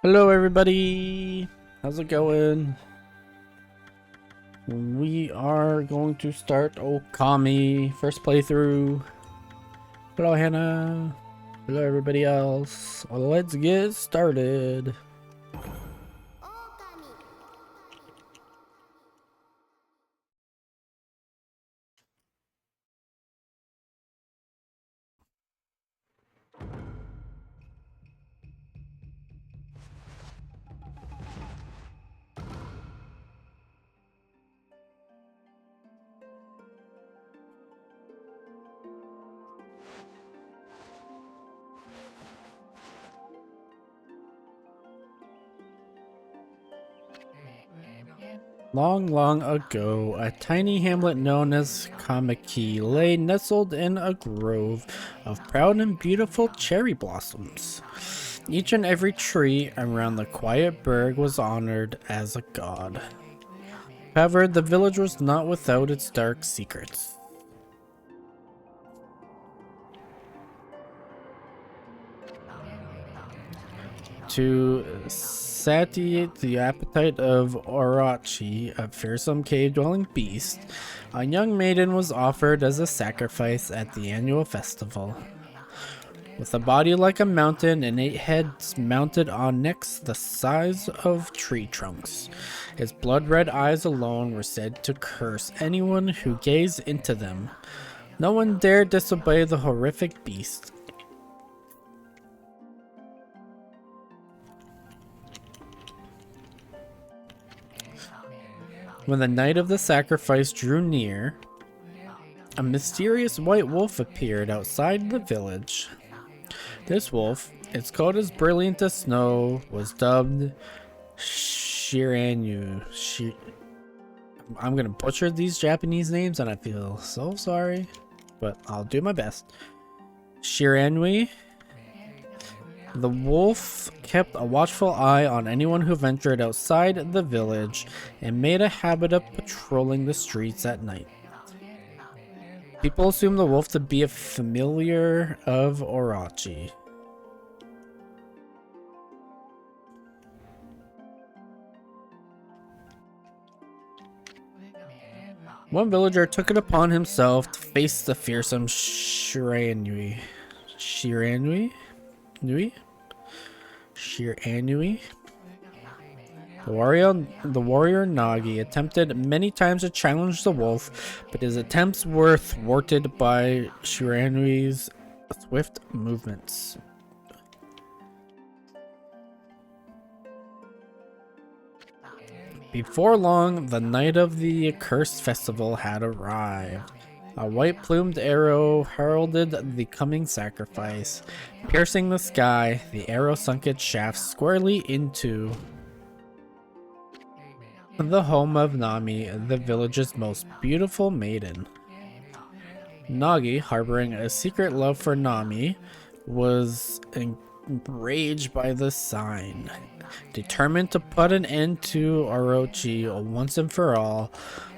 Hello everybody, how's it going? We are going to start Okami, first playthrough. Hello Hannah, hello everybody else. Well, let's get started. Long ago, a tiny hamlet known as Kamiki lay nestled in a grove of proud and beautiful cherry blossoms. Each and every tree around the quiet burg was honored as a god. However, the village was not without its dark secrets. To satiate the appetite of Orochi, a fearsome cave-dwelling beast, a young maiden was offered as a sacrifice at the annual festival. With a body like a mountain and 8 heads mounted on necks the size of tree trunks, its blood-red eyes alone were said to curse anyone who gazed into them. No one dared disobey the horrific beast. When the night of the sacrifice drew near, a mysterious white wolf appeared outside the village. This wolf, its coat as brilliant as snow, was dubbed Shiranyu. I'm gonna butcher these Japanese names and I feel so sorry, but I'll do my best. Shiranui. The wolf kept a watchful eye on anyone who ventured outside the village and made a habit of patrolling the streets at night. People assume the wolf to be a familiar of Orochi. One villager took it upon himself to face the fearsome Shiranui. Shiranui? The warrior Nagi attempted many times to challenge the wolf, but his attempts were thwarted by Shiranui's swift movements. Before long, the night of the accursed festival had arrived. A white-plumed arrow heralded the coming sacrifice. Piercing the sky, the arrow sunk its shaft squarely into the home of Nami, the village's most beautiful maiden. Nagi, harboring a secret love for Nami, was enraged by the sign. Determined to put an end to Orochi once and for all,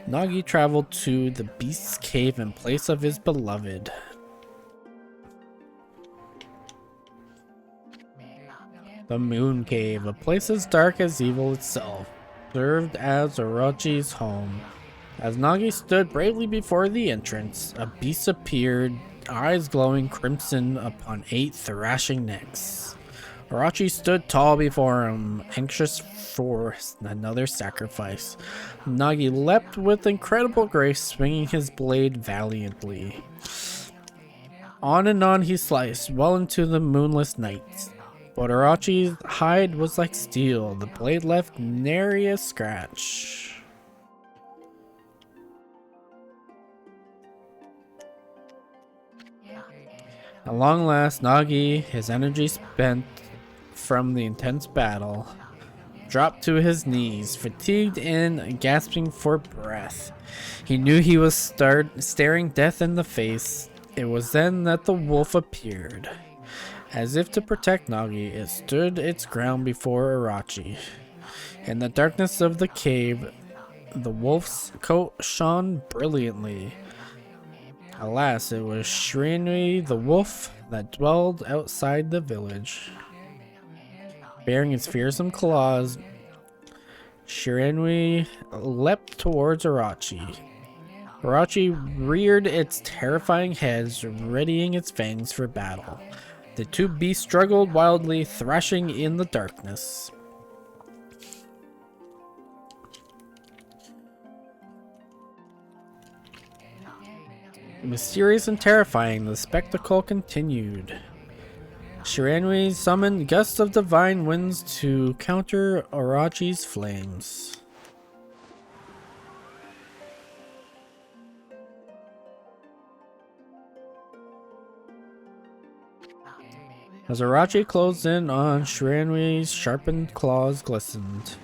Nagi traveled to the beast's cave in place of his beloved. The Moon Cave, a place as dark as evil itself, served as Orochi's home. As Nagi stood bravely before the entrance, a beast appeared, eyes glowing crimson upon 8 thrashing necks. Orochi stood tall before him, anxious for another sacrifice. Nagi leapt with incredible grace, swinging his blade valiantly. On and on he sliced, well into the moonless night. But Orochi's hide was like steel, the blade left nary a scratch. At long last, Nagi, his energy spent from the intense battle, dropped to his knees, fatigued and gasping for breath. He knew he was staring death in the face. It was then that the wolf appeared. As if to protect Nagi, it stood its ground before Orochi. In the darkness of the cave, the wolf's coat shone brilliantly. Alas, it was Shiranui the wolf that dwelled outside the village. Bearing its fearsome claws, Shiranui leapt towards Orochi. Orochi reared its terrifying head, readying its fangs for battle. The two beasts struggled wildly, thrashing in the darkness. Mysterious and terrifying, the spectacle continued. Shiranui summoned gusts of divine winds to counter Orochi's flames. As Orochi closed in on Shiranui's sharpened claws glistened.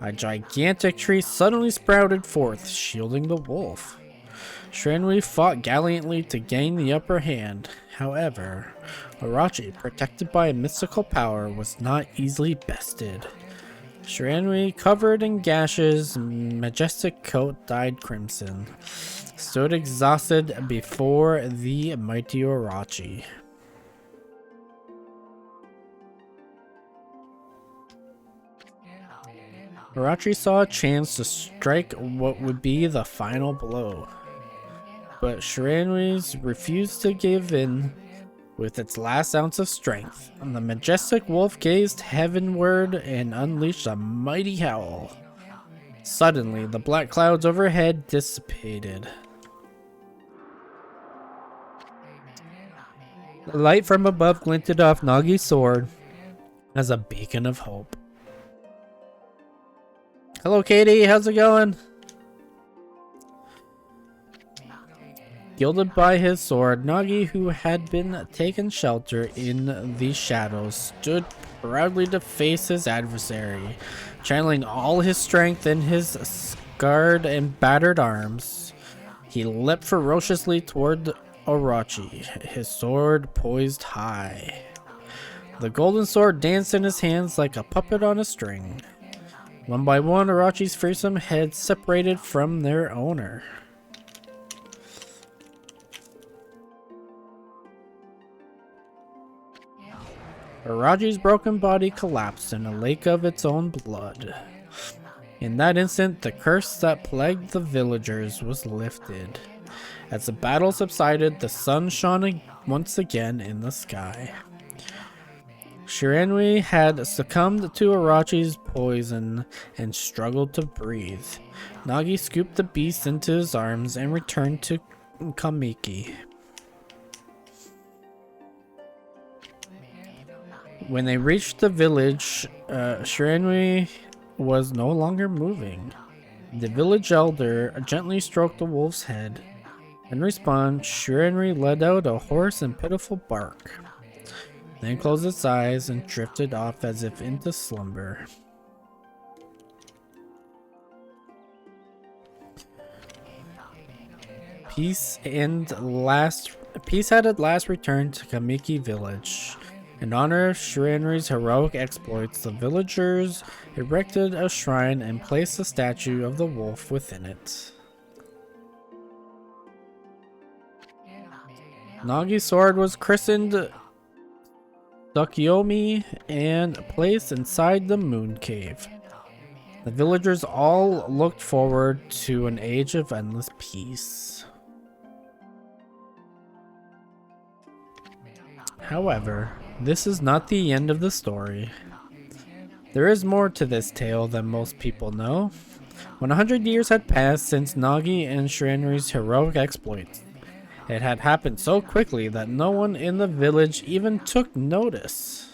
A gigantic tree suddenly sprouted forth, shielding the wolf. Shiranui fought gallantly to gain the upper hand. However, Orochi, protected by a mystical power, was not easily bested. Shiranui, covered in gashes, majestic coat dyed crimson, stood exhausted before the mighty Orochi. Orochi saw a chance to strike what would be the final blow, but Shiranui refused to give in. With its last ounce of strength, the majestic wolf gazed heavenward and unleashed a mighty howl. Suddenly, the black clouds overhead dissipated. The light from above glinted off Nagi's sword as a beacon of hope. Hello, Katie. How's it going? Gilded by his sword, Nagi, who had been taken shelter in the shadows, stood proudly to face his adversary, channeling all his strength in his scarred and battered arms. He leapt ferociously toward Orochi, his sword poised high. The golden sword danced in his hands like a puppet on a string. One by one, Orochi's fearsome heads separated from their owner. Orochi's broken body collapsed in a lake of its own blood. In that instant, the curse that plagued the villagers was lifted. As the battle subsided, the sun shone once again in the sky. Shiranui had succumbed to Orochi's poison and struggled to breathe. Nagi scooped the beast into his arms and returned to Kamiki. When they reached the village, Shiranui was no longer moving. The village elder gently stroked the wolf's head. In response, Shiranui let out a hoarse and pitiful bark, then closed its eyes and drifted off as if into slumber. Peace had at last returned to Kamiki village. In honor of Shiranui's heroic exploits, the villagers erected a shrine and placed a statue of the wolf within it. Nagi's sword was christened Tsukiyomi and placed inside the moon cave. The villagers all looked forward to an age of endless peace. However, this is not the end of the story. There is more to this tale than most people know. When 100 years had passed since Nagi and Shiranui's heroic exploits, it had happened so quickly that no one in the village even took notice.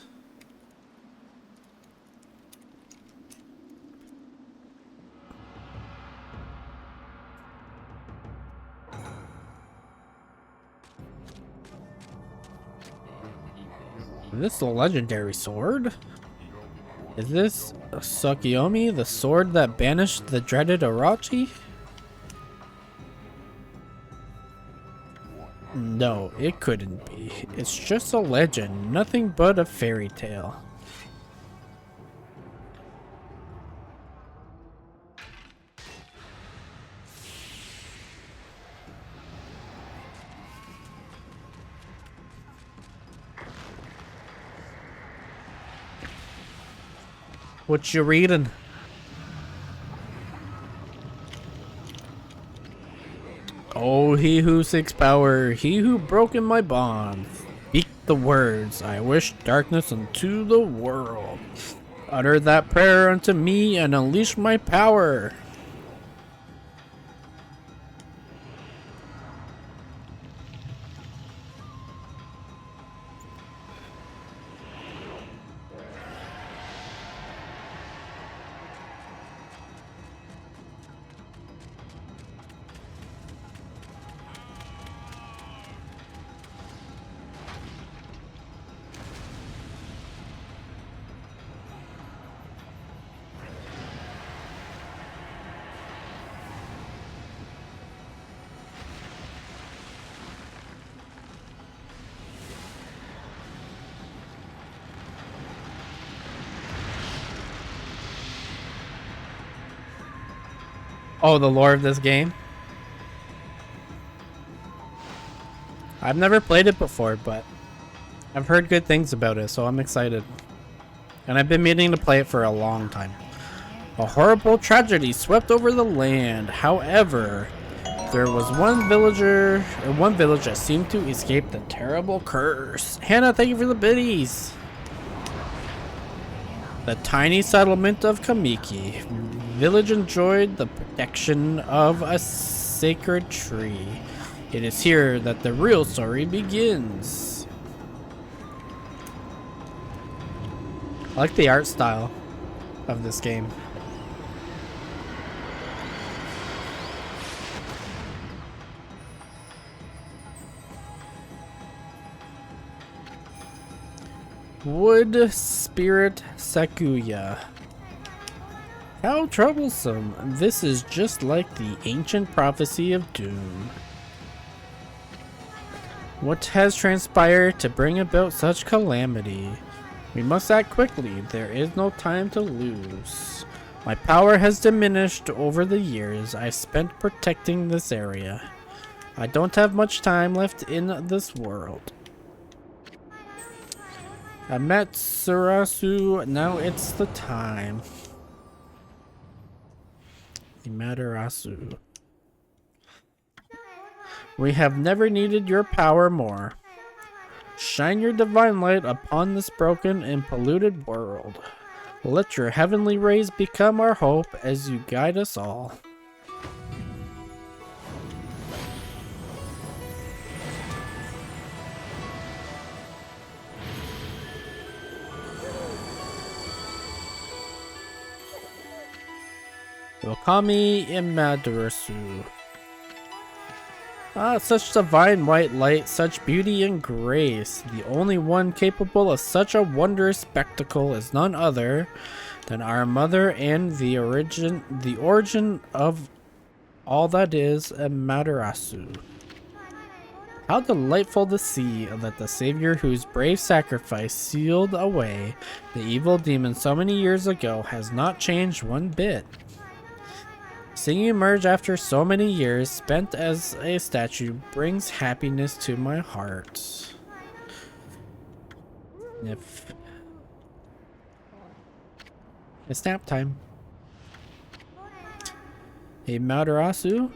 Is this a legendary sword? Is this Tsukiyomi, the sword that banished the dreaded Orochi? No, it couldn't be. It's just a legend, nothing but a fairy tale. What you reading? Oh, he who seeks power, he who broken my bonds. Speak the words, I wish darkness unto the world. Utter that prayer unto me and unleash my power. Oh, the lore of this game? I've never played it before, but I've heard good things about it, so I'm excited. And I've been meaning to play it for a long time. A horrible tragedy swept over the land. However, there was one village that seemed to escape the terrible curse. Hannah, thank you for the biddies. The tiny settlement of Kamiki. Village enjoyed the protection of a sacred tree. It is here that the real story begins. I like the art style of this game. Wood Spirit Sakuya. How troublesome. This is just like the ancient prophecy of doom. What has transpired to bring about such calamity? We must act quickly. There is no time to lose. My power has diminished over the years I spent protecting this area. I don't have much time left in this world. Amaterasu, now it's the time. Amaterasu. We have never needed your power more. Shine your divine light upon this broken and polluted world. Let your heavenly rays become our hope as you guide us all. Okami Amaterasu. Ah, such divine white light, such beauty and grace. The only one capable of such a wondrous spectacle is none other than our mother and the origin of all that is Amaterasu. How delightful to see that the savior whose brave sacrifice sealed away the evil demon so many years ago has not changed one bit. Seeing you emerge after so many years spent as a statue brings happiness to my heart. It's nap time. Amaterasu,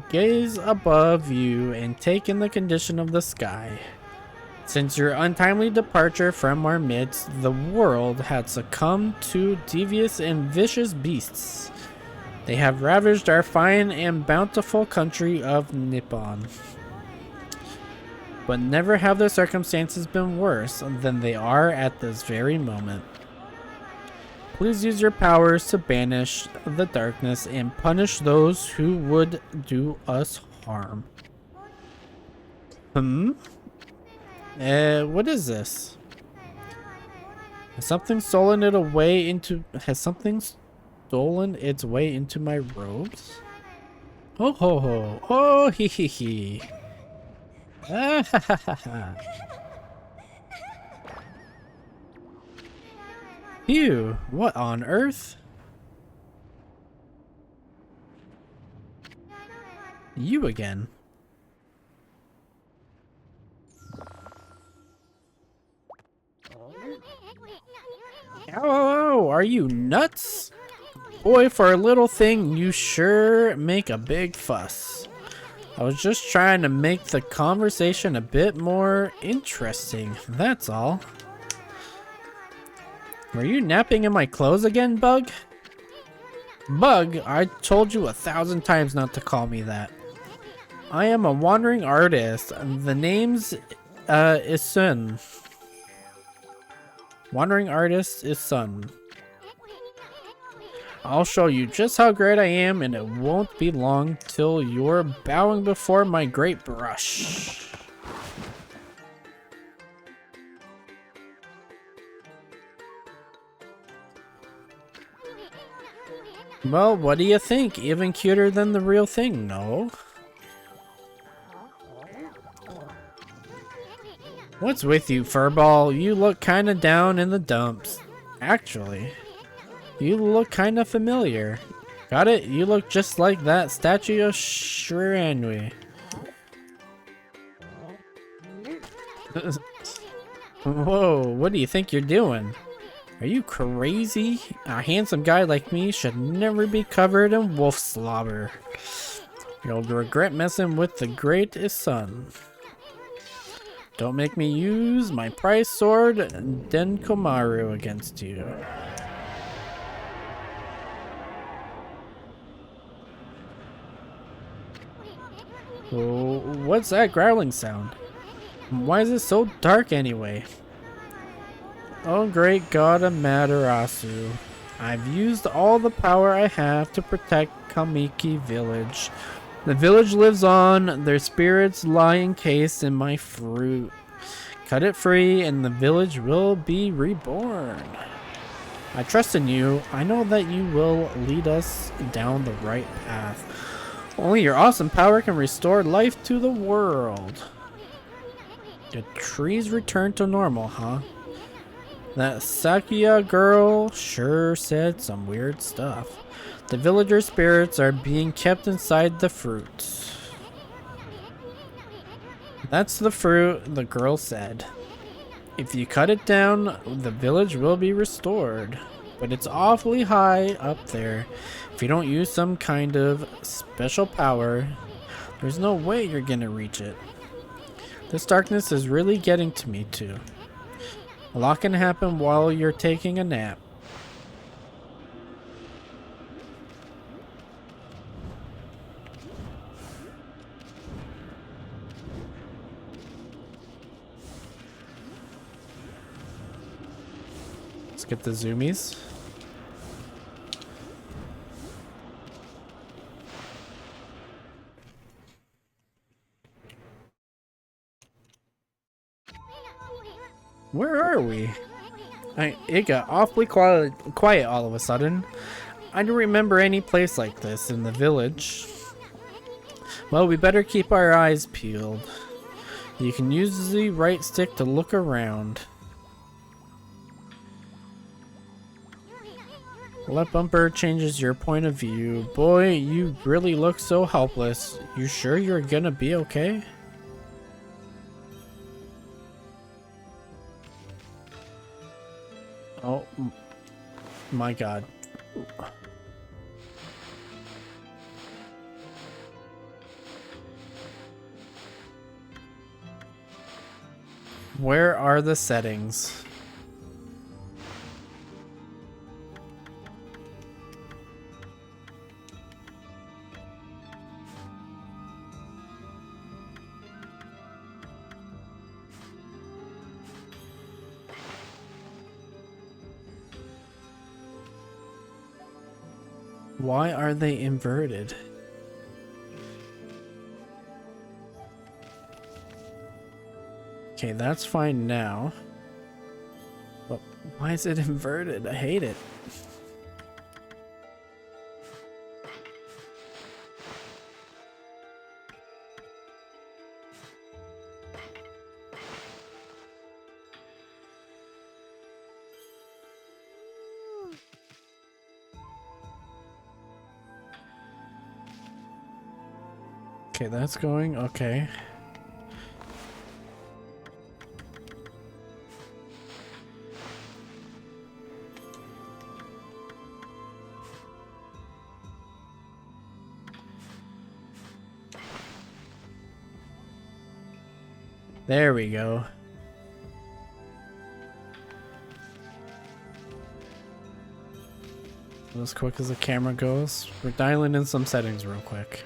gaze above you and take in the condition of the sky. Since your untimely departure from our midst, the world had succumbed to devious and vicious beasts. They have ravaged our fine and bountiful country of Nippon. But never have the circumstances been worse than they are at this very moment. Please use your powers to banish the darkness and punish those who would do us harm. What is this? Has something stolen its way into my robes? Oh ho ho! Oh hee hee hee! Ah ha ha ha ha! Phew! What on earth? You again? Oh, Bro, are you nuts? Boy, for a little thing, you sure make a big fuss. I was just trying to make the conversation a bit more interesting, that's all. Were you napping in my clothes again, Bug? Bug, I told you 1,000 times not to call me that. I am a wandering artist. The name's is Sun. Wandering artist is Sun. I'll show you just how great I am, and it won't be long till you're bowing before my great brush. Well, what do you think? Even cuter than the real thing, no? What's with you, Furball? You look kinda down in the dumps. Actually, you look kinda familiar. Got it? You look just like that statue of Shiranui. Whoa, what do you think you're doing? Are you crazy? A handsome guy like me should never be covered in wolf slobber. You'll regret messing with the great Sun. Don't make me use my prize sword Denkomaru against you. Oh, what's that growling sound? Why is it so dark anyway? Oh great god Amaterasu. I've used all the power I have to protect Kamiki village. The village lives on, their spirits lie encased in my fruit. Cut it free and the village will be reborn. I trust in you. I know that you will lead us down the right path. Only your awesome power can restore life to the world. The trees return to normal, huh? That Sakuya girl sure said some weird stuff. The villager spirits are being kept inside the fruit. That's the fruit, the girl said. If you cut it down, the village will be restored. But it's awfully high up there. If you don't use some kind of special power, there's no way you're gonna reach it. This darkness is really getting to me too. A lot can happen while you're taking a nap. Let's get the zoomies. Where are we? It got awfully quiet all of a sudden. I don't remember any place like this in the village. Well, we better keep our eyes peeled. You can use the right stick to look around. Left bumper changes your point of view. Boy, you really look so helpless. You sure you're gonna be okay? Oh my god. Where are the settings? Why are they inverted? Okay, that's fine now. But why is it inverted? I hate it. Okay, that's going okay. There we go. As quick as the camera goes, we're dialing in some settings real quick.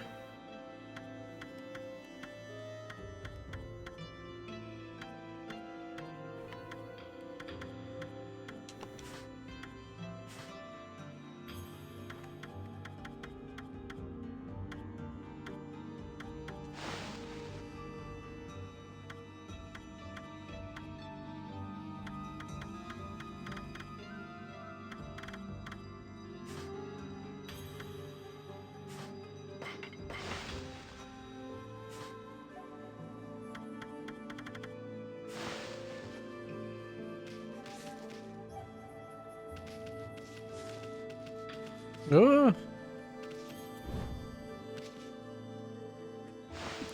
Oh.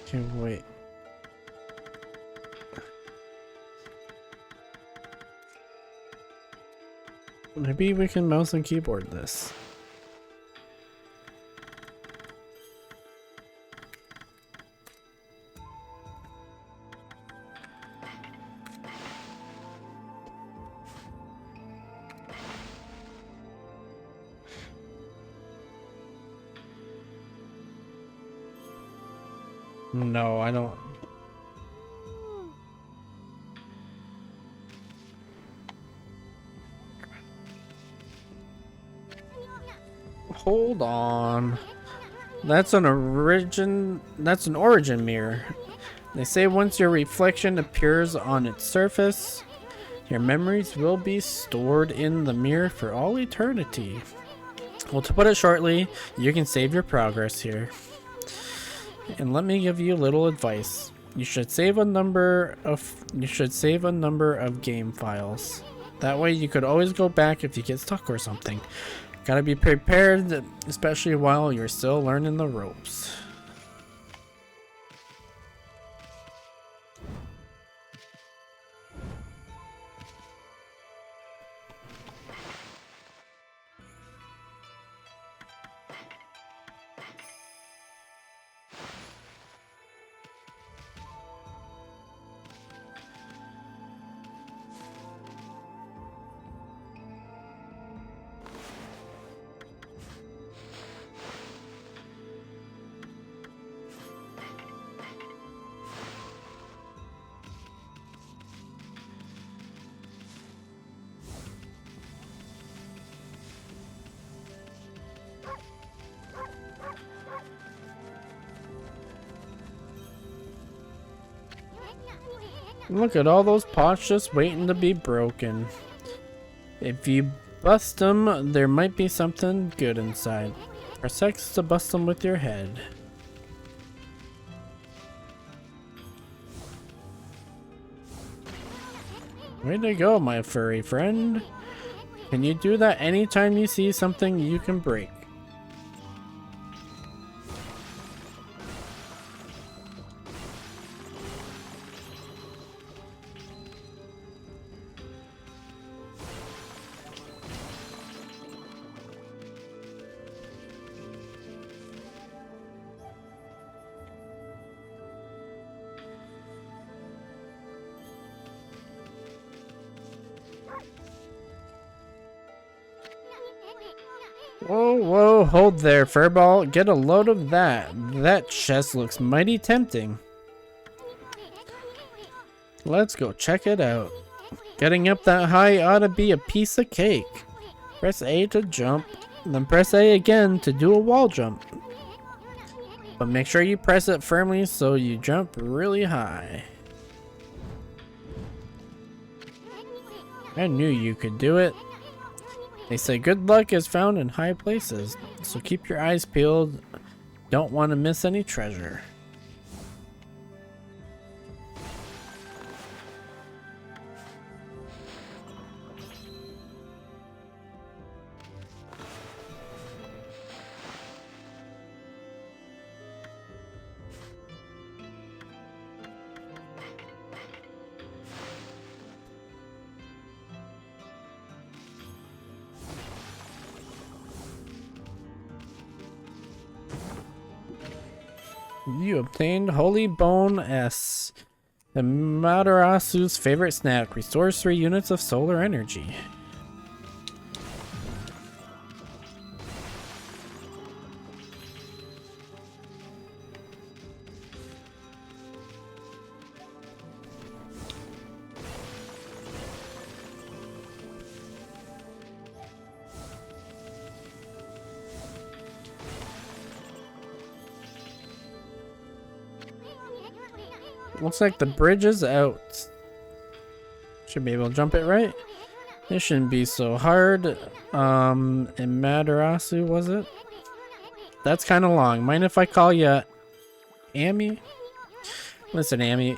Okay, wait. Maybe we can mouse and keyboard this. No, I don't. Hold on. That's an origin mirror. They say once your reflection appears on its surface, your memories will be stored in the mirror for all eternity. Well, to put it shortly, you can save your progress here. And let me give you a little advice. You should save a number of game files. That way you could always go back if you get stuck or something. Gotta be prepared, especially while you're still learning the ropes. Look at all those pots just waiting to be broken. If you bust them, there might be something good inside. Press X to bust them with your head. Way to go, my furry friend. Can you do that anytime you see something you can break? Whoa, hold there, Furball. Get a load of that. That chest looks mighty tempting. Let's go check it out. Getting up that high ought to be a piece of cake. Press A to jump, then press A again to do a wall jump. But make sure you press it firmly so you jump really high. I knew you could do it. They say good luck is found in high places, so keep your eyes peeled. Don't want to miss any treasure. You obtained Holy Bone S. The Madarasu's favorite snack restores 3 units of solar energy. Looks like the bridge is out. Should be able to jump it, right? This shouldn't be so hard. In Madarasu, was it? That's kind of long. Mind if I call you Amy? Listen, Amy.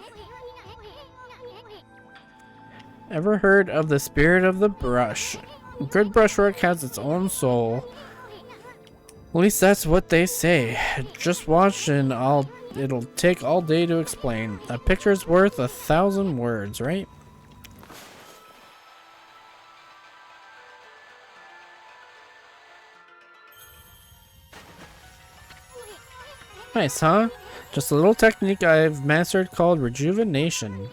Ever heard of the spirit of the brush? Good brushwork has its own soul. At least that's what they say. Just watch and it'll take all day to explain. A picture's worth 1,000 words, right? Nice, huh? Just a little technique I've mastered called rejuvenation.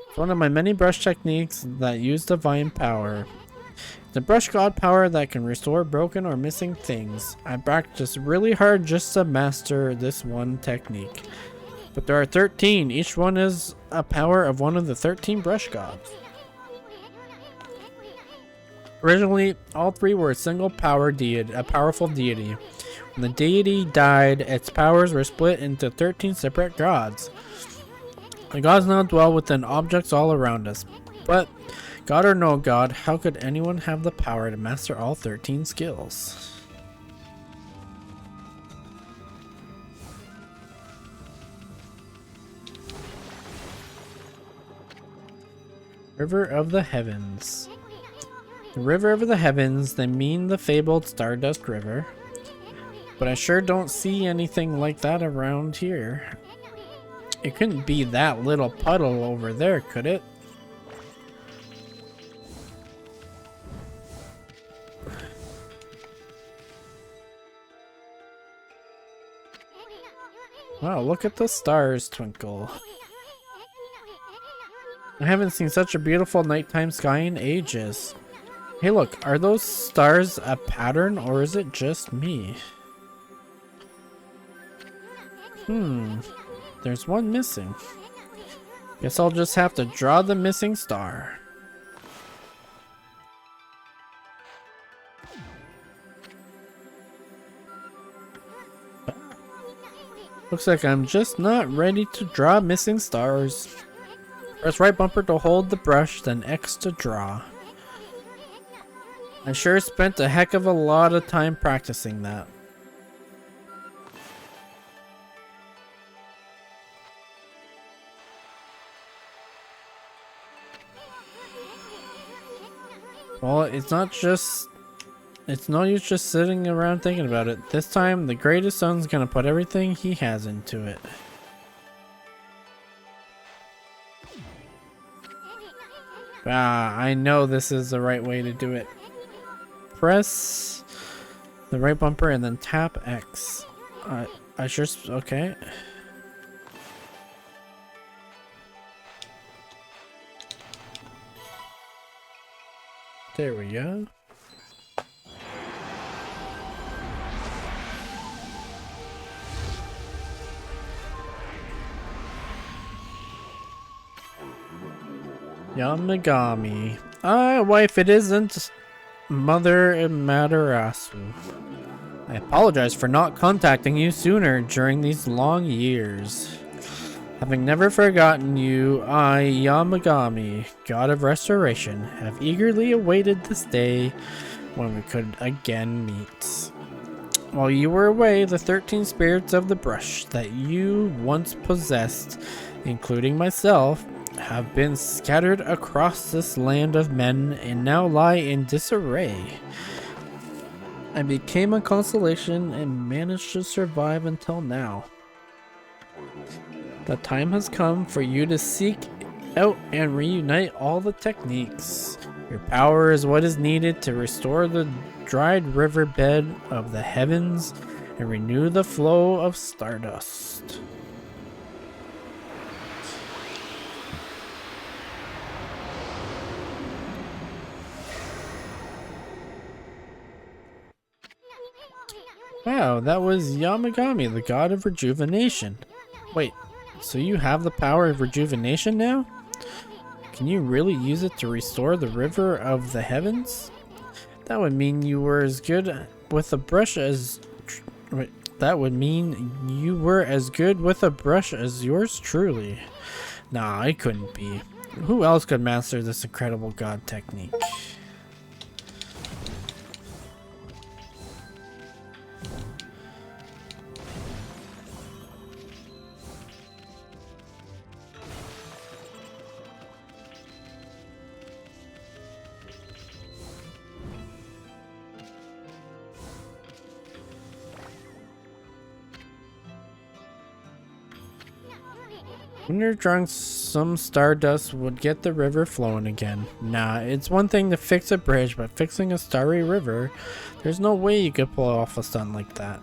It's one of my many brush techniques that use divine power. The brush god power that can restore broken or missing things. I practiced really hard just to master this one technique. But there are 13. Each one is a power of one of the 13 brush gods. Originally, all 3 were a single power deity, a powerful deity. When the deity died, its powers were split into 13 separate gods. The gods now dwell within objects all around us. But God or no god, how could anyone have the power to master all 13 skills? River of the Heavens. The River of the Heavens, they mean the fabled Stardust River. But I sure don't see anything like that around here. It couldn't be that little puddle over there, could it? Wow, look at the stars twinkle. I haven't seen such a beautiful nighttime sky in ages. Hey look, are those stars a pattern or is it just me? There's one missing. Guess I'll just have to draw the missing star. Looks like I'm just not ready to draw missing stars. Press right bumper to hold the brush, then X to draw. I sure spent a heck of a lot of time practicing that. Well, it's no use just sitting around thinking about it. This time, the greatest son's gonna put everything he has into it. Ah, I know this is the right way to do it. Press the right bumper and then tap X. Okay. There we go. Yamagami. Wife, it isn't Mother Matarasu. I apologize for not contacting you sooner during these long years. Having never forgotten you, I, Yamagami, God of Restoration, have eagerly awaited this day when we could again meet. While you were away, the 13 spirits of the brush that you once possessed, including myself, have been scattered across this land of men and now lie in disarray. I became a constellation and managed to survive until now. The time has come for you to seek out and reunite all the techniques. Your power is what is needed to restore the dried riverbed of the heavens and renew the flow of stardust. Wow, that was Yamagami, the god of rejuvenation. Wait, so you have the power of rejuvenation now? Can you really use it to restore the river of the heavens? That would mean you were as good with a brush as... Wait, that would mean you were as good with a brush as yours truly. Nah, I couldn't be. Who else could master this incredible god technique? When you're drunk, some stardust would get the river flowing again. Nah, it's one thing to fix a bridge, but fixing a starry river, there's no way you could pull off a stunt like that.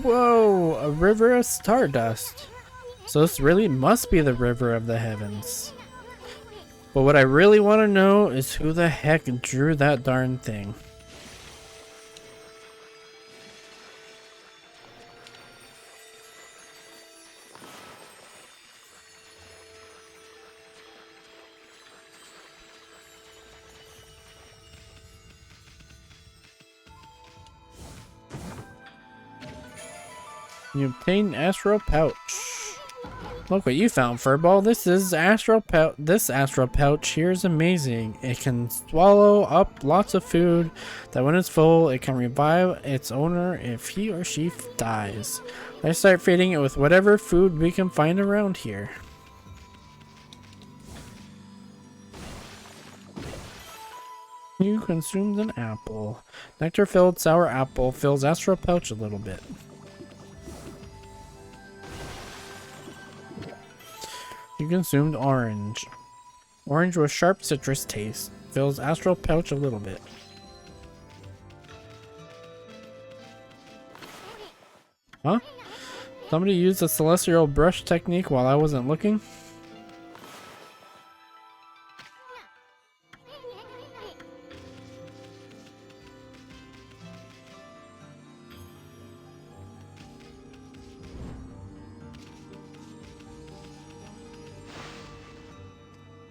Whoa, a river of stardust. So this really must be the river of the heavens. But what I really want to know is who the heck drew that darn thing. You obtain astral pouch. Look what you found, Furball. This astral pouch here is amazing. It can swallow up lots of food that when it's full, it can revive its owner if he or she dies. Let's start feeding it with whatever food we can find around here. You consumed an apple. Nectar-filled sour apple fills astral pouch a little bit. You consumed orange. Orange with sharp citrus taste. Fills astral pouch a little bit. Huh? Somebody used the celestial brush technique while I wasn't looking?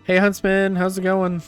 Hey Huntsman, how's it going?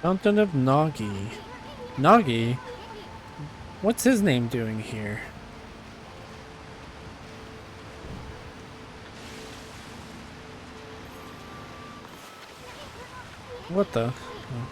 Fountain of Nagi. Nagi? What's his name doing here? What the? Oh.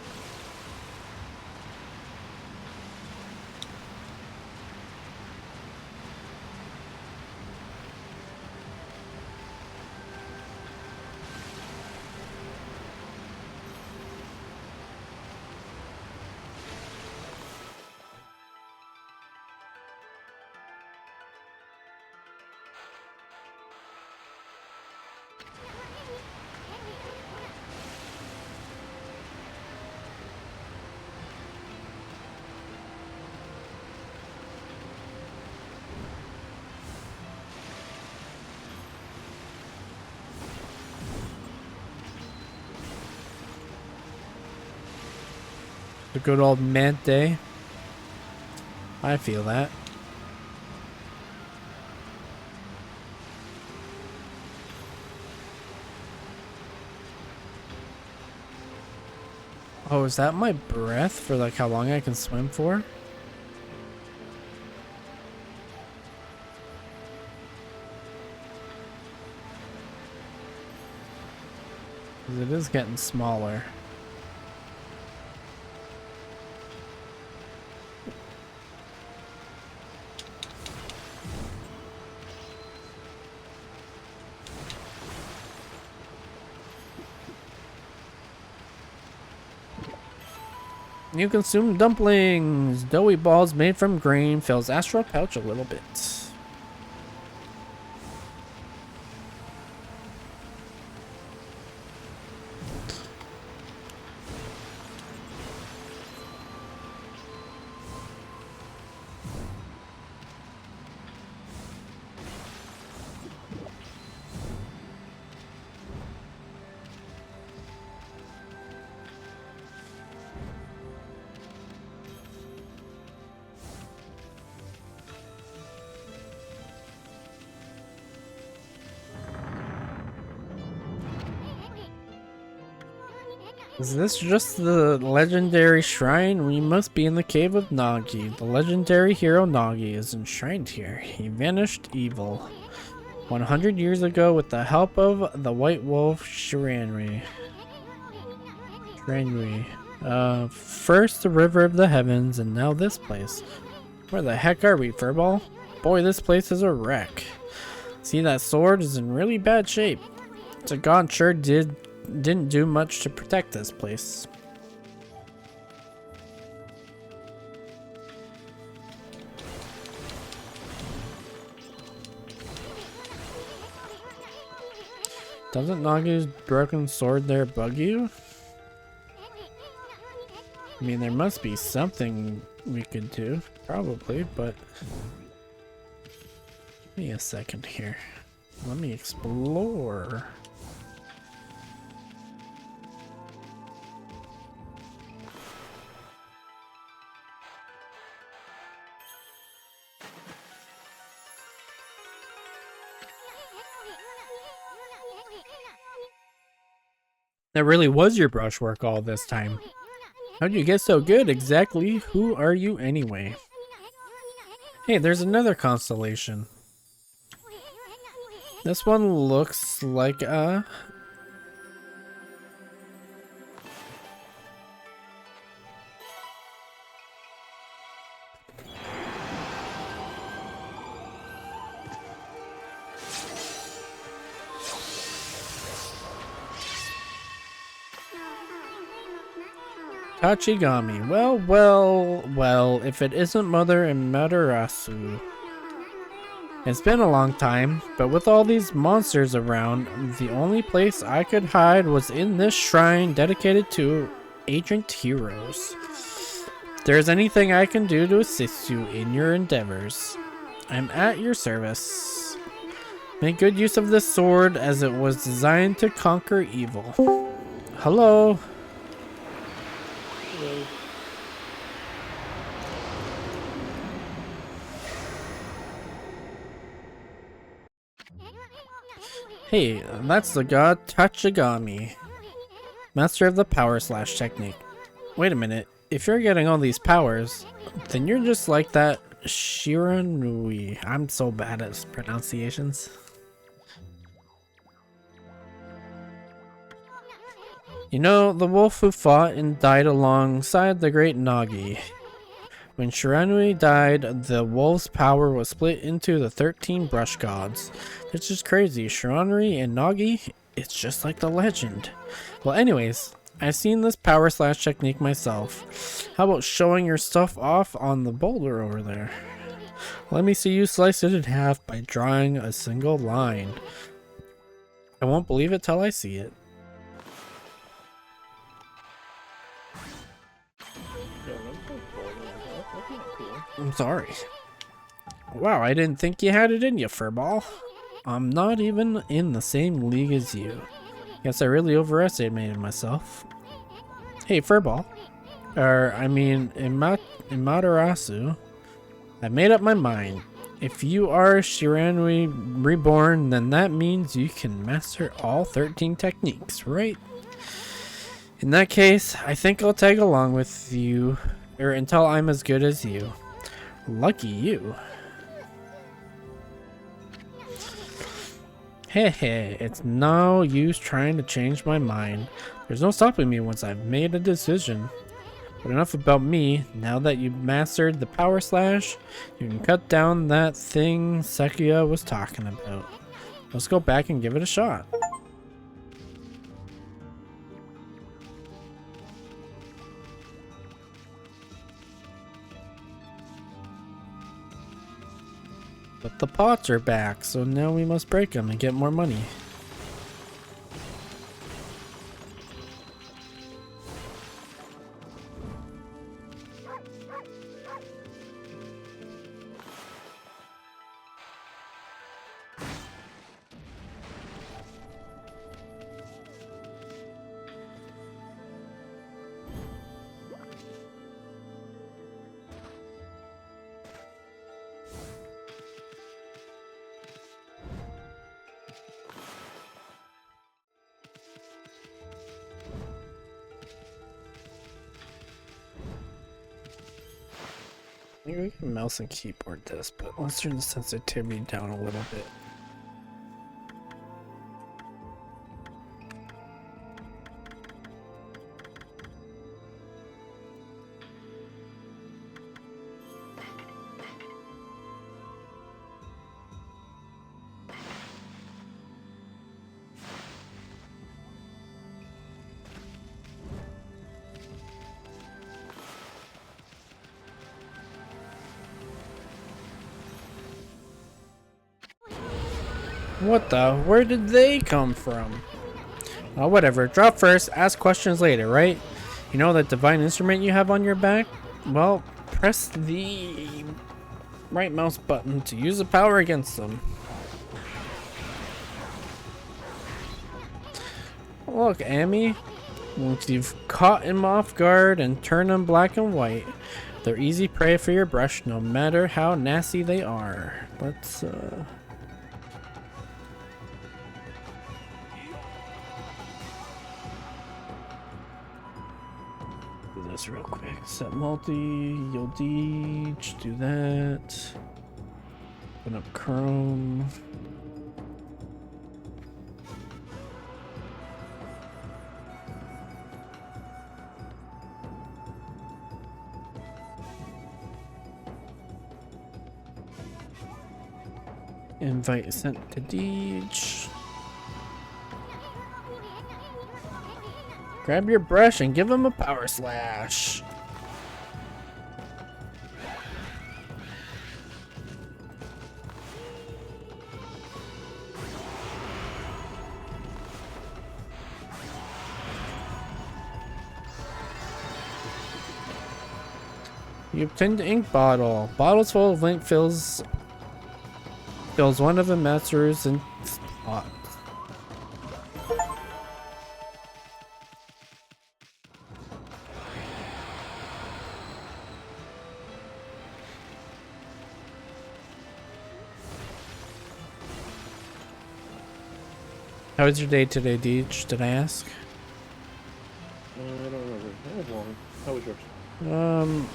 The good old Mante. I feel that. Oh, is that my breath for like how long I can swim for? Because it is getting smaller. You consume dumplings. Doughy balls made from grain fills astral pouch a little bit. Is this just the legendary shrine? We must be in the cave of Nagi. The legendary hero Nagi is enshrined here. He vanished evil 100 years ago with the help of the white wolf Shiranui. First the river of the heavens and now this place. Where the heck are we, Furball? Boy, this place is a wreck. See, that sword is in really bad shape. The god sure didn't do much to protect this place. Doesn't Nagi's broken sword there bug you? I mean, there must be something we could do, probably, but give me a second here. Let me explore. That really was your brushwork all this time. How'd you get so good? Exactly who are you anyway? Hey, there's another constellation. This one looks like a... Tachigami. Well, if it isn't Mother and Matarasu. It's been a long time, but with all these monsters around, the only place I could hide was in this shrine dedicated to ancient heroes. If there's anything I can do to assist you in your endeavors, I'm at your service. Make good use of this sword as it was designed to conquer evil. Hello? Hey, that's the god Tachigami, master of the power slash technique. Wait a minute, if you're getting all these powers, then you're just like that Shiranui. I'm so bad at pronunciations. You know, the wolf who fought and died alongside the great Nagi. When Shiranui died, the wolf's power was split into the 13 brush gods. It's just crazy. Shiranui and Nagi, it's just like the legend. Well, anyways, I've seen this power slash technique myself. How about showing your stuff off on the boulder over there? Let me see you slice it in half by drawing a single line. I won't believe it till I see it. I'm sorry. Wow, I didn't think you had it in you, Furball. I'm not even in the same league as you. Guess I really overestimated myself. Hey, Furball. Imaterasu. I made up my mind. If you are Shiranui reborn, then that means you can master all 13 techniques, right? In that case, I think I'll tag along with you, or until I'm as good as you. Lucky you. Hey, it's no use trying to change my mind. There's no stopping me once I've made a decision. But enough about me. Now that you've mastered the power slash, you can cut down that thing Sekia was talking about. Let's go back and give it a shot. But the pots are back, so now we must break them and get more money. Maybe we can mouse and keyboard this, but let's turn the sensitivity down a little bit. What the? Where did they come from? Oh, whatever. Drop first, ask questions later, right? You know that divine instrument you have on your back? Well, press the right mouse button to use the power against them. Look, Amy. Once you've caught him off guard and turned them black and white, they're easy prey for your brush, no matter how nasty they are. Let's, this real quick. Set multi, you'll just do that. Open up Chrome. Invite sent to Deej. Grab your brush and give him a power slash. You obtained the ink bottle. Bottles full of ink fills one of the masters in spot. How was your day today, Deej? Did I ask? I don't remember. That was long. How was yours?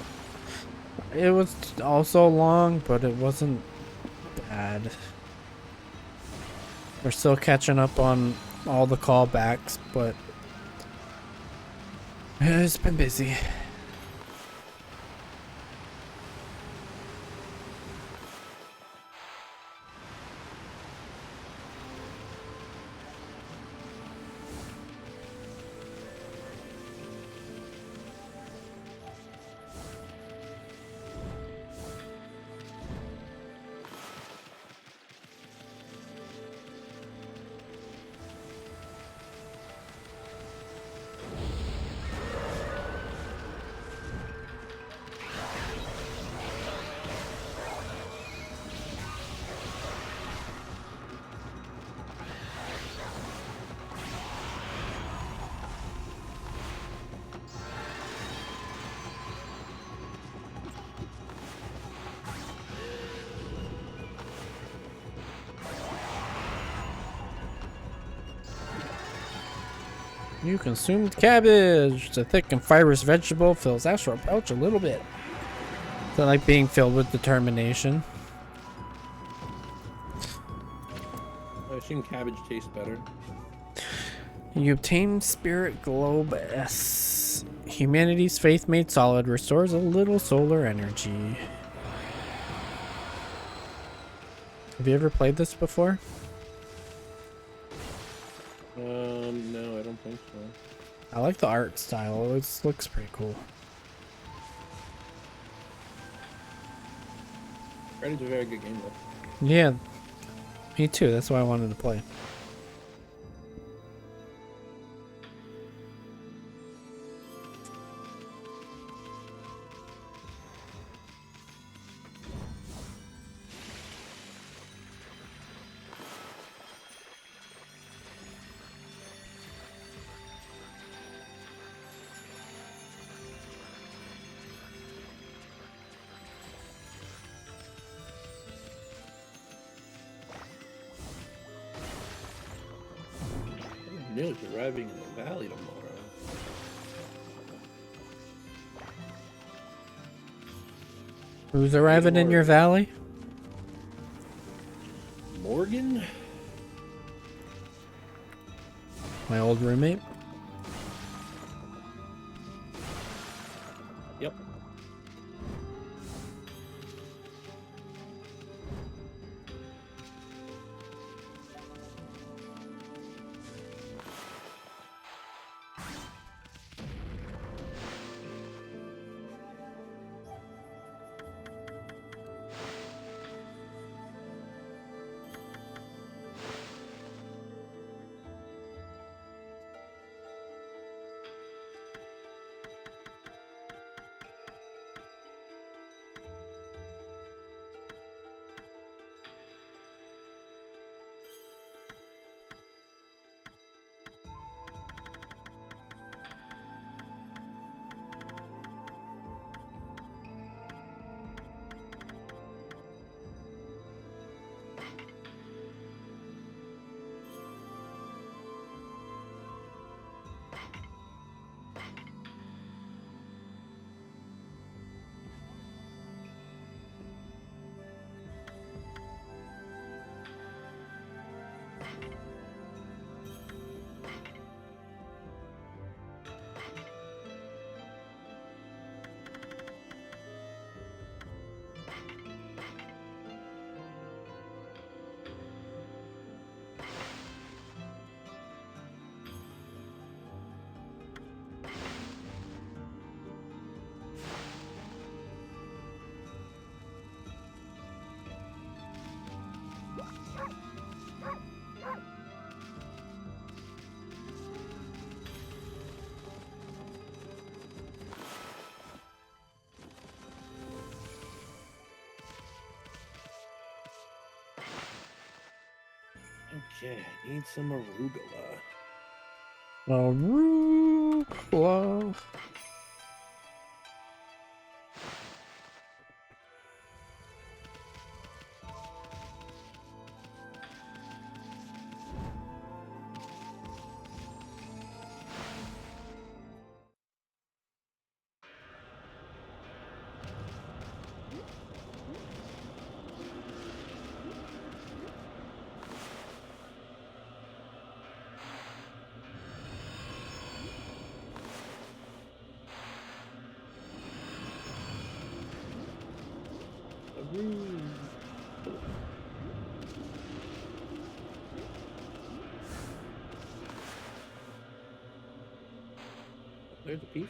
It was also long, but it wasn't bad. We're still catching up on all the callbacks, but it's been busy. You consumed cabbage. The thick and fibrous vegetable fills astral pouch a little bit. Is that like being filled with determination? I assume cabbage tastes better. You obtain Spirit Globe S. Humanity's faith made solid restores a little solar energy. Have you ever played this before? No, I don't think so. I like the art style. It looks pretty cool. It's a very good game though. Yeah, me too. That's why I wanted to play. News arriving in the valley tomorrow. Who's arriving in your valley? Morgan? My old roommate. Yep. Okay, I need some arugula. Arugula. There's a piece.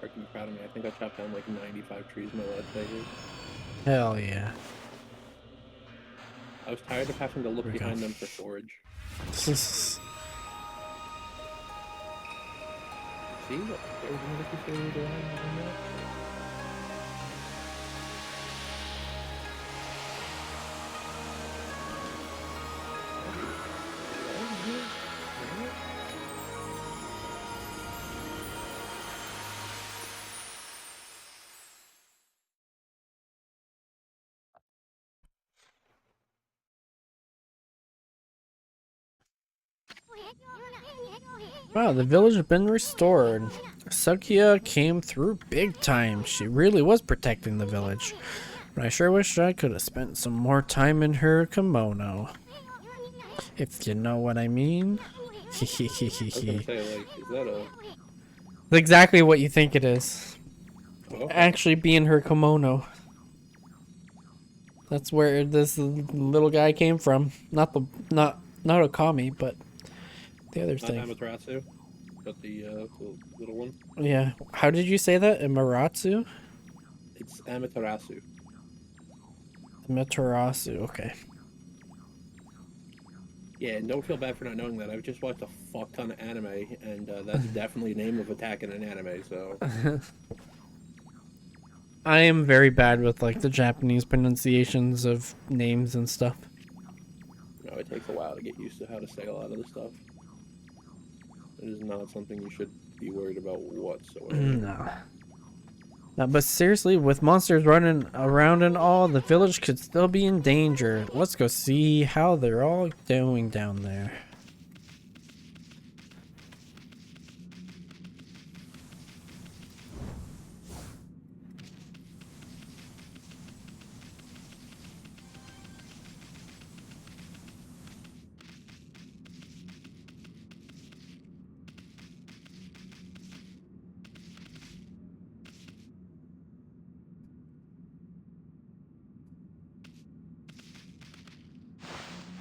Are you proud of me? I think I chopped down like 95 trees in my last day here. Hell yeah. I was tired of having to look Here we behind go. them for storage. This See? What? There's another piece of arugula. Wow, the village has been restored. Sakia came through big time. She really was protecting the village. But I sure wish I could have spent some more time in her kimono. If you know what I mean. I was gonna say, like, is that a... It's exactly what you think it is. Okay. Actually be in her kimono. That's where this little guy came from. Not Okami, but the other Not thing. Amaterasu, but the little one. Yeah. How did you say that? Imaratsu? It's Amaterasu. Amaterasu, okay. Yeah, and don't feel bad for not knowing that. I've just watched a fuck ton of anime, and that's definitely a name of attack in an anime, so... I am very bad with like the Japanese pronunciations of names and stuff. No, it takes a while to get used to how to say a lot of the stuff. It is not something you should be worried about whatsoever. No. No, but seriously, with monsters running around and all, the village could still be in danger. Let's go see how they're all doing down there.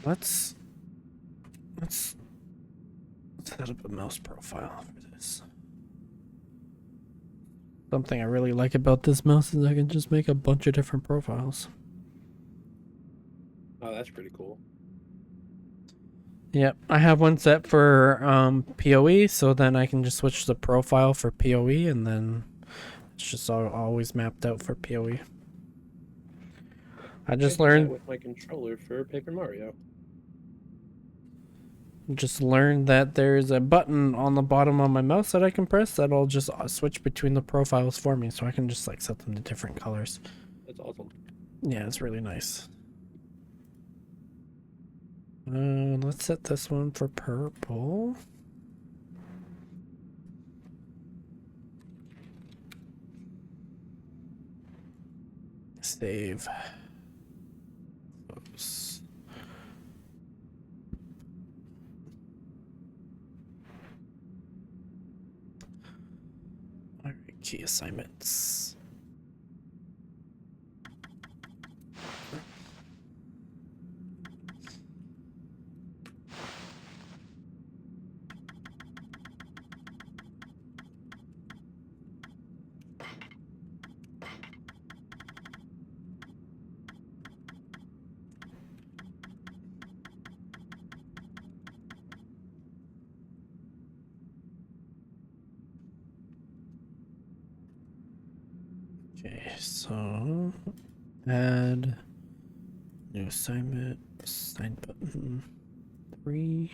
Let's set up a mouse profile for this. Something I really like about this mouse is I can just make a bunch of different profiles. Oh, that's pretty cool. Yep, I have one set for PoE, so then I can just switch the profile for PoE, and then it's just always mapped out for PoE. I just do that learned with my controller for Paper Mario. that there's a button on the bottom of my mouse that I can press that'll just switch between the profiles for me, so I can just like set them to different colors. That's awesome. Yeah, it's really nice. Let's set this one for purple. Save. Oops. Alright, key assignments. Okay, so add new assignment, assign button 3.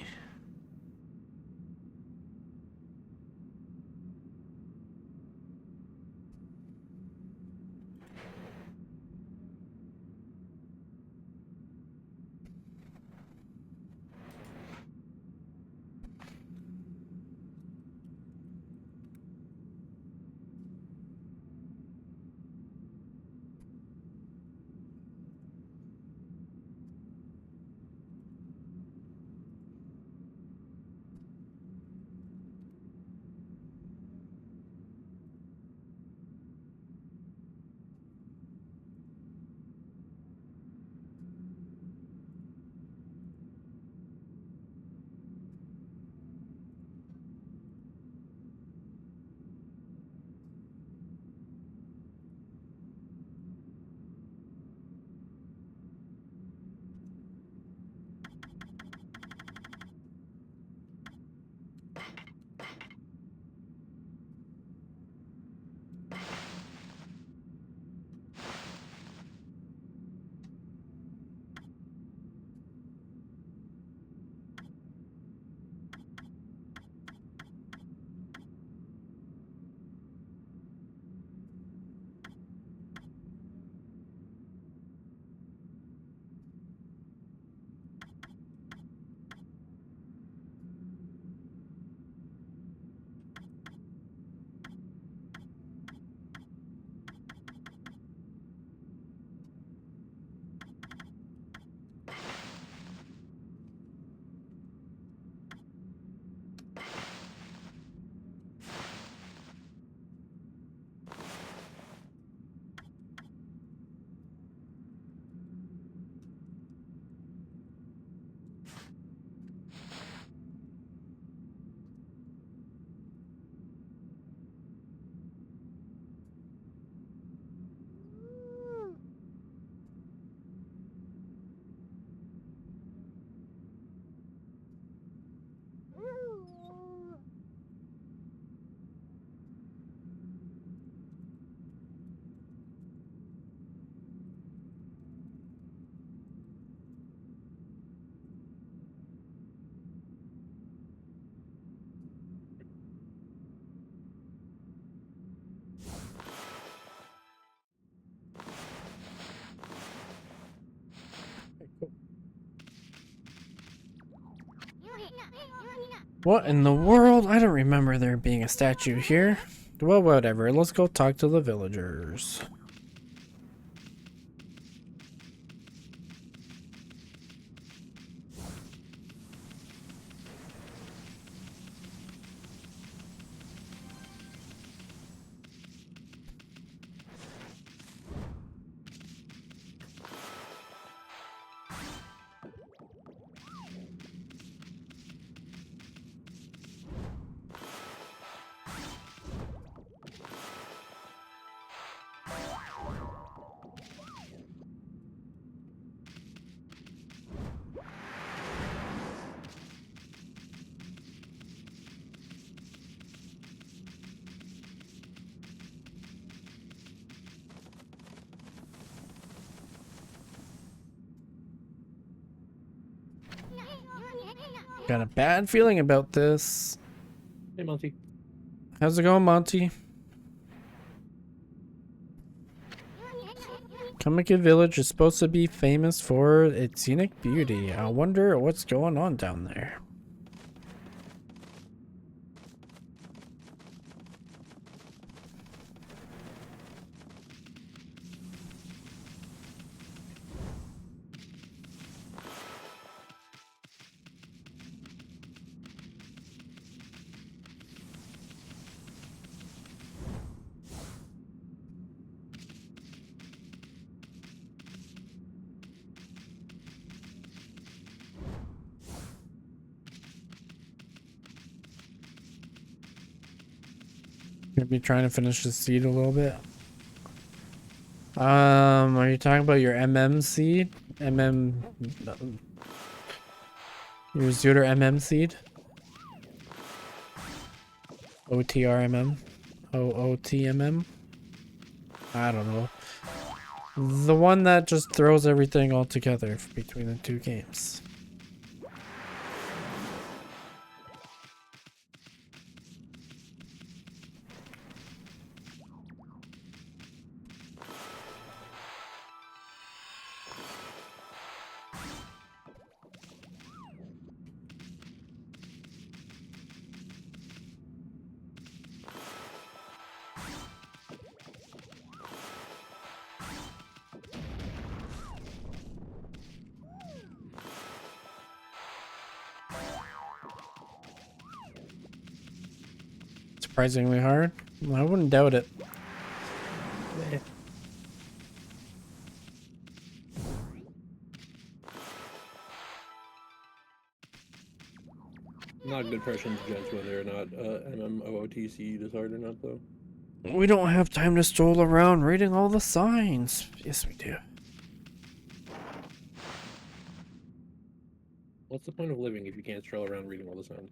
What in the world? I don't remember there being a statue here. Well, whatever. Let's go talk to the villagers. Got a bad feeling about this. Hey, Monty. How's it going, Monty? Kamiki Village is supposed to be famous for its scenic beauty. I wonder what's going on down there. Maybe trying to finish the seed a little bit. Are you talking about your MM seed? Your Zooter MM seed? OTRMM? OOTMM? I don't know. The one that just throws everything all together between the two games. Surprisingly hard? I wouldn't doubt it. Not a good person to judge whether or not MMOOTC is hard or not, though. We don't have time to stroll around reading all the signs. Yes, we do. What's the point of living if you can't stroll around reading all the signs?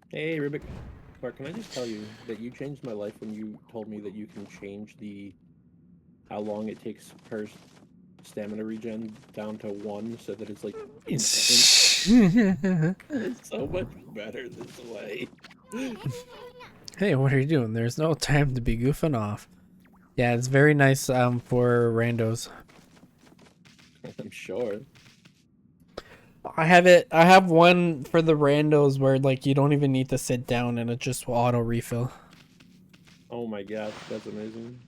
Hey, Rubik. Clark, can I just tell you that you changed my life when you told me that you can change how long it takes per stamina regen down to 1 so that it's like instant. It's so much better this way. Hey, what are you doing? There's no time to be goofing off. Yeah, it's very nice for randos. I'm sure. I have one for the randos where like you don't even need to sit down and it just will auto refill. Oh my gosh, that's amazing.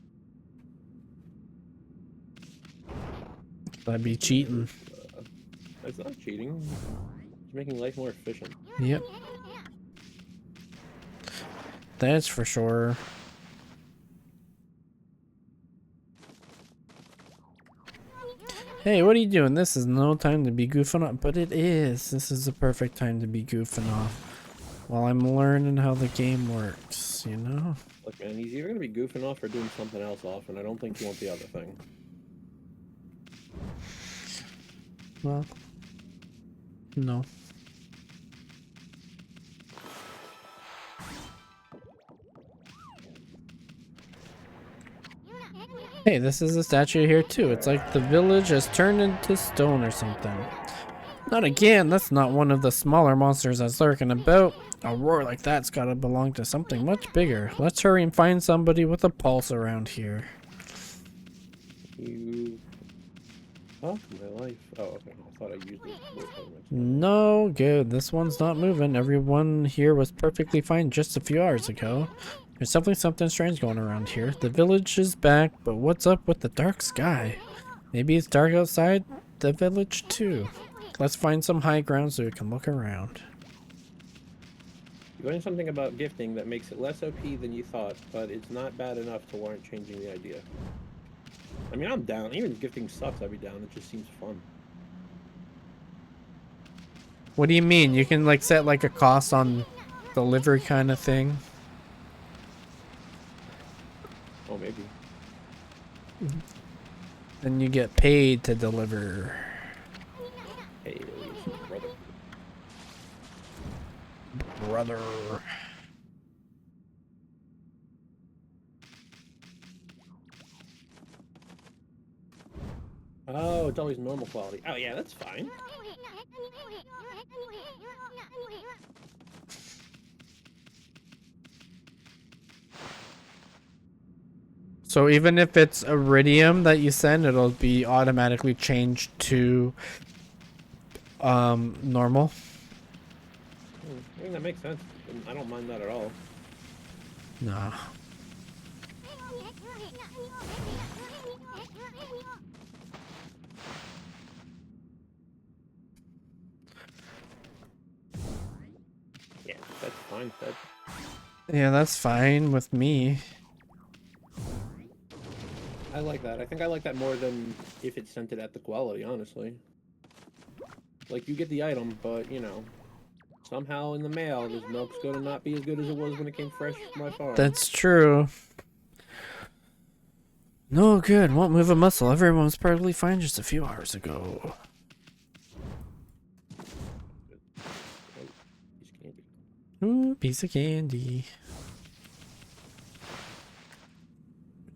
That'd be cheating. It's not cheating. It's making life more efficient. Yep. That's for sure. Hey, what are you doing? This is no time to be goofing off, but it is. This is the perfect time to be goofing off while I'm learning how the game works, you know? Look, man, he's either going to be goofing off or doing something else off, and I don't think you want the other thing. Well, no. Hey, this is a statue here too. It's like the village has turned into stone or something. Not again, that's not one of the smaller monsters that's lurking about. A roar like that's gotta belong to something much bigger. Let's hurry and find somebody with a pulse around here. You fuck my life. Oh, okay. I thought I used it. No good. This one's not moving. Everyone here was perfectly fine just a few hours ago. There's definitely something strange going around here. The village is back, but what's up with the dark sky? Maybe it's dark outside the village too. Let's find some high ground so we can look around. You learned something about gifting that makes it less OP than you thought, but it's not bad enough to warrant changing the idea. I mean, I'm down. Even if gifting sucks, I'd be down. It just seems fun. What do you mean? You can like set like a cost on delivery kind of thing? Oh, maybe. Then you get paid to deliver. Hey, brother. Brother. Oh, it's always normal quality. Oh, yeah, that's fine. So even if it's iridium that you send, it'll be automatically changed to normal. I mean, that makes sense. I don't mind that at all. Nah. Yeah, that's fine. Yeah, that's fine with me. I like that. I think I like that more than if it sent it at the quality, honestly. Like, you get the item, but, you know, somehow in the mail, this milk's gonna not be as good as it was when it came fresh from my farm. That's true. No good. Won't move a muscle. Everyone was perfectly fine just a few hours ago. Ooh, piece of candy.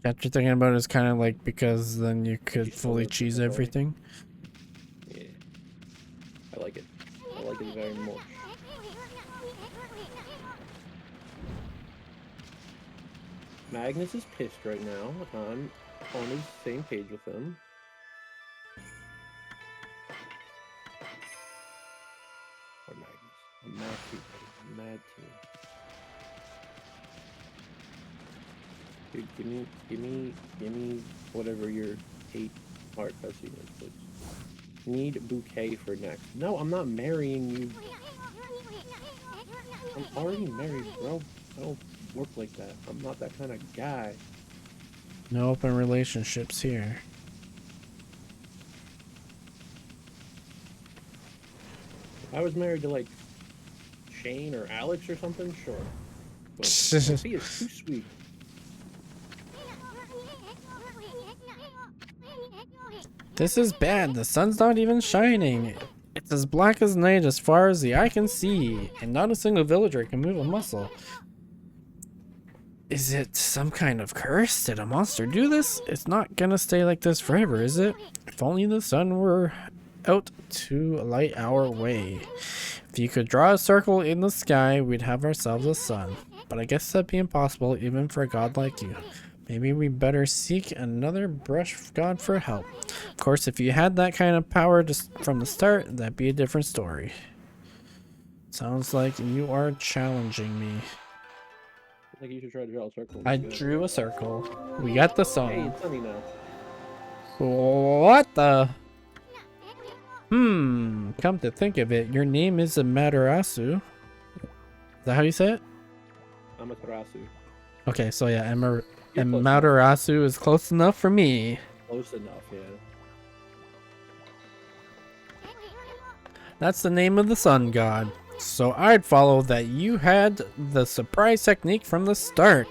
After thinking about it, it's kind of like because then you could fully cheese everything. Yeah. I like it. I like it very much. Magnus is pissed right now. I'm on the same page with him. Or Magnus. I'm mad too, buddy. I'm mad too. Dude, give me whatever your 8-heart cutscene is, please. Need bouquet for next. No, I'm not marrying you. I'm already married, bro. I don't work like that. I'm not that kind of guy. No open relationships here. If I was married to, like, Shane or Alex or something, sure. But Sophie is too sweet. This is bad. The sun's not even shining. It's as black as night as far as the eye can see, and not a single villager can move a muscle. Is it some kind of curse? Did a monster do this? It's not gonna stay like this forever, is it? If only the sun were out to light our way. If you could draw a circle in the sky, we'd have ourselves a sun. But I guess that'd be impossible even for a god like you. Maybe we better seek another brush god for help. Of course, if you had that kind of power just from the start, that'd be a different story. Sounds like you are challenging me. I think you should try to draw a circle. I drew a circle. We got the sun. Hey, it's sunny now. What the? Come to think of it, your name is Amaterasu. Is that how you say it? Amaterasu. Okay, so yeah, You're close Amaterasu is close enough for me. Close enough, yeah. That's the name of the sun god. So I'd follow that you had the surprise technique from the start.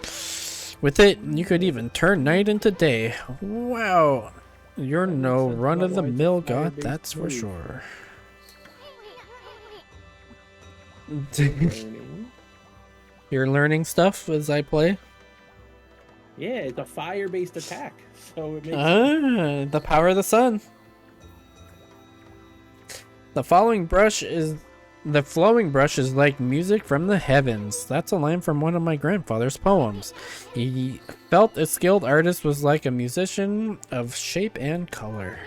With it, you could even turn night into day. Wow. You're no run-of-the-mill god, that's for sure. You're learning stuff as I play? Yeah, it's a fire-based attack, so it makes The power of the sun. The following brush is The flowing brush is like music from the heavens. That's a line from one of my grandfather's poems. He felt a skilled artist was like a musician of shape and color.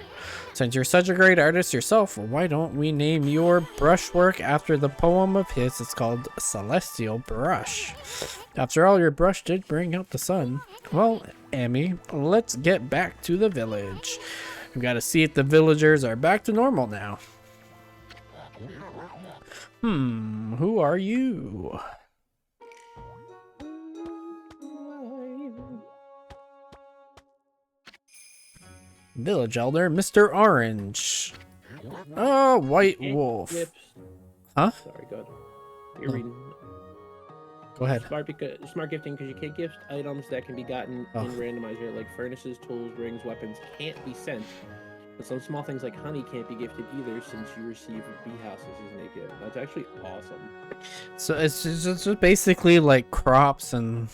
Since you're such a great artist yourself, why don't we name your brushwork after the poem of his? It's called Celestial Brush. After all, your brush did bring out the sun. Well, Amy, let's get back to the village. We've got to see if the villagers are back to normal now. Who are you? Village Elder, Mr. Orange. Oh, White Wolf. Huh? Sorry, go ahead. You're reading. Go ahead. Smart gifting, because you can't gift items that can be gotten in randomizer, like furnaces, tools, rings, weapons, can't be sent. But some small things like honey can't be gifted either, since you receive bee houses as an APO. That's actually awesome. So it's just basically like crops and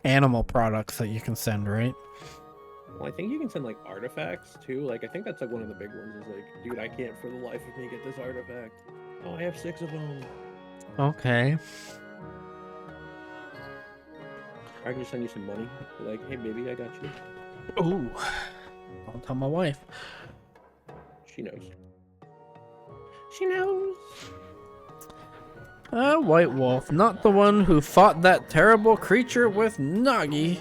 animal products that you can send, right? Well, I think you can send like artifacts too. Like, I think that's like one of the big ones. Is like, dude, I can't for the life of me get this artifact. Oh, I have 6 of them. Okay. I can just send you some money. Be like, hey, baby, I got you. Ooh. Don't tell my wife. She knows. She knows. White Wolf, not the one who fought that terrible creature with Nagi.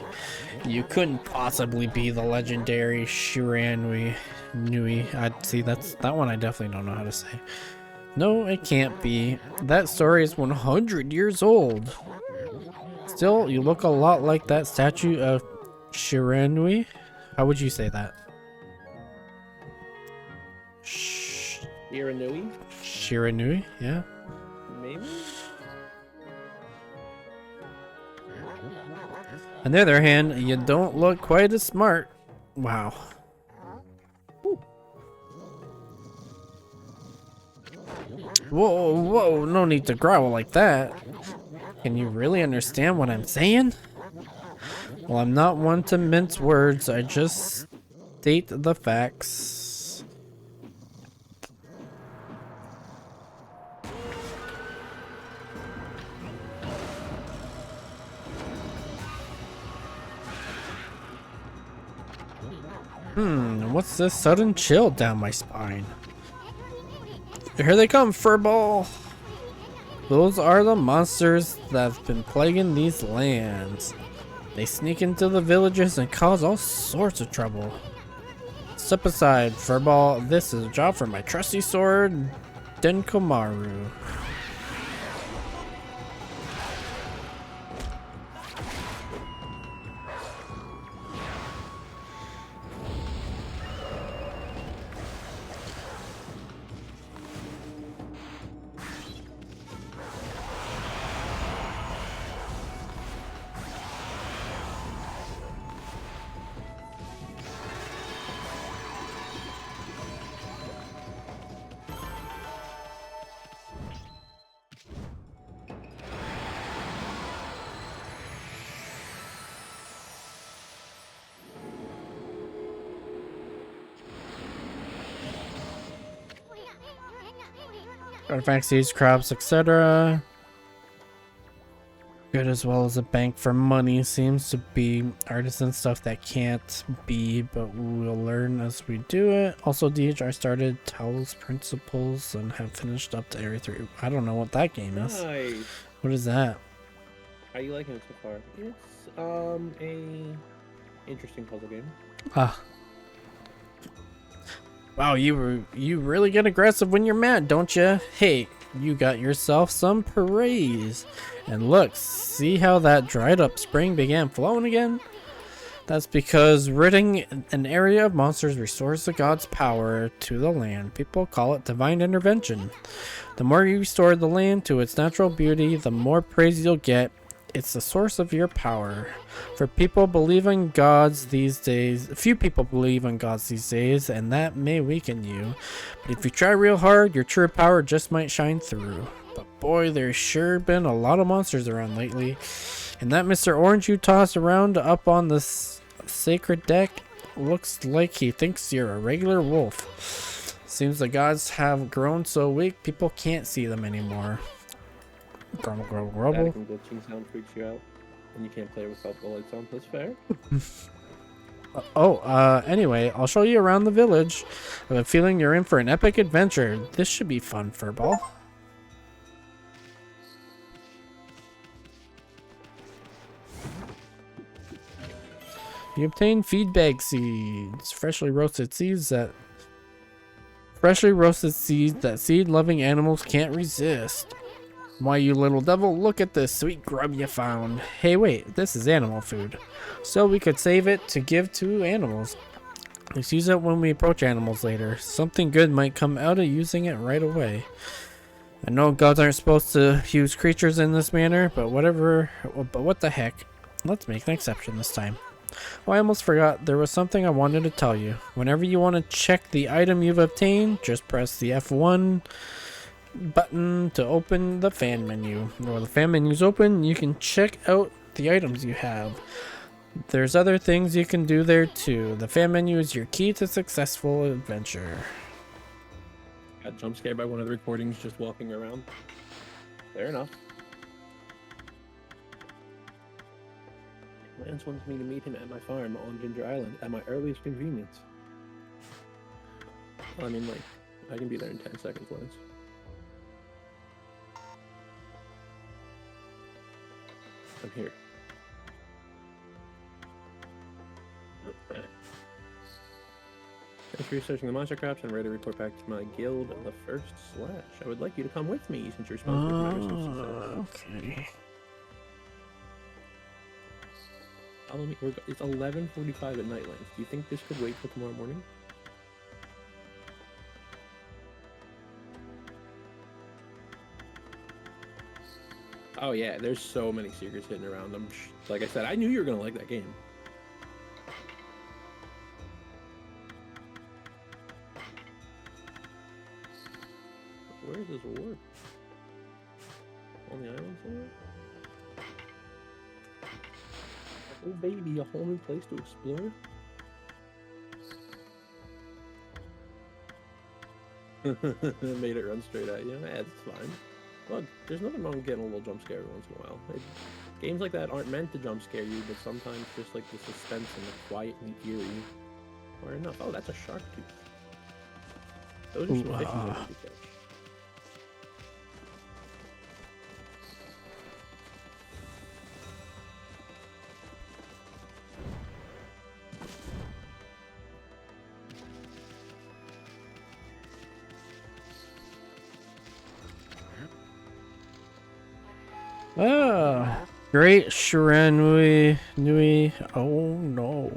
You couldn't possibly be the legendary Shiranui Nui. I'd see that one I definitely don't know how to say. No, it can't be. That story is 100 years old. Still, you look a lot like that statue of Shiranui. How would you say that? Shiranui? Shiranui, yeah. Maybe? On the other hand, you don't look quite as smart. Wow. Whoa, whoa, no need to growl like that. Can you really understand what I'm saying? Well, I'm not one to mince words, I just state the facts. What's this sudden chill down my spine? Here they come, Furball! Those are the monsters that have been plaguing these lands. They sneak into the villages and cause all sorts of trouble. Step aside, Furball. This is a job for my trusty sword, Denkomaru. Artifact seeds, crops, etc. Good as well as a bank for money. Seems to be artisan stuff that can't be, but we'll learn as we do it. Also, DHR started Tao's Principles and have finished up to Area 3. I don't know what that game is. Nice. What is that? How are you liking it so far? It's a interesting puzzle game. Ah. Wow, you really get aggressive when you're mad, don't you? Hey, you got yourself some praise. And look, see how that dried up spring began flowing again? That's because ridding an area of monsters restores the god's power to the land. People call it divine intervention. The more you restore the land to its natural beauty, the more praise you'll get. It's the source of your power. For people believe in gods these days, few people believe in gods these days, and that may weaken you. But if you try real hard, your true power just might shine through. But boy, there's sure been a lot of monsters around lately. And that Mr. Orange you toss around up on the sacred deck looks like he thinks you're a regular wolf. Seems the gods have grown so weak, people can't see them anymore. Grumble, grumble, grumble. Static and glitching sound freaks you out, and you can't play without the lights on. That's fair. Anyway, I'll show you around the village. I have a feeling you're in for an epic adventure. This should be fun, Furball. You obtain feedback seeds, freshly roasted seeds that seed-loving animals can't resist. Why, you little devil, look at this sweet grub you found. Hey, wait, this is animal food. So we could save it to give to animals. Let's use it when we approach animals later. Something good might come out of using it right away. I know gods aren't supposed to use creatures in this manner, but what the heck. Let's make an exception this time. Oh, I almost forgot, there was something I wanted to tell you. Whenever you want to check the item you've obtained, just press the F1 button to open the fan menu. When the fan menu's open, you can check out the items you have. There's other things you can do there too. The fan menu is your key to successful adventure. Got jump scared by one of the recordings just walking around. Fair enough. Lance wants me to meet him at my farm on Ginger Island at my earliest convenience. Well, I mean, like, I can be there in 10 seconds, Lance. I'm here. Thanks for researching the monster crops and ready to report back to my guild the first slash. I would like you to come with me since you're responsible for my success. Okay. Follow me. It's 11:45 at night, Lance. Do you think this could wait till tomorrow morning? Oh yeah, there's so many secrets hidden around them. Like I said, I knew you were gonna like that game. Where is this warp? On the island somewhere? Oh baby, a whole new place to explore? Made it run straight at you. That's fine. Look, there's nothing wrong with getting a little jump scare every once in a while. Games like that aren't meant to jump scare you, but sometimes just like the suspense and the quiet and the eerie are enough. Oh, that's a shark tooth. Those are some fishes I need to catch. Ah, great Shiranui Nui. Oh no.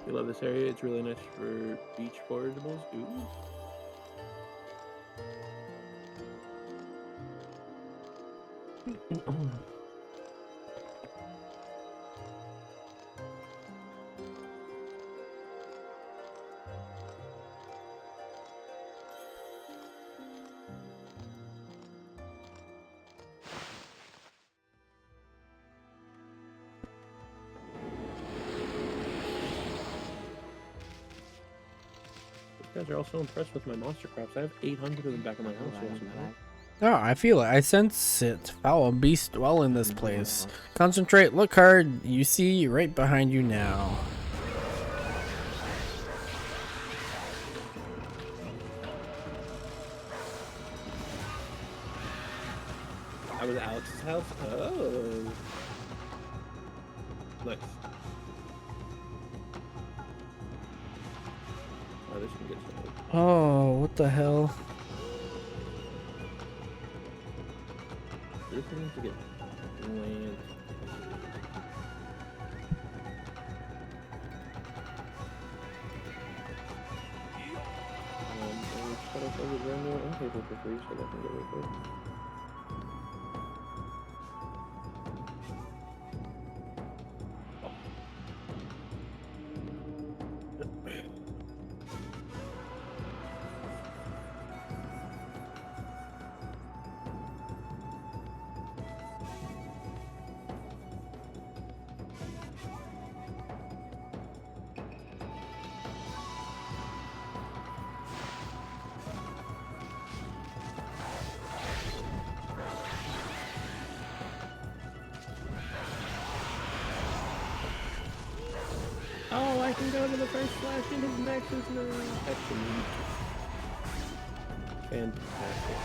You love this area. It's really nice for beach forageables. Ooh. You guys are also impressed with my monster crops. I have 800 of them back in my house. Oh, I feel it. I sense it. Foul beasts dwell in this place. Concentrate, look hard. You see right behind you now. I was at Alex's house. Oh. Nice. Oh, this can get started. Oh, what the hell? This needs to get land. I will start off over brand new paper for free so that I can get rid of it. I can go to the first slash in his nexus now. Excellent. Fantastic.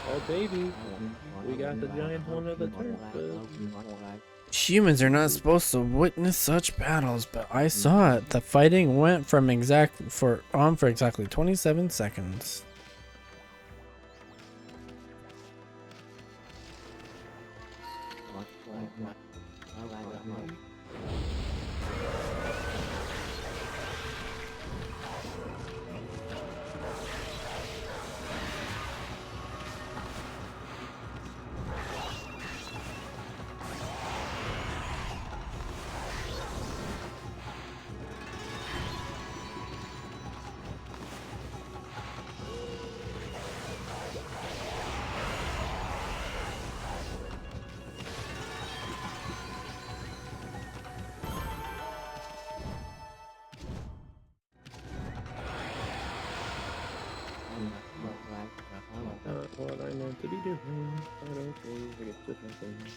Oh baby, we got the giant one of the turf. Humans are not supposed to witness such battles, but I saw it. The fighting went from on for exactly 27 seconds. Not what I meant to be doing, but okay, I guess it happens.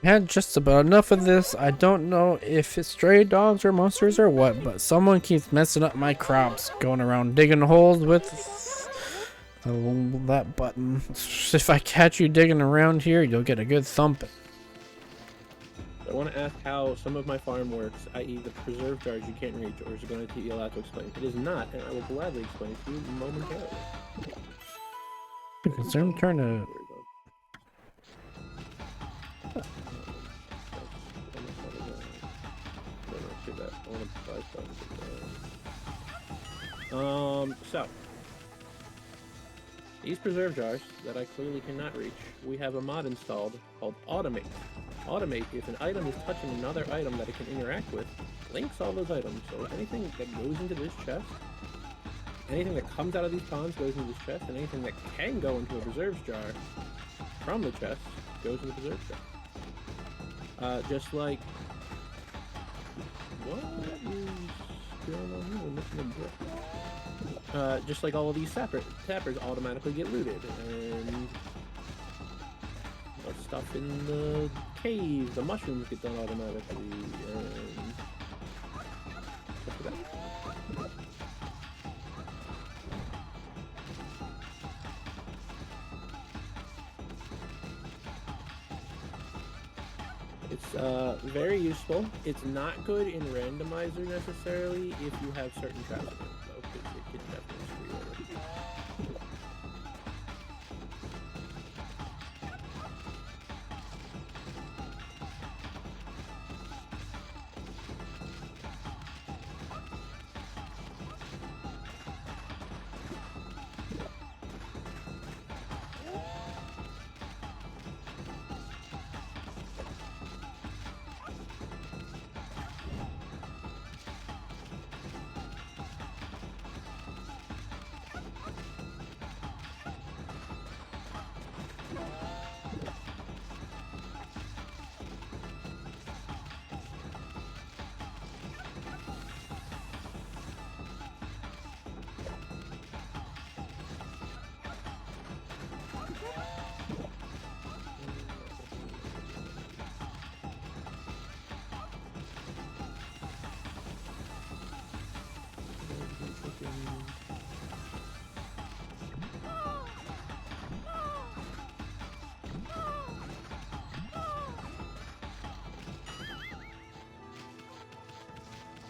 Had just about enough of this. I don't know if it's stray dogs or monsters or what, but someone keeps messing up my crops, going around digging holes with that button. If I catch you digging around here, you'll get a good thumping. I want to ask how some of my farm works, i.e. the preserve jars you can't reach, or is it going to be allowed to explain? It is not, and I will gladly explain to you momentarily. Because I'm trying to... So these preserve jars that I clearly cannot reach, we have a mod installed called Automate. Automate, if an item is touching another item that it can interact with, links all those items. So if anything that goes into this chest, anything that comes out of these ponds goes into this chest, and anything that can go into a preserves jar from the chest goes in the preserves jar. Just like... What is going on here? We're missing a brick. Just like all of these tappers automatically get looted, and the stuff in the cave, the mushrooms get done automatically, and stuff like that. It's very useful. It's not good in randomizer necessarily if you have certain traps in it, though, because it can definitely screw you over.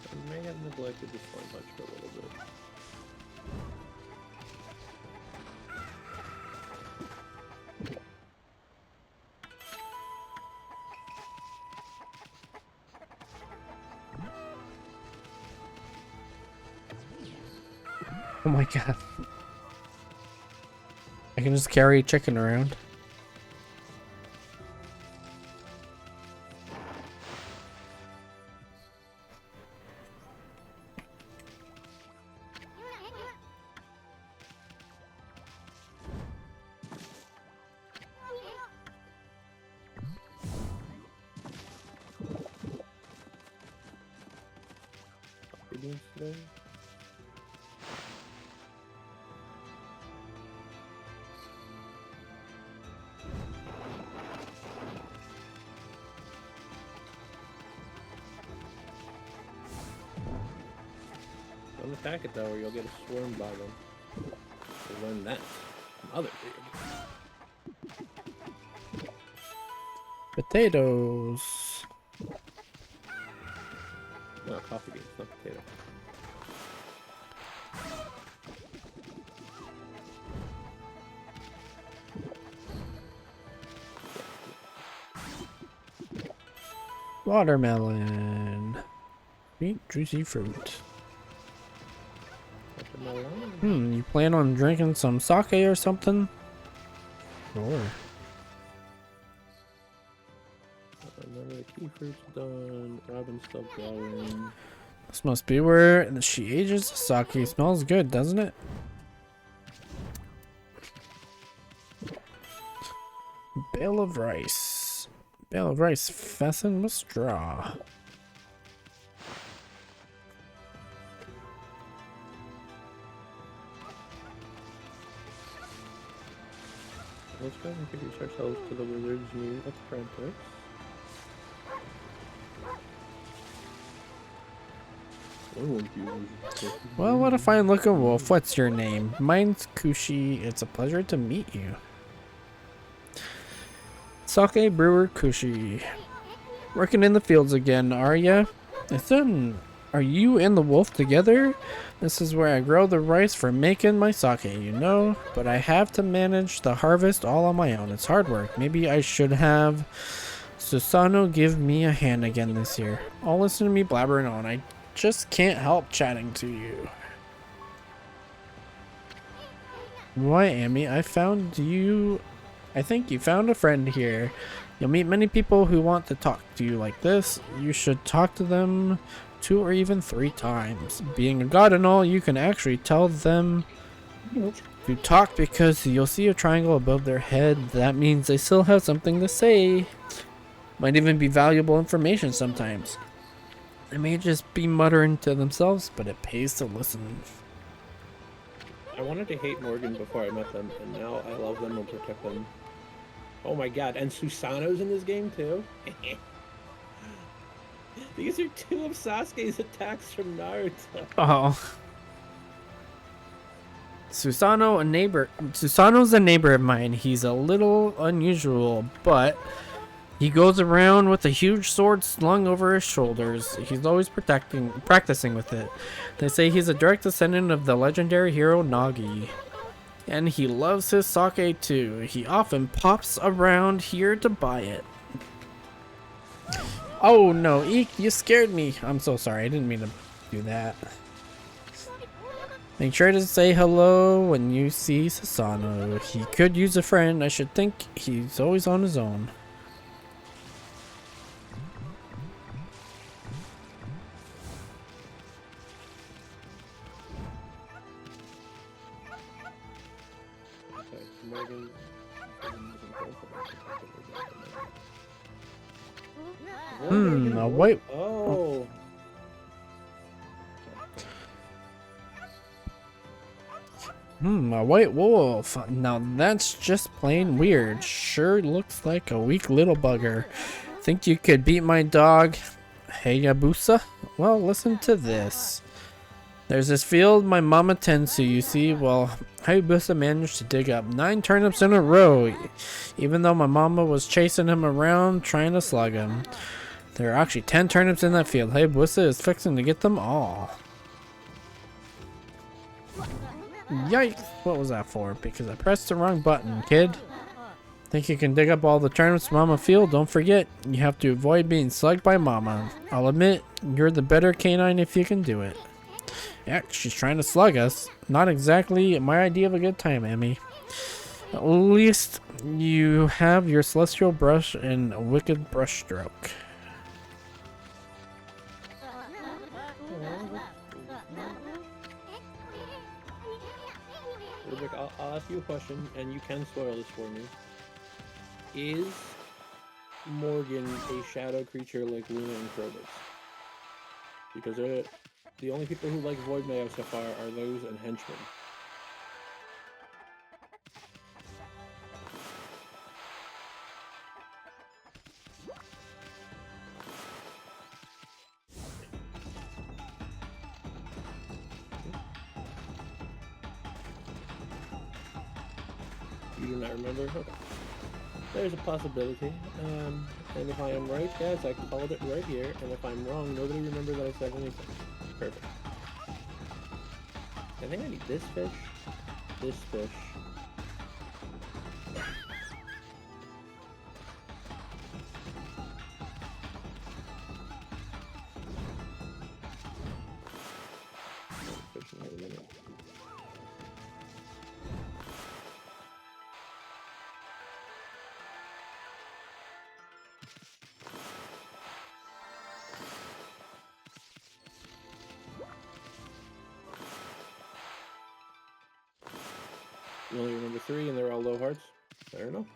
I may have neglected this one touch for a little bit. Oh my god. I can just carry chicken around. Today? Don't attack it though, or you'll get swarmed by them. So learn that from other videos. Potatoes. No, coffee beans, not potato. Watermelon. Sweet, juicy fruit. You plan on drinking some sake or something? Sure. None of the key fruits done. Robin's still growing. This must be where she ages. Sake smells good, doesn't it? Bale of rice. Bale of rice fastened with straw. Let's go and introduce ourselves to the wizard's new apprentice. Well, what a fine looking wolf. What's your name? Mine's Kushi. It's a pleasure to meet you. Sake brewer Kushi. Working in the fields again, are ya? Are you and the wolf together? This is where I grow the rice for making my sake, you know? But I have to manage the harvest all on my own. It's hard work. Maybe I should have Susano give me a hand again this year. All listen to me blabbering on. I just can't help chatting to you. Why, Amy? I think you found a friend here. You'll meet many people who want to talk to you like this. You should talk to them 2 or even 3 times. Being a god and all, you can actually tell them to talk because you'll see a triangle above their head. That means they still have something to say. Might even be valuable information sometimes. They may just be muttering to themselves, but it pays to listen. I wanted to hate Morgan before I met them, and now I love them and protect them. Oh my god, and Susano's in this game too? These are 2 of Sasuke's attacks from Naruto. Oh. Susano's a neighbor of mine. He's a little unusual, but he goes around with a huge sword slung over his shoulders. He's always practicing with it. They say he's a direct descendant of the legendary hero Nagi. And he loves his sake too. He often pops around here to buy it. Oh no, Eek, you scared me. I'm so sorry, I didn't mean to do that. Make sure to say hello when you see Susano. He could use a friend. I should think he's always on his own. A white... Oh. A white wolf. Now that's just plain weird. Sure looks like a weak little bugger. Think you could beat my dog, Hayabusa? Well, listen to this. There's this field my mama tends to, you see. Well, Hayabusa managed to dig up 9 turnips in a row, even though my mama was chasing him around trying to slug him. There are actually 10 turnips in that field. Hayabusa is fixing to get them all. Yikes! What was that for? Because I pressed the wrong button, kid. Think you can dig up all the turnips Mama field? Don't forget, you have to avoid being slugged by Mama. I'll admit, you're the better canine if you can do it. Yeah, she's trying to slug us. Not exactly my idea of a good time, Emmy. At least you have your celestial brush and a wicked brush stroke. Rubik, I'll ask you a question, and you can spoil this for me. Is Morgan a shadow creature like Luna and Krobus? Because the only people who like Void Mayo so far are those and henchmen. You do not remember? Okay. There's a possibility. And if I am right, yes, I called it right here. And if I'm wrong, nobody remember that I said anything. Perfect. I think I need this fish, this fish. Fish in here in a minute. You only remember 3 and they're all low hearts? Fair enough.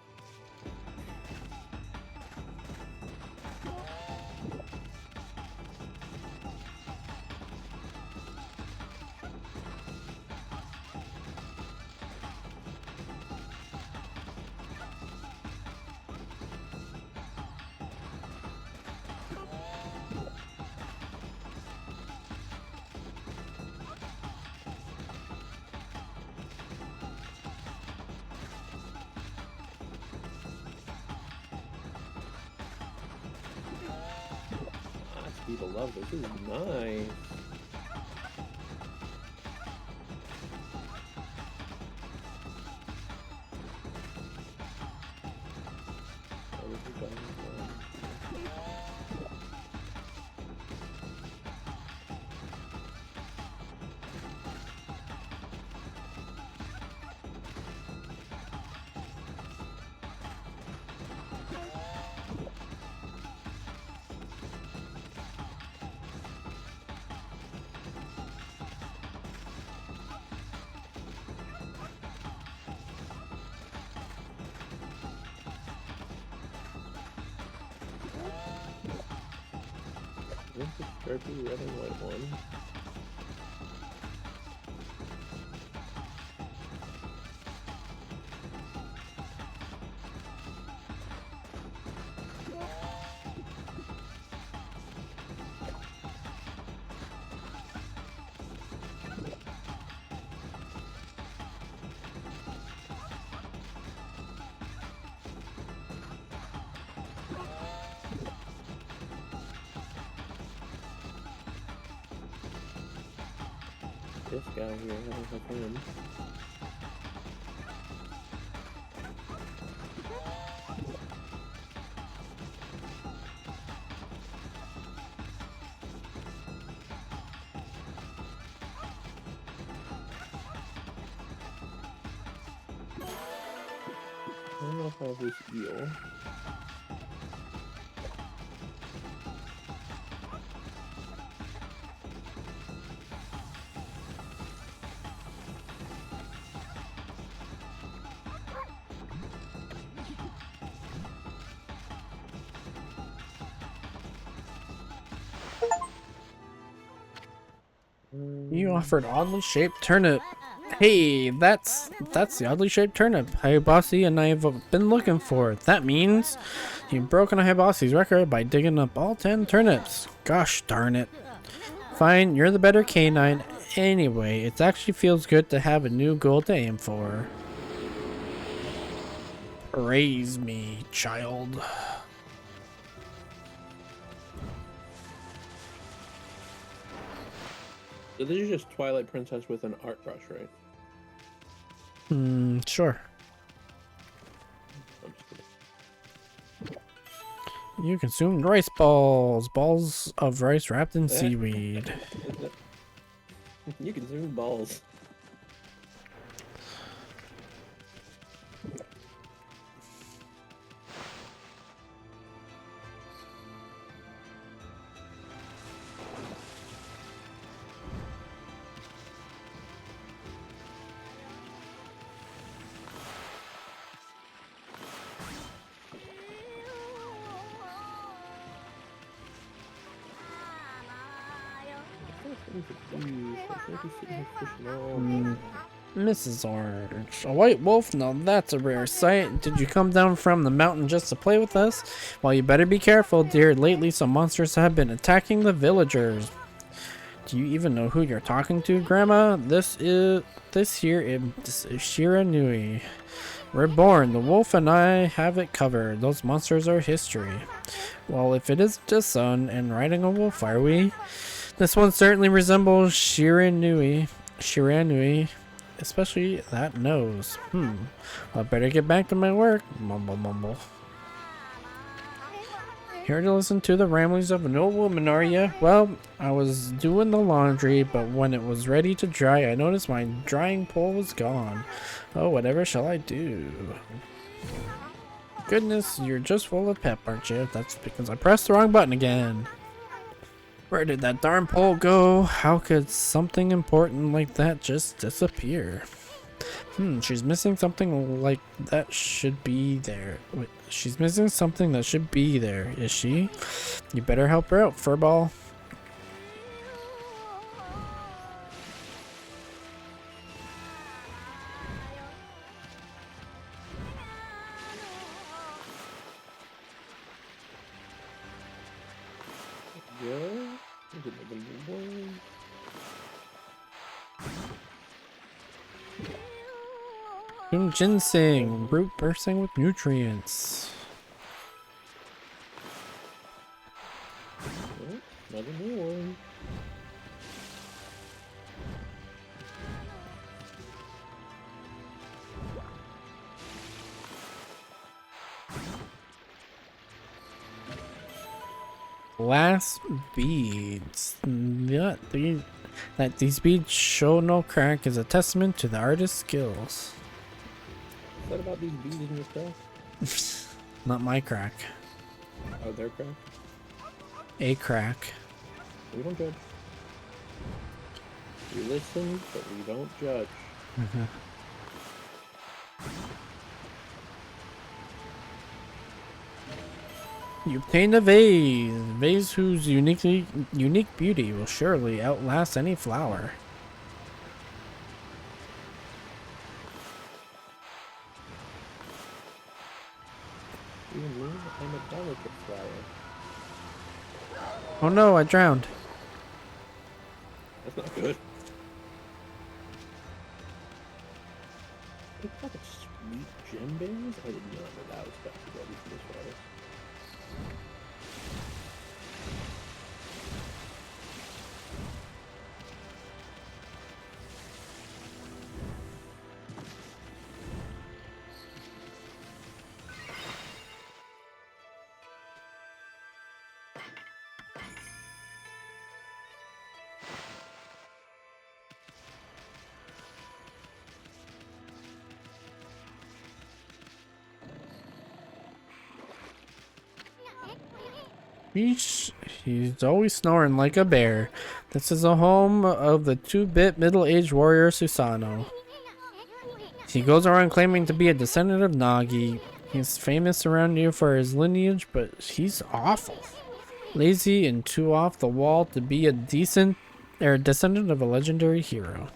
People love this. This is nice. Vintage Sharpie, red and white one. This guy here, I don't have him. I don't know if I have this eel. You offered oddly shaped turnip. Hey, that's the oddly shaped turnip Bossy and I have been looking for. That means you've broken Bossy's record by digging up all 10 turnips. Gosh darn it. Fine, you're the better canine. Anyway, it actually feels good to have a new goal to aim for. Praise me, child. So this is just Twilight Princess with an art brush, right? Sure. I'm just kidding. You consumed rice balls. Balls of rice wrapped in seaweed. You consume balls. Mrs. Orange, a white wolf? Now that's a rare sight. Did you come down from the mountain just to play with us? Well, you better be careful, dear. Lately, some monsters have been attacking the villagers. Do you even know who you're talking to, Grandma? This here is Shiranui. We're born. The wolf and I have it covered. Those monsters are history. Well, if it isn't a son and riding a wolf, are we? This one certainly resembles Shiranui. Especially that nose. I better get back to my work. Mumble, mumble. Here to listen to the ramblings of an old woman, are you? Well, I was doing the laundry, but when it was ready to dry, I noticed my drying pole was gone. Oh, whatever shall I do? Goodness, you're just full of pep, aren't you? That's because I pressed the wrong button again. Where did that darn pole go? How could something important like that just disappear? She's missing something like that should be there. Wait, she's missing something that should be there, is she? You better help her out, Furball. Ginseng, root bursting with nutrients. Another new one. Glass beads. That these beads show no crack is a testament to the artist's skills. What about these beads in your stuff? Not my crack. Oh, their crack? A crack. We don't judge. We listen, but we don't judge. You obtained a vase. A vase whose unique beauty will surely outlast any flower. Even me, I'm a delicate flower. Oh no, I drowned. That's not good. Look at sweet gem berries? I did not know that was special ready for this water. He's always snoring like a bear. This is the home of the 2-bit middle-aged warrior Susano. He goes around claiming to be a descendant of Nagi. He's famous around here for his lineage, but he's awful. Lazy and too off the wall to be a descendant of a legendary hero.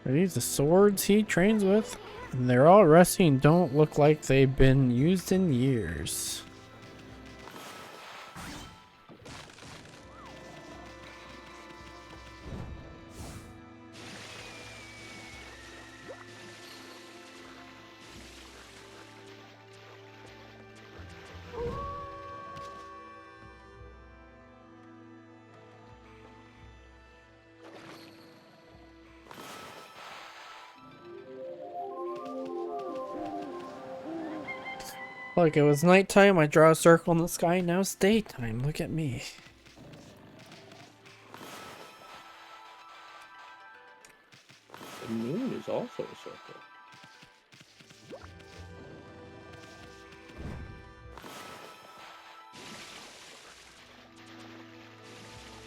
Are these the swords he trains with? And they're all rusty and don't look like they've been used in years. Look, it was nighttime, I draw a circle in the sky, now it's daytime. Look at me. The moon is also a circle.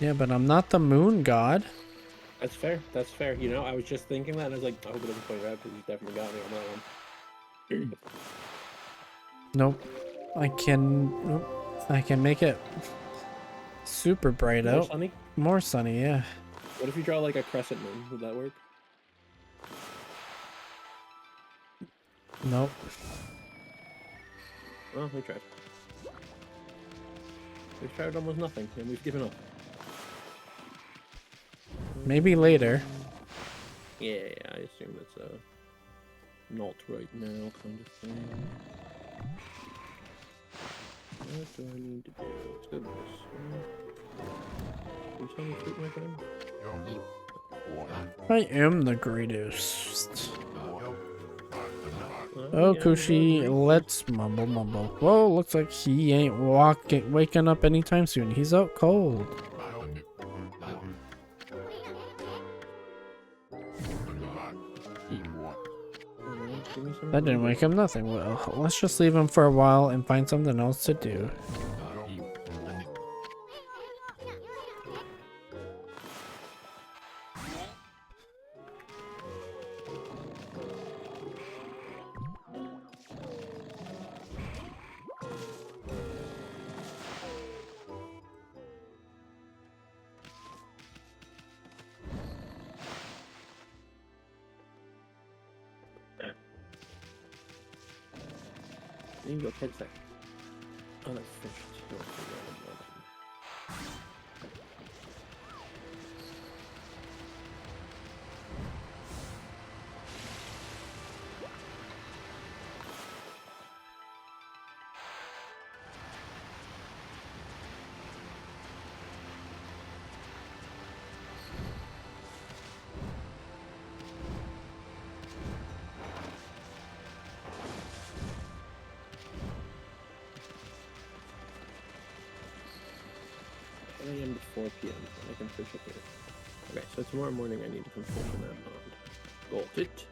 Yeah, but I'm not the moon god. That's fair. That's fair. You know, I was just thinking that, and I was like, I hope it doesn't point it out because he's definitely got me on that one. Nope. I can make it super bright More out. sunny? More sunny, yeah. What if you draw like a crescent moon? Would that work? Nope. Well, we tried. We've tried almost nothing, and we've given up. Maybe later. Yeah, I assume that's not right now kind of thing. What do I need to do? Let's go this way. You tell me fruit, my friend? I am the greatest. Oh, yeah, Kushi, well, let's mumble mumble. Whoa, looks like he ain't waking up anytime soon. He's out cold. That didn't wake him nothing. Well, let's just leave him for a while and find something else to do. You can go catch that unofficial store for random weapon. AM to 4 p.m. I can fish up here. Okay, so tomorrow morning I need to come fish in that pond. Got it.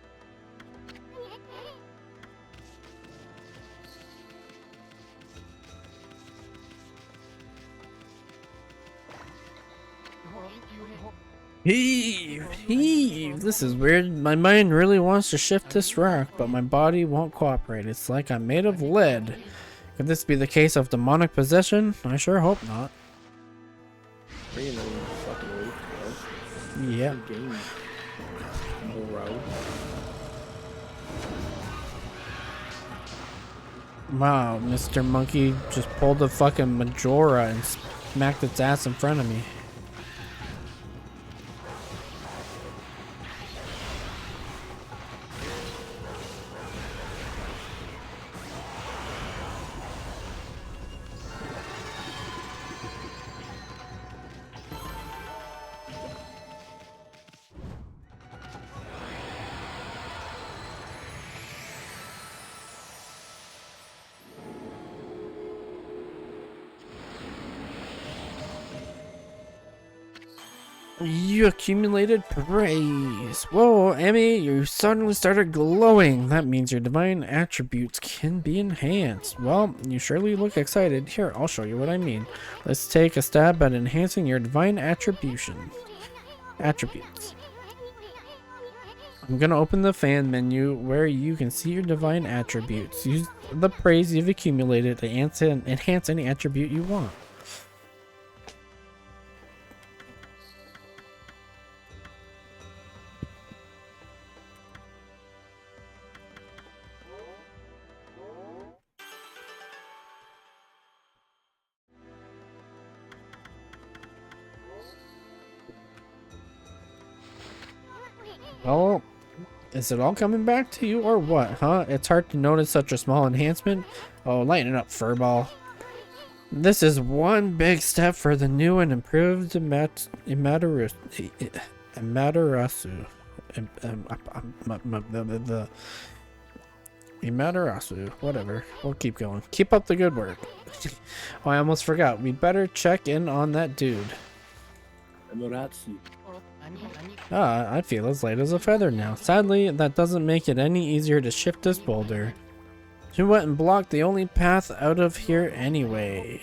Heave! Heave! This is weird. My mind really wants to shift this rock, but my body won't cooperate. It's like I'm made of lead. Could this be the case of demonic possession? I sure hope not. 3 and then fucking week, bro. Yeah. Good game. Bro. Wow, Mr. Monkey just pulled a fucking Majora and smacked its ass in front of me. You accumulated praise. Whoa, Emmy, you suddenly started glowing. That means your divine attributes can be enhanced. Well, you surely look excited. Here, I'll show you what I mean. Let's take a stab at enhancing your divine attributes. I'm gonna open the fan menu where you can see your divine attributes. Use the praise you've accumulated to enhance any attribute you want. Well, is it all coming back to you or what, huh? It's hard to notice such a small enhancement. Oh, lighten it up, furball. This is one big step for the new and improved Amaterasu. Imaterasu, whatever. We'll keep going. Keep up the good work. Oh, I almost forgot. We'd better check in on that dude. Amoratsu. Ah, I feel as light as a feather now. Sadly, that doesn't make it any easier to shift this boulder. He went and blocked the only path out of here anyway.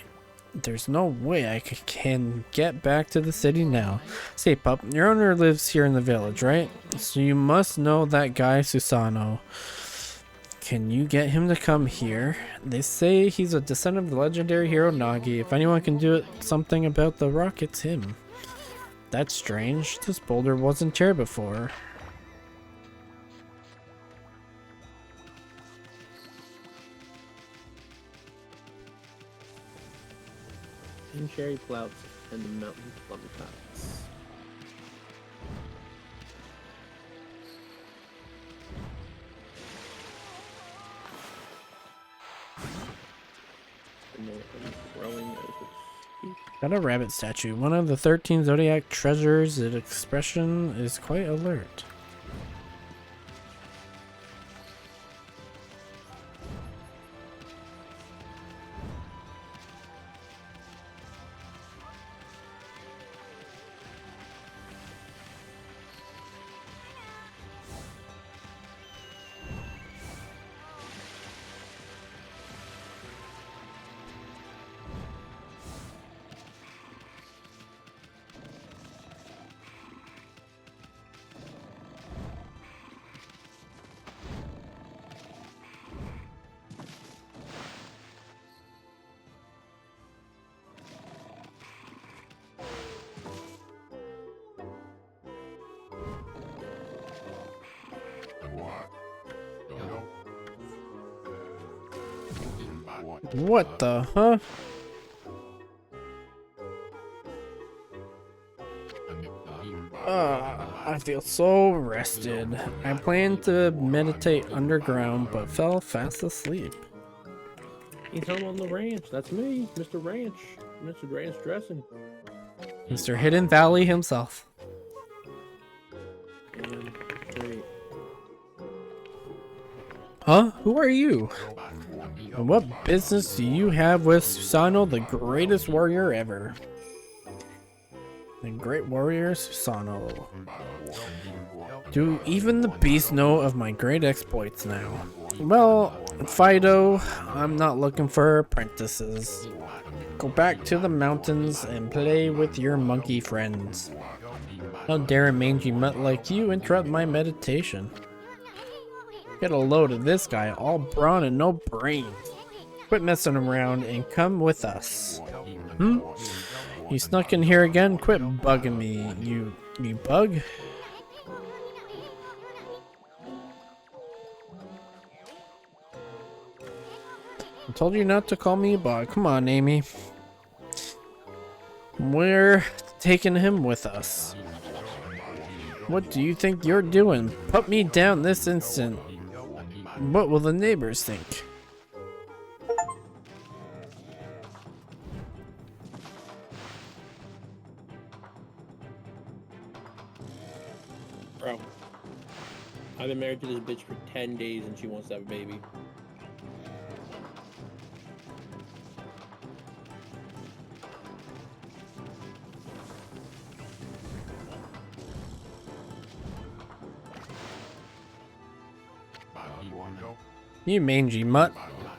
There's no way I can get back to the city now. Say, pup, your owner lives here in the village, right? So you must know that guy Susano. Can you get him to come here? They say he's a descendant of the legendary hero Nagi. If anyone can do something about the rock, it's him. That's strange. This boulder wasn't here before. And cherry clouds and the mountain plum tops. And then growing as it Got a rabbit statue. One of the 13 zodiac treasures. Its expression is quite alert. What the huh? I feel so rested. I planned to meditate underground, but fell fast asleep. He's home on the ranch. That's me, Mr. Ranch. Mr. Ranch dressing. Mr. Hidden Valley himself. Great. Huh? Who are you? And what business do you have with Susano, the greatest warrior ever? The great warrior Susano. Do even the beasts know of my great exploits now? Well, Fido, I'm not looking for apprentices. Go back to the mountains and play with your monkey friends. How dare a mangy mutt like you interrupt my meditation? Get a load of this guy, all brawn and no brains. Quit messing around and come with us. You snuck in here again? Quit bugging me, you bug. I told you not to call me a bug. Come on, Amy. We're taking him with us. What do you think you're doing? Put me down this instant. What will the neighbors think? Bro, I've been married to this bitch for 10 days and she wants to have a baby. You mangy mutt.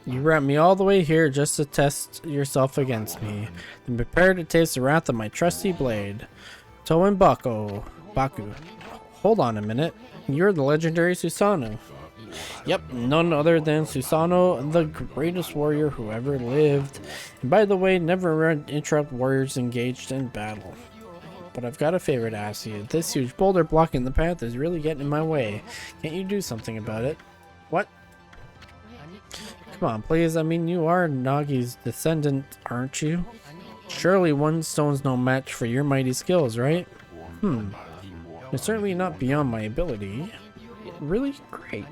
You brought me all the way here just to test yourself against me. Then prepare to taste the wrath of my trusty blade. Toen Baku. Hold on a minute. You're the legendary Susano. Yep, none other than Susano, the greatest warrior who ever lived. And by the way, never interrupt warriors engaged in battle. But I've got a favor to ask you. This huge boulder blocking the path is really getting in my way. Can't you do something about it? What? Come on, please. I mean, you are Nagi's descendant, aren't you? Surely one stone's no match for your mighty skills, right? It's certainly not beyond my ability. Really? Great.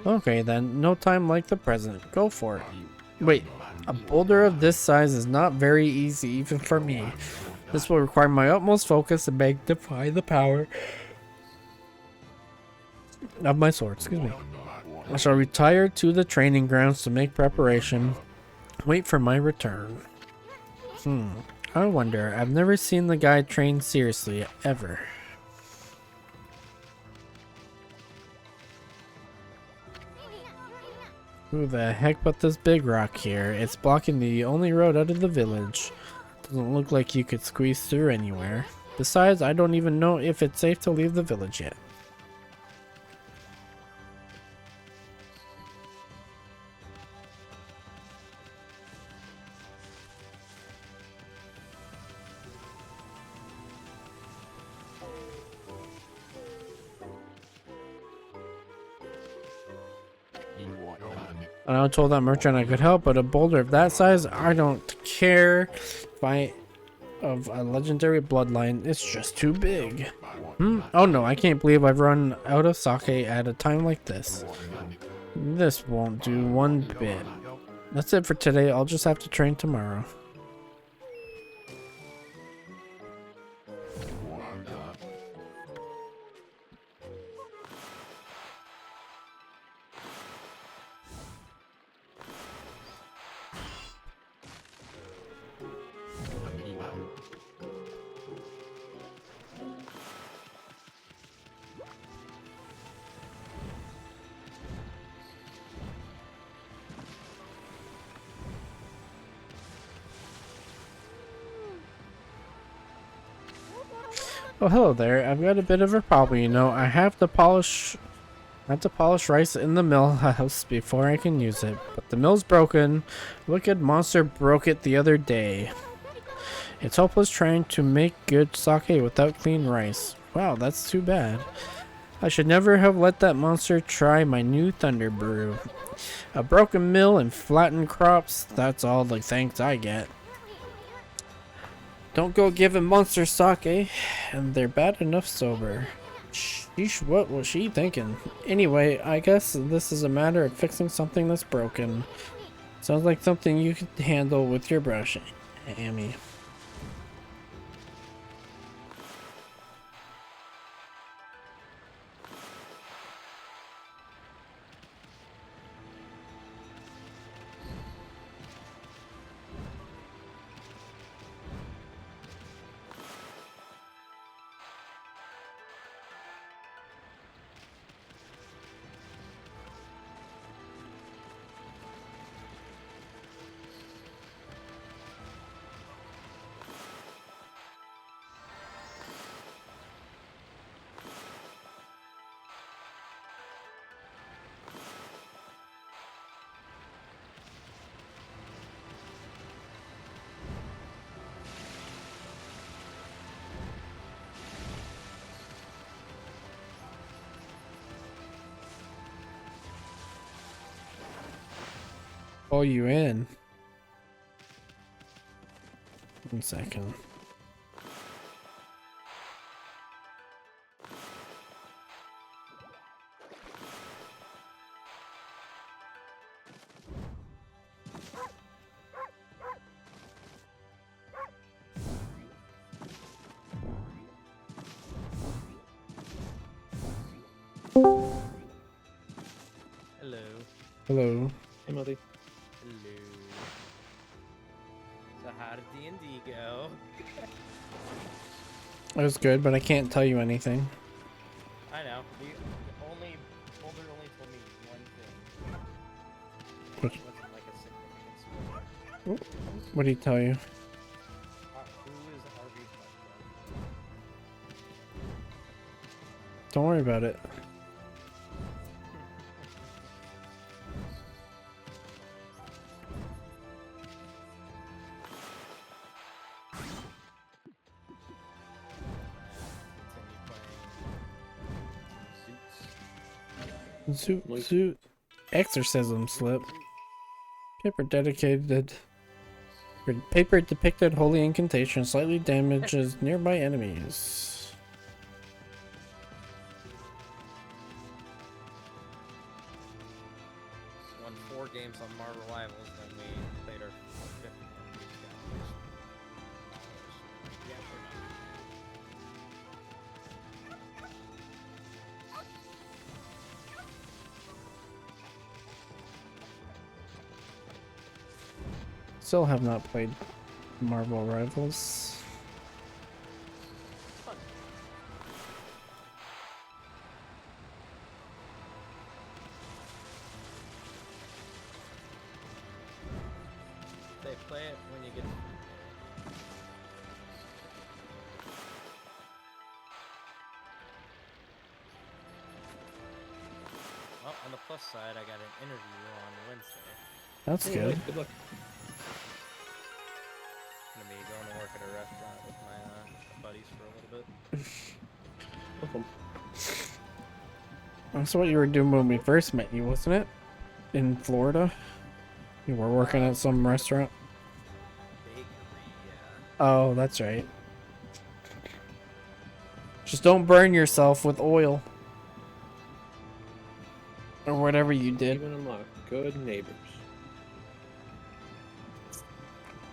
Okay then, no time like the present. Go for it. Wait, a boulder of this size is not very easy even for me. This will require my utmost focus to magnify the power. of my sword, excuse me. I shall retire to the training grounds to make preparation. Wait for my return. I wonder. I've never seen the guy train seriously, ever. Who the heck put this big rock here? It's blocking the only road out of the village. Doesn't look like you could squeeze through anywhere. Besides, I don't even know if it's safe to leave the village yet. I told that merchant I could help, but a boulder of that size, I don't care if I of a legendary bloodline, it's just too big. Oh no, I can't believe I've run out of sake at a time like this. This won't do one bit. That's it for today. I'll just have to train tomorrow. Oh, hello there. I've got a bit of a problem, you know. I have to polish rice in the mill house before I can use it. But the mill's broken. A wicked monster broke it the other day. It's hopeless trying to make good sake without clean rice. Wow, that's too bad. I should never have let that monster try my new thunder brew. A broken mill and flattened crops, that's all the thanks I get. Don't go giving monsters sake, and they're bad enough sober. Sheesh, what was she thinking? Anyway, I guess this is a matter of fixing something that's broken. Sounds like something you could handle with your brush, Amy. Pull you in. 1 second. Hello. Hello. Hey, Muddy. Hello. So how did D&D go? It was good, but I can't tell you anything. I know. Boulder only told me one thing. What? It wasn't like a significant spoiler. What did he tell you? Who is Harvey's best friend? Don't worry about it. Continue playing Zoot. Exorcism slip. Paper depicted holy incantation slightly damages nearby enemies. Won 4 games on Marvel Rivals, then we played our 5th one. We just got yeah, we're done. Still have not played Marvel Rivals. It's fun. They play it when you get. Well, on the plus side, I got an interview on Wednesday. That's Hey, good. Mike, good luck. Gonna be going to work at a restaurant with my buddies for a little bit. Welcome. That's what you were doing when we first met you, wasn't it? In Florida? You were working at some restaurant? Bakery, Oh, that's right. Just don't burn yourself with oil. Or whatever you did. Even unlock. Good neighbors.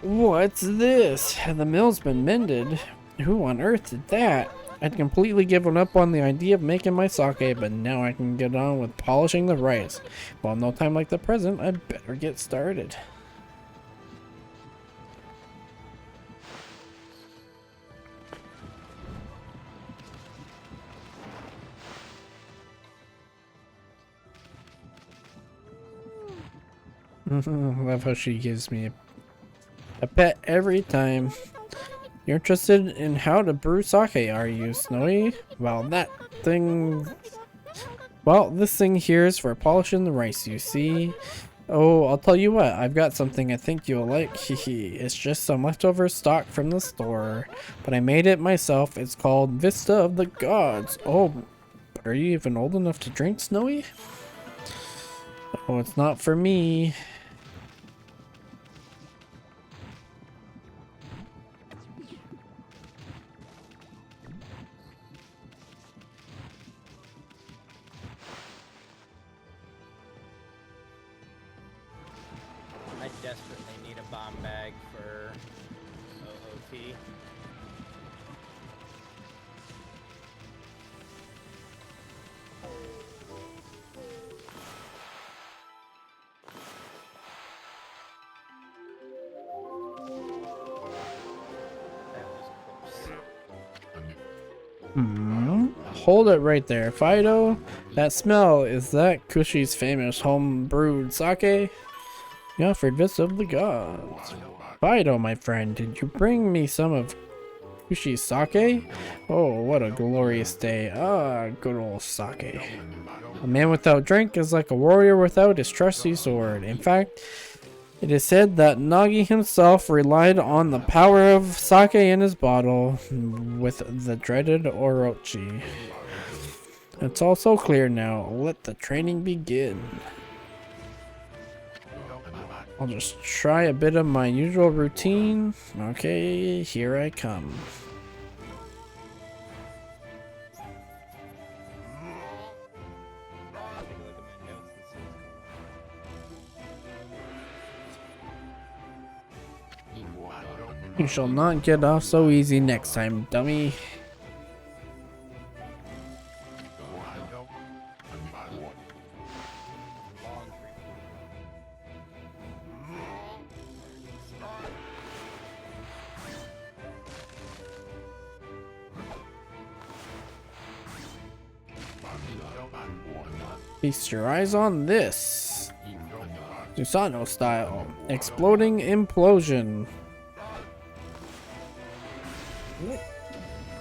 What's this? The mill's been mended. Who on earth did that? I'd completely given up on the idea of making my sake, but now I can get on with polishing the rice. Well, no time like the present, I better get started. Love how she gives me a pet every time. You're interested in how to brew sake, are you, Snowy? Well, this thing here is for polishing the rice, you see? Oh, I'll tell you what, I've got something I think you'll like. Hehe, it's just some leftover stock from the store, but I made it myself. It's called Vista of the Gods. Oh, but are you even old enough to drink, Snowy? Oh, it's not for me. I desperately need a bomb bag for OOT. That was close. Hold it right there, Fido. That smell, is that Kushi's famous home-brewed sake? You offered Vista of the Gods. Fido, my friend, did you bring me some of Kushi's sake? Oh, what a glorious day. Ah, good old sake. A man without drink is like a warrior without his trusty sword. In fact, it is said that Nagi himself relied on the power of sake in his bottle with the dreaded Orochi. It's all so clear now. Let the training begin. I'll just try a bit of my usual routine. Okay, here I come. Take a look at my notes and see. You shall not get off so easy next time, dummy. Feast your eyes on this. Susano style. Exploding implosion. What?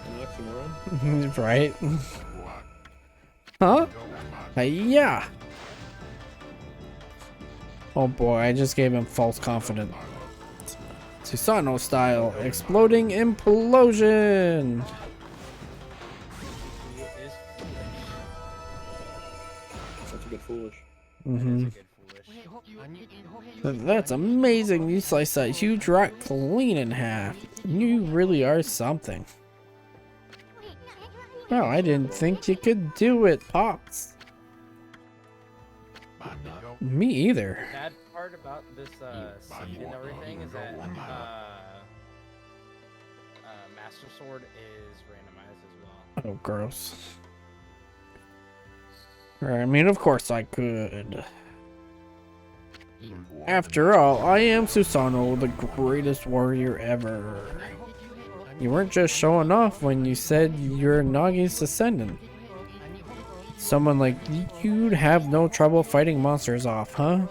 An oxymoron? Right? Huh? Yeah. Oh boy, I just gave him false confidence. Susano style. Exploding implosion. He is foolish. That's a good foolish. That is a good foolish. That's amazing. You sliced that huge rock clean in half. You really are something. Oh, I didn't think you could do it, Pops. Me either. Bad part about this seed and everything is that Master Sword is randomized as well. Oh, gross. I mean, of course I could. After all, I am Susano, the greatest warrior ever. You weren't just showing off when you said you're Nagi's descendant. Someone like you'd have no trouble fighting monsters off, huh?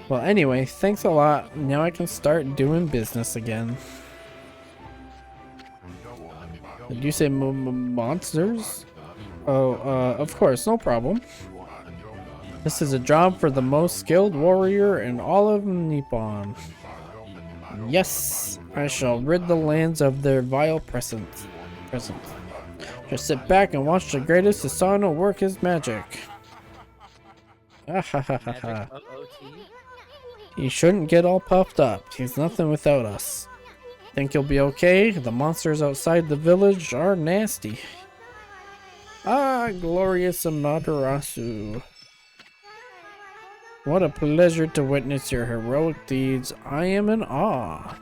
Well, anyway, thanks a lot. Now I can start doing business again. Did you say monsters? Oh, of course, no problem. This is a job for the most skilled warrior in all of Nippon. Yes, I shall rid the lands of their vile presence. Just sit back and watch the greatest Asano work his magic. Ah ha ha ha ha. You shouldn't get all puffed up. He's nothing without us. Think you'll be okay? The monsters outside the village are nasty. Ah, glorious Amaterasu. What a pleasure to witness your heroic deeds. I am in awe.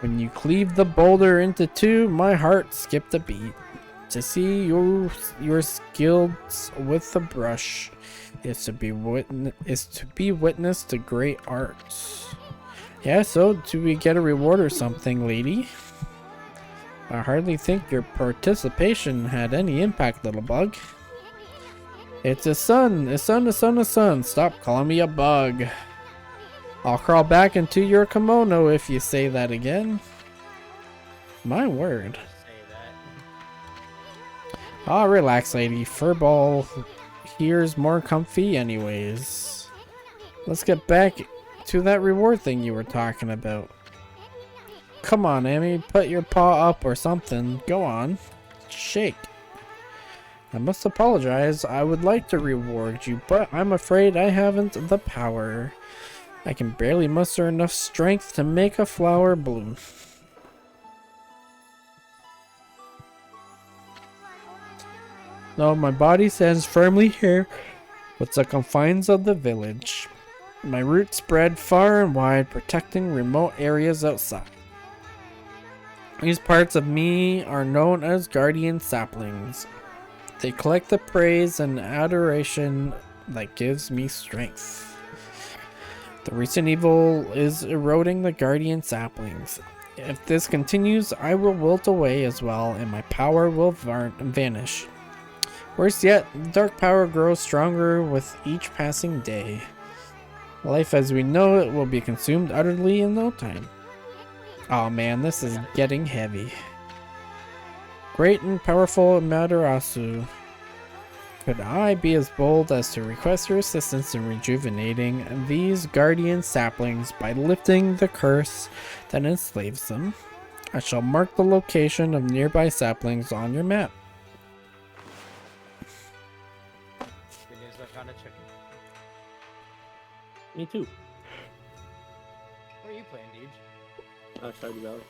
When you cleaved the boulder into two, my heart skipped a beat. To see your skills with the brush is to be witness to great arts. Yeah, so do we get a reward or something, lady? I hardly think your participation had any impact, little bug. It's a sun. Stop calling me a bug. I'll crawl back into your kimono if you say that again. My word. Ah, relax, lady. Furball here's more comfy anyways. Let's get back to that reward thing you were talking about. Come on, Amy. Put your paw up or something. Go on. Shake. I must apologize. I would like to reward you, but I'm afraid I haven't the power. I can barely muster enough strength to make a flower bloom. No, my body stands firmly here with the confines of the village. My roots spread far and wide, protecting remote areas outside. These parts of me are known as guardian saplings. They collect the praise and adoration that gives me strength. The recent evil is eroding the guardian saplings. If this continues, I will wilt away as well, and my power will vanish. Worse yet, the dark power grows stronger with each passing day. Life as we know it will be consumed utterly in no time. Oh man, this is getting heavy. Great and powerful Amaterasu, could I be as bold as to request your assistance in rejuvenating these guardian saplings by lifting the curse that enslaves them? I shall mark the location of nearby saplings on your map. Good news, I found a chicken. Me too. Where are you playing, Deej? Stardew Valley.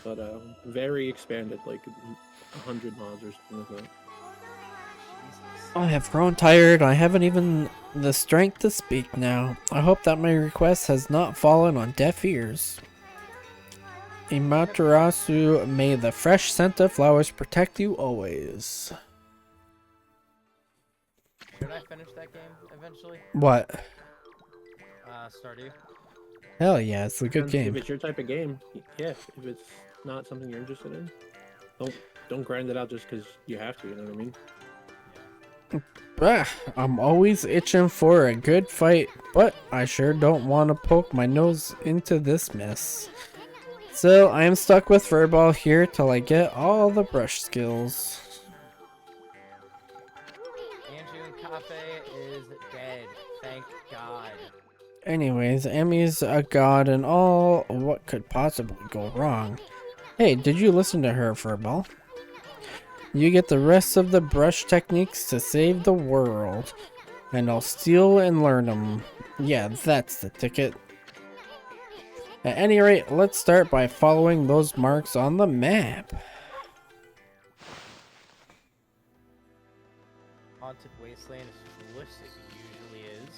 But very expanded, like 100 mods or something like that. I have grown tired. I haven't even the strength to speak now. I hope that my request has not fallen on deaf ears. Amaterasu, may the fresh scent of flowers protect you always. Should I finish that game eventually? What? Stardew. Hell yeah, it's a good If game. it's your type of game, yeah. If it's not something you're interested in, don't grind it out just because you have to. You know what I mean? I'm always itching for a good fight, but I sure don't want to poke my nose into this mess. So I am stuck with Furball here till I get all the brush skills. Anjun Cafe is dead. Thank God. Anyways, Emmy's a god and all. What could possibly go wrong? Hey, did you listen to her, Furball? You get the rest of the brush techniques to save the world. And I'll steal and learn them. Yeah, that's the ticket. At any rate, let's start by following those marks on the map. Haunted Wasteland is foolish, it usually is.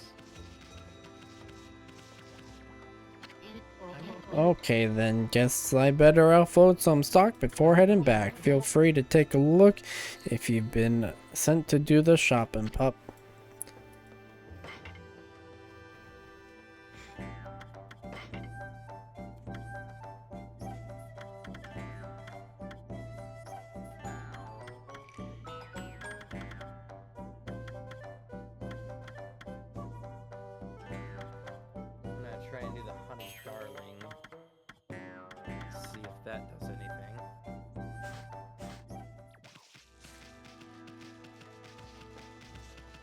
Okay then, guess I better offload some stock before heading back. Feel free to take a look if you've been sent to do the shopping, pup.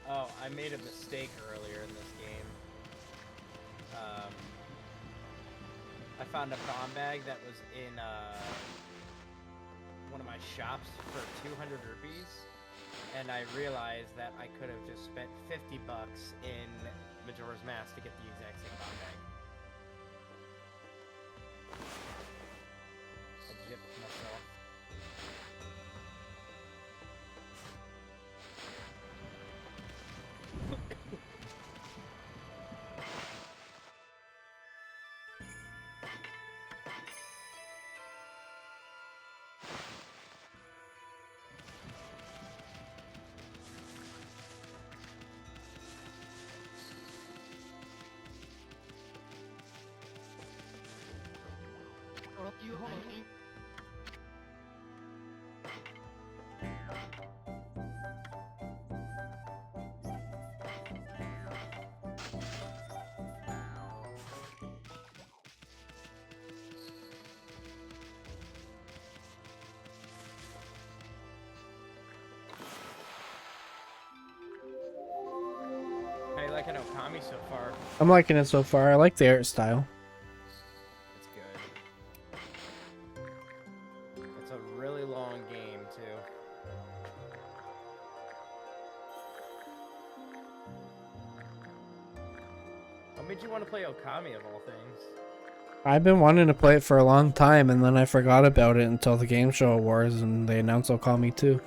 Oh, I made a mistake earlier in this game. I found a bomb bag that was in one of my shops for 200 rupees, and I realized that I could have just spent 50 bucks in Majora's Mask to get the exact same bomb bag. I gypped myself. How you liking Okami so far? I'm liking it so far. I like the art style. It's good. It's a really long game, too. What made you want to play Okami, of all things? I've been wanting to play it for a long time, and then I forgot about it until the Game Show Awards, and they announced Okami 2.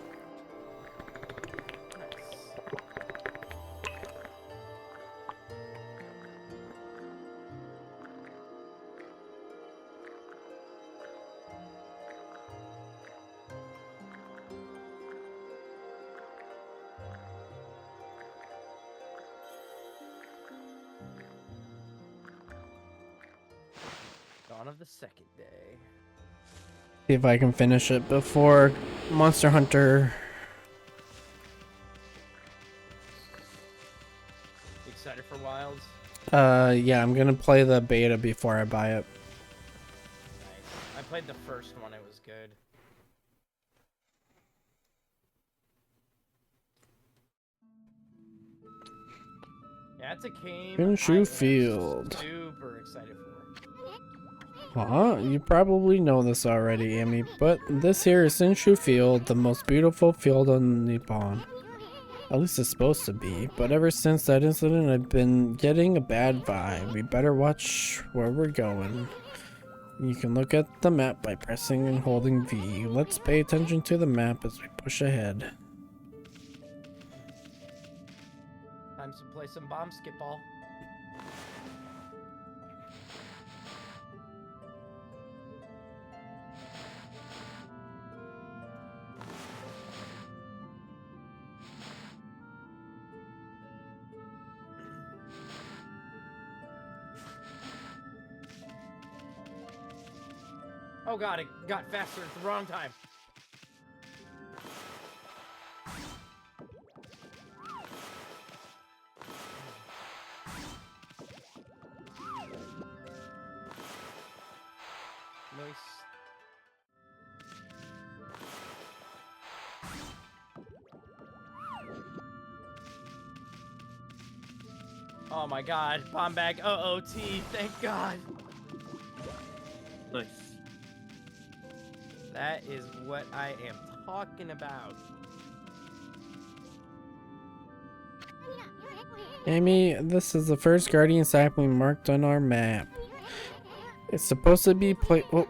Dawn of the second day. See if I can finish it before Monster Hunter. Excited for Wilds? Yeah, I'm gonna play the beta before I buy it. Nice. I played the first one, it was good. Yeah, it's a game Inshu I am Field. super excited for. You probably know this already, Amy, but this here is Inshu Field, the most beautiful field on Nippon. At least it's supposed to be, but ever since that incident I've been getting a bad vibe. We better watch where we're going. You can look at the map by pressing and holding V. Let's pay attention to the map as we push ahead. Time to play some bomb skip ball. Oh god, it got faster at the wrong time. Nice. Oh my god, bomb bag OOT, thank god. Nice. That is what I am talking about. Amy, this is the first Guardian sapling marked on our map. It's supposed to be oh,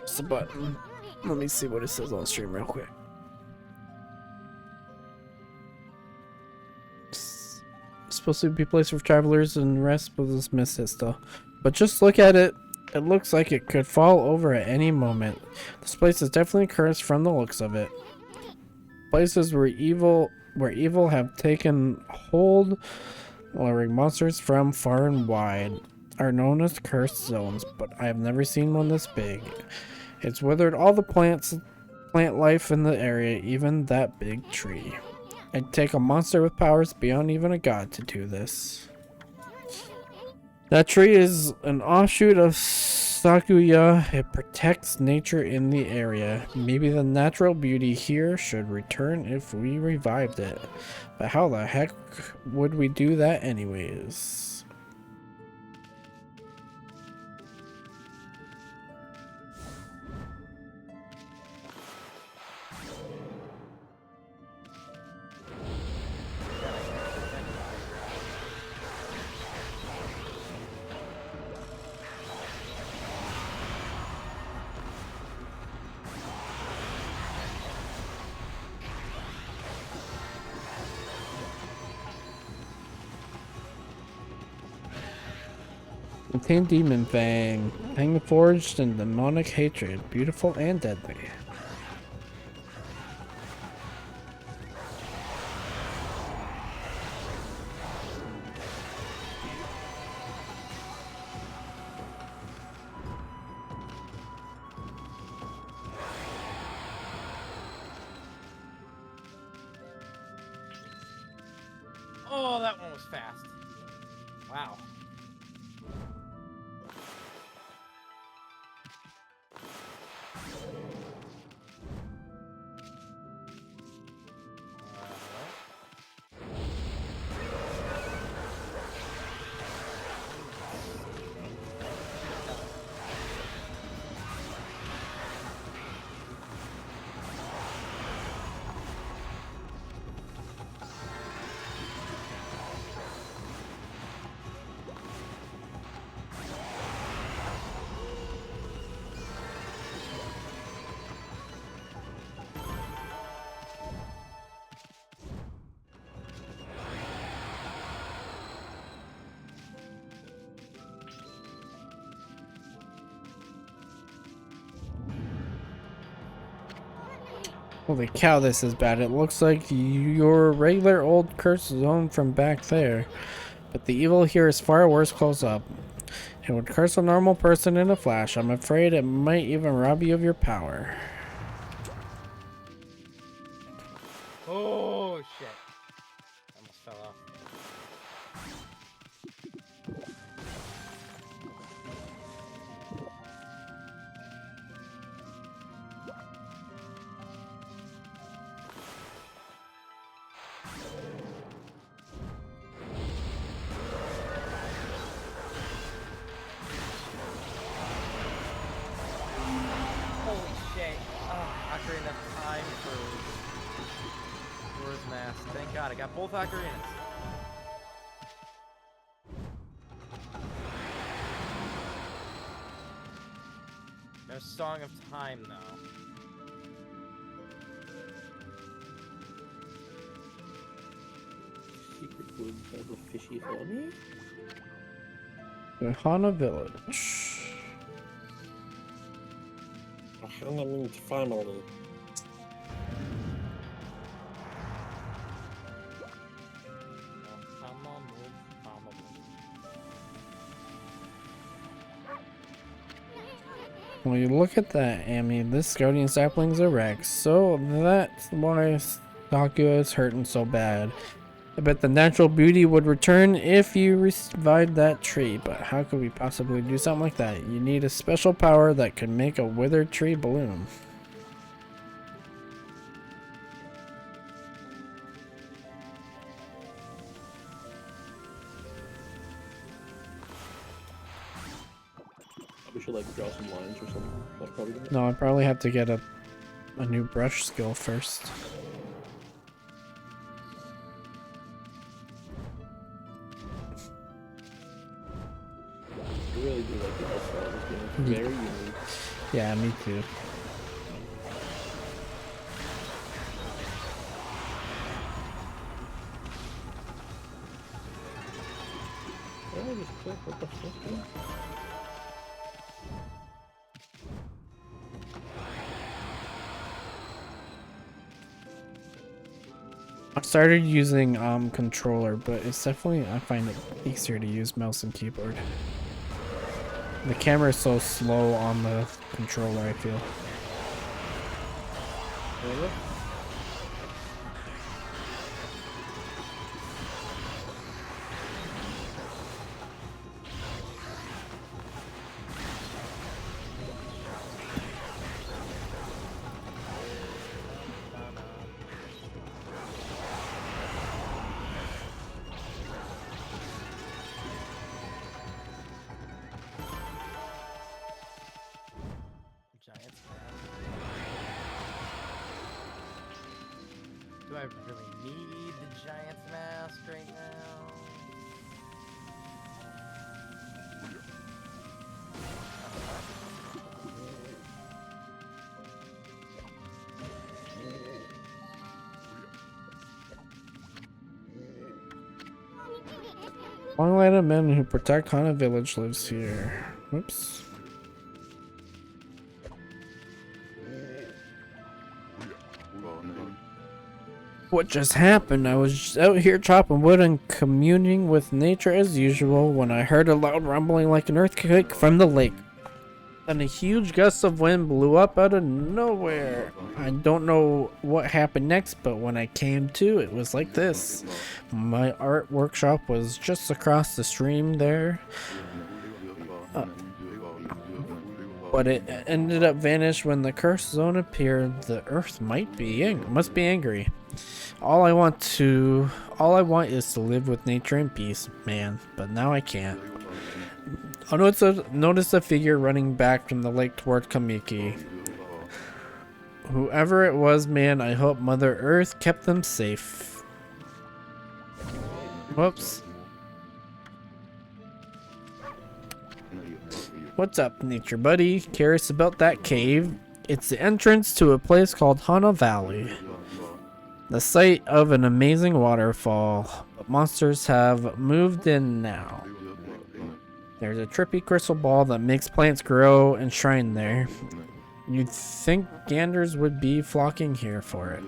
it's the button. Let me see what it says on stream real quick. It's supposed to be placed for travelers and rest, but let's miss it still. But just look at it. It looks like it could fall over at any moment. This place is definitely cursed from the looks of it. Places where evil have taken hold, luring monsters from far and wide, are known as cursed zones, but I have never seen one this big. It's withered all the plant life in the area, even that big tree. It'd take a monster with powers beyond even a god to do this. That tree is an offshoot of Sakuya, it protects nature in the area. Maybe the natural beauty here should return if we revived it. But how the heck would we do that anyways? Contain Demon Fang. Fang forged in demonic hatred. Beautiful and deadly. Oh, that one was fast. Wow. Holy cow, this is bad. It looks like your regular old curse zone from back there. But the evil here is far worse close up. It would curse a normal person in a flash. I'm afraid it might even rob you of your power. Oh, shit. Almost fell off. Holy shit. Oh, Ocarina of Time for Majora's Mask. Thank God, I got both Ocarinas. No Song of Time, though. Secret woods have a fishy honey? The Hana Village. Hana means family. When you look at that, Amy, this Guardian sapling's a wreck, so that's why Sakuya is hurting so bad. I bet the natural beauty would return if you revived that tree, but how could we possibly do something like that? You need a special power that could make a withered tree bloom. We should like draw some lines or something. That's probably good. No, I'd probably have to get a new brush skill first. I really do like the art style of this game. It's very unique. Yeah, me too. Why did I just click? What the fuck, dude? I started using controller, but it's definitely, I find it easier to use mouse and keyboard. The camera is so slow on the controller, I feel. Really? really need the Giant's Mask right now? Long line of men who protect Hana Village lives here. Whoops. What just happened? I was just out here chopping wood and communing with nature as usual when I heard a loud rumbling like an earthquake from the lake. Then a huge gust of wind blew up out of nowhere. I don't know what happened next, but when I came to, it was like this. My art workshop was just across the stream there. But it ended up vanished when the cursed zone appeared. The earth must be angry. All I want is to live with nature in peace, man. But now I can't. I noticed a figure running back from the lake toward Kamiki. Whoever it was, man, I hope Mother Earth kept them safe. Whoops. What's up, nature buddy? Curious about that cave? It's the entrance to a place called Hana Valley. The site of an amazing waterfall, but monsters have moved in now. There's a trippy crystal ball that makes plants grow enshrined there. You'd think ganders would be flocking here for it.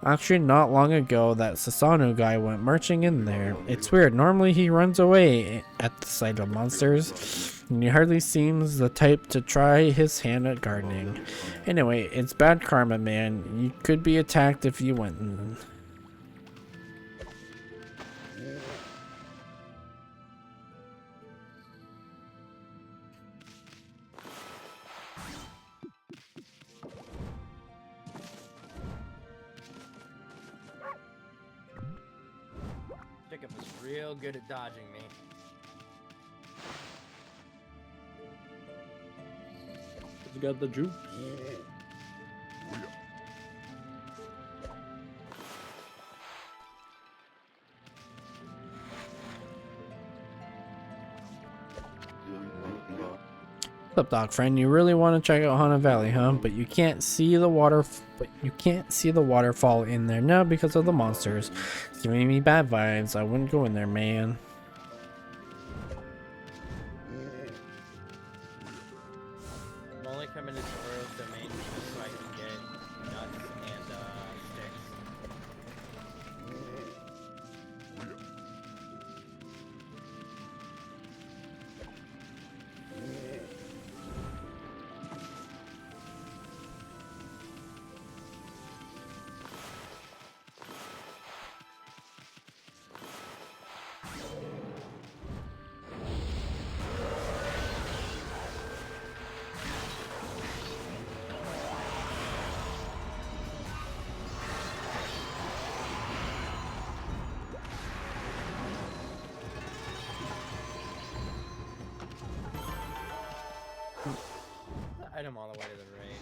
Actually, not long ago, that Sasano guy went marching in there. It's weird, normally he runs away at the sight of monsters, and he hardly seems the type to try his hand at gardening. Anyway, it's bad karma, man. You could be attacked if you went in. Jacob was real good at dodging me. He's got the juice. What's up, dog friend? You really want to check out Hana Valley, huh? But you can't see the waterfall in there now because of the monsters. It's giving me bad vibes. I wouldn't go in there, man. I'm only coming into Oro's domain just so I can get nuts and sticks. Item all the way to the raid.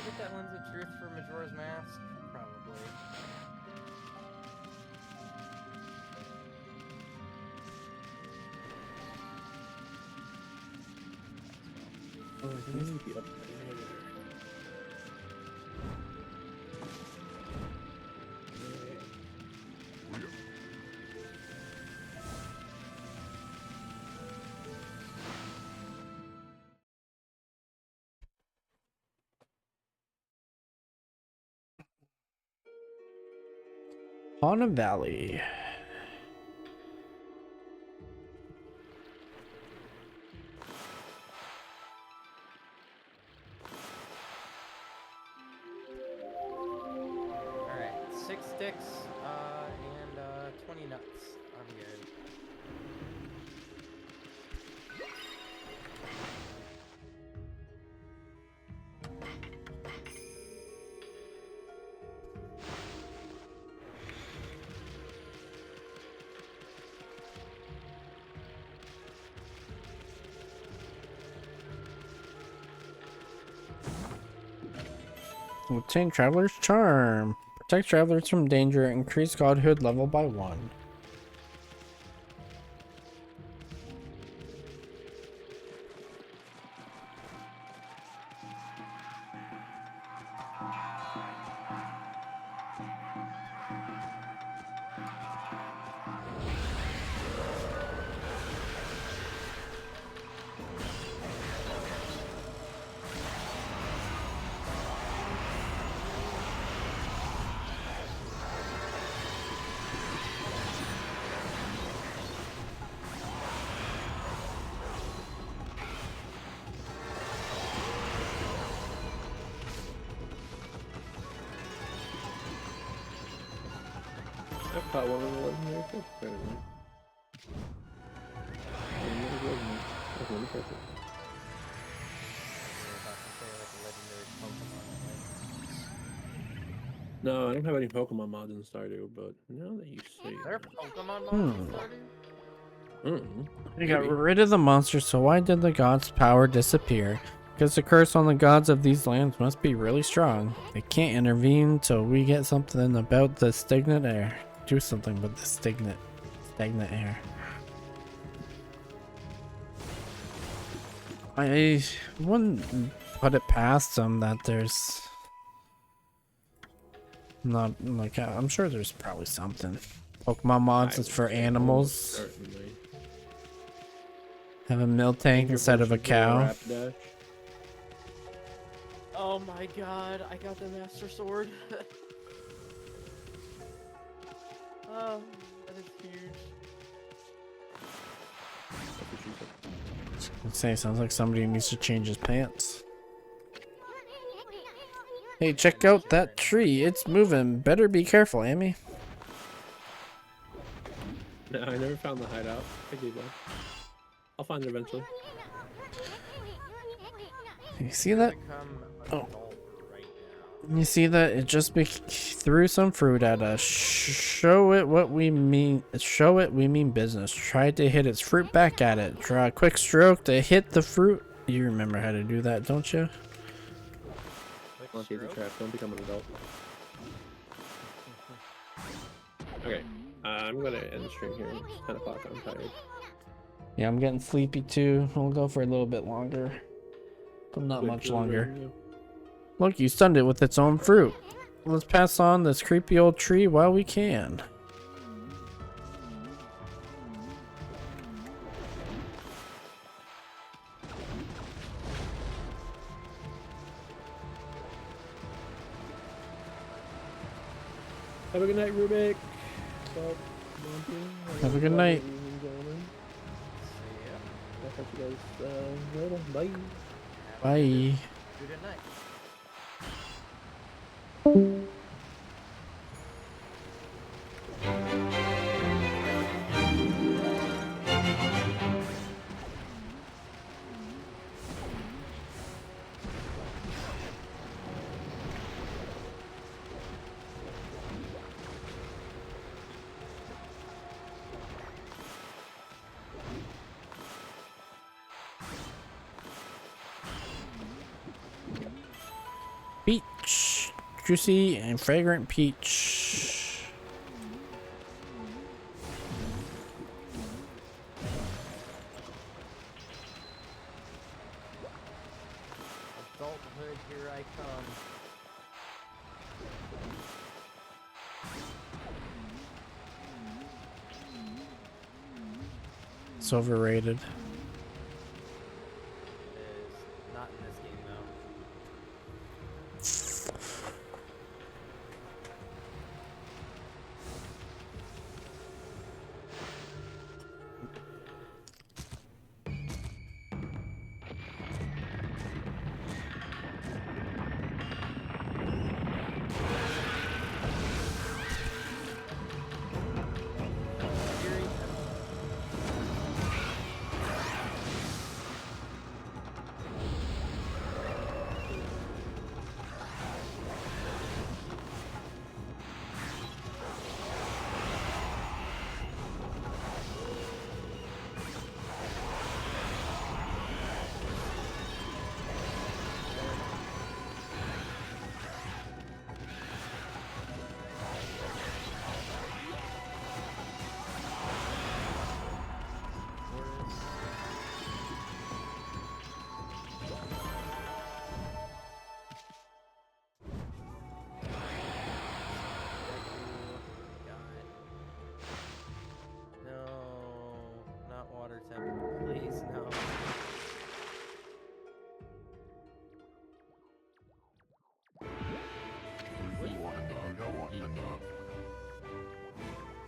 Get that lens of truth for Majora's Mask? Probably. Oh, I think it's up there. Hana Valley. Alright, 6 sticks and 20 nuts. I'm good. Obtain Traveler's Charm. Protect travelers from danger. Increase Godhood level by 1. I caught one of the legendary fish apparently. That's really perfect. No, I don't have any Pokemon mods in Stardew, but now that you say There are that, Pokemon mods in Stardew? You got rid of the monster, so why did the god's power disappear? Because the curse on the gods of these lands must be really strong. They can't intervene till we get something about the stagnant air. Do something with the stagnant air. I wouldn't put it past them that there's not like I'm sure there's probably something. Pokemon mods is for animals. Certainly. Have a milk tank instead of a cow. Oh my god, I got the Master Sword. Oh, that is huge. I'd say sounds like somebody needs to change his pants. Hey, check out that tree. It's moving. Better be careful, Amy. No, I never found the hideout. I gave up. I'll find it eventually. You see that? Oh. You see that? It just threw some fruit at us. Show it what we mean. Show it we mean business. Try to hit its fruit back at it. Draw a quick stroke to hit the fruit. You remember how to do that, don't you? Monkey is a trap. Don't become an adult. Okay, I'm gonna end the stream here. It's 10 o'clock. I'm tired. Yeah, I'm getting sleepy too. We'll go for a little bit longer. But not much longer. Look, you stunned it with its own fruit. Let's pass on this creepy old tree while we can. Have a good night, Rubik. Have a good night. I'll talk to you guys later. Bye. Bye. Good night. Peach. Juicy and fragrant peach. Adulthood, here I come. It's overrated. It is not in this game though.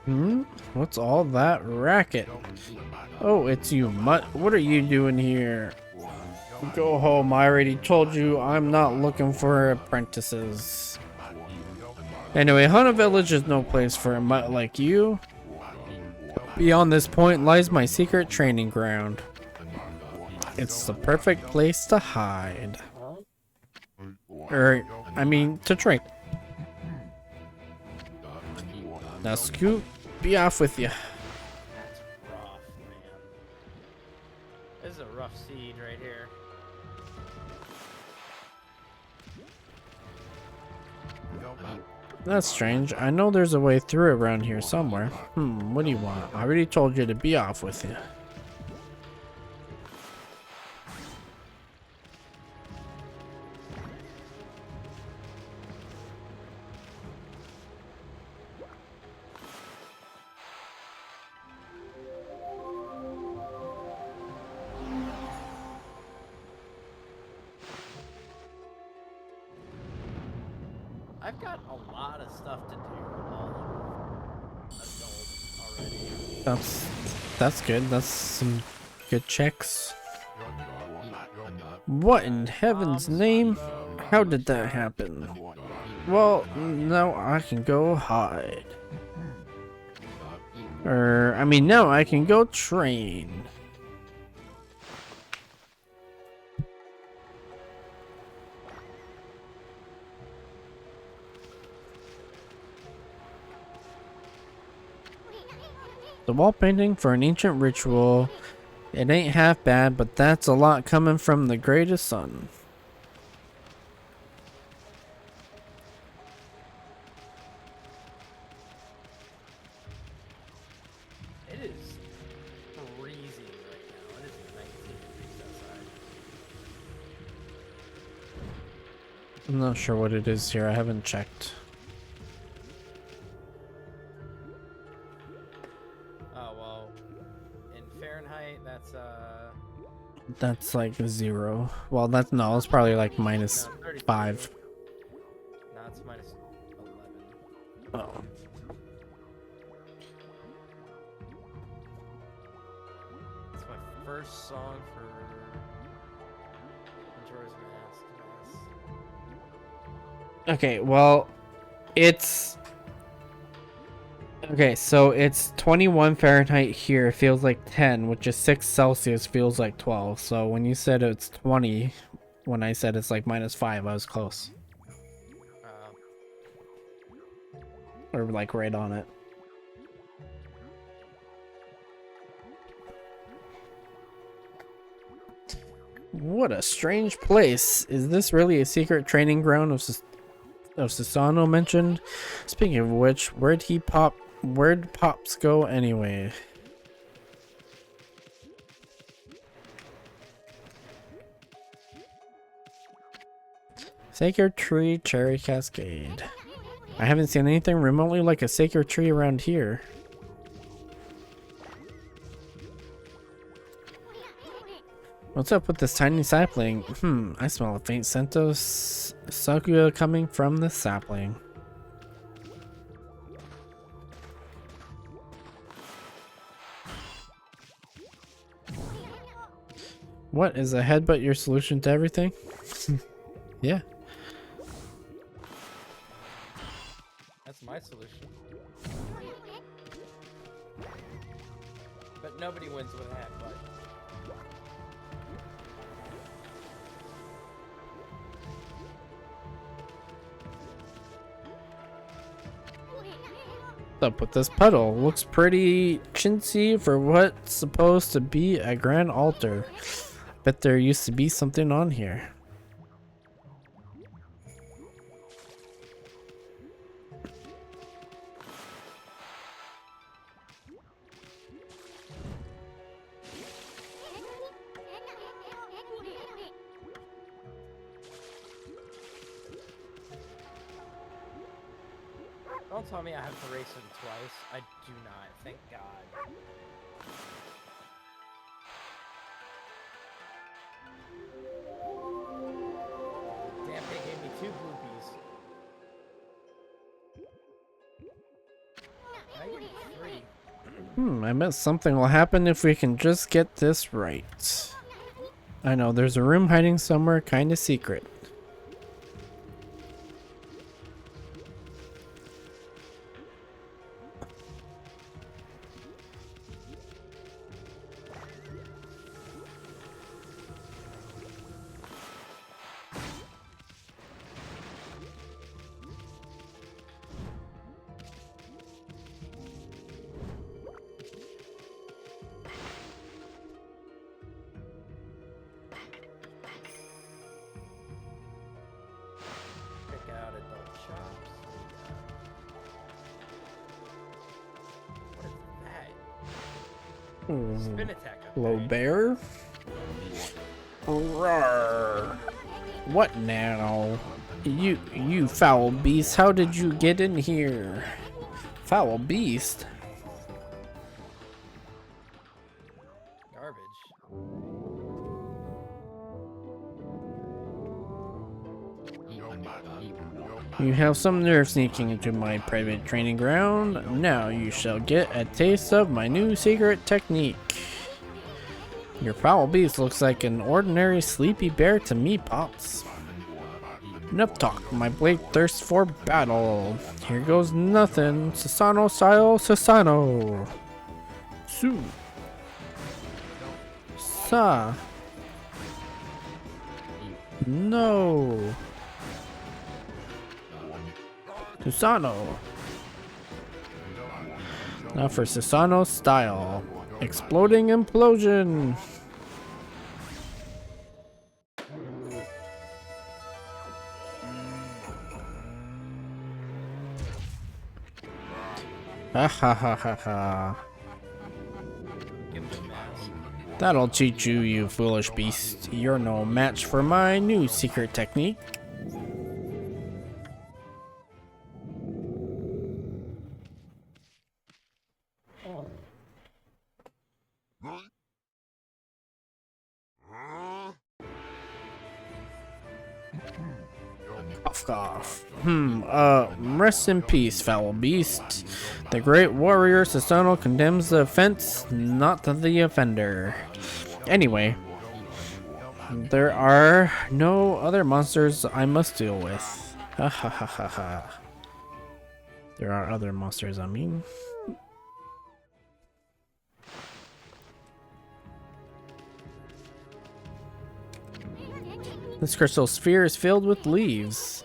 Hmm? What's all that racket? Oh, it's you, Mutt. What are you doing here? Go home. I already told you I'm not looking for apprentices. Anyway, Hana Village is no place for a mutt like you. Beyond this point lies my secret training ground. It's the perfect place to hide. I mean, to train. Now, Scoot, be off with you. That's rough, man. This is a rough seed right here. That's strange. I know there's a way through around here somewhere. What do you want? I already told you to be off with you. I've got a lot of stuff to do. All adult already. That's good. That's some good checks. What in heaven's name? How did that happen? Well, now I can go hide. I mean, now I can go train. The wall painting for an ancient ritual. It ain't half bad, but that's a lot coming from the greatest sun. It is freezing right now. It is 19 degrees outside. I'm not sure what it is here. I haven't checked. Oh, well, in Fahrenheit, That's like 0. Well, that's no, it's probably like minus no, 32. 5. No, it's minus 11. Oh. It's my first song for Majora's Mask. Yes. Okay, well, it's... Okay, so it's 21 Fahrenheit here. It feels like 10, which is 6 Celsius feels like 12. So when you said it's 20, when I said it's like minus 5, I was close. Or like right on it. What a strange place. Is this really a secret training ground of Susano mentioned? Speaking of which, where'd Pops go anyway? Sacred Tree Cherry Cascade. I haven't seen anything remotely like a sacred tree around here. What's up with this tiny sapling? I smell a faint scent of Sakura coming from the sapling. What, is a headbutt your solution to everything? Yeah. That's my solution. But nobody wins with a headbutt. What's up with this puddle? Looks pretty chintzy for what's supposed to be a grand altar. Bet there used to be something on here. Don't tell me I have to race him twice. I do not. Thank God. Damn, they gave me 2 bloopies. Can I get I bet something will happen if we can just get this right. I know, there's a room hiding somewhere kinda secret. Check out adult shops. What is that? Spin attack Hello, upgrade. bear? Roar. What now? You foul beast, how did you get in here? Foul beast? Garbage. You have some nerve sneaking into my private training ground. Now you shall get a taste of my new secret technique. Your foul beast looks like an ordinary sleepy bear to me, Pops. Enough talk, my blade thirsts for battle. Here goes nothing. Sasano style, Sasano. Su. Sa. No. Susano. Now for Susano style. Exploding implosion. Ha ha ha ha ha. Give them mask. That'll teach you, you foolish beast. You're no match for my new secret technique. Cough, cough. Rest in peace, foul beast. The great warrior Sasano condemns the offense, not the offender. Anyway, there are no other monsters I must deal with. Ha ha ha ha ha. There are other monsters, I mean. This crystal sphere is filled with leaves.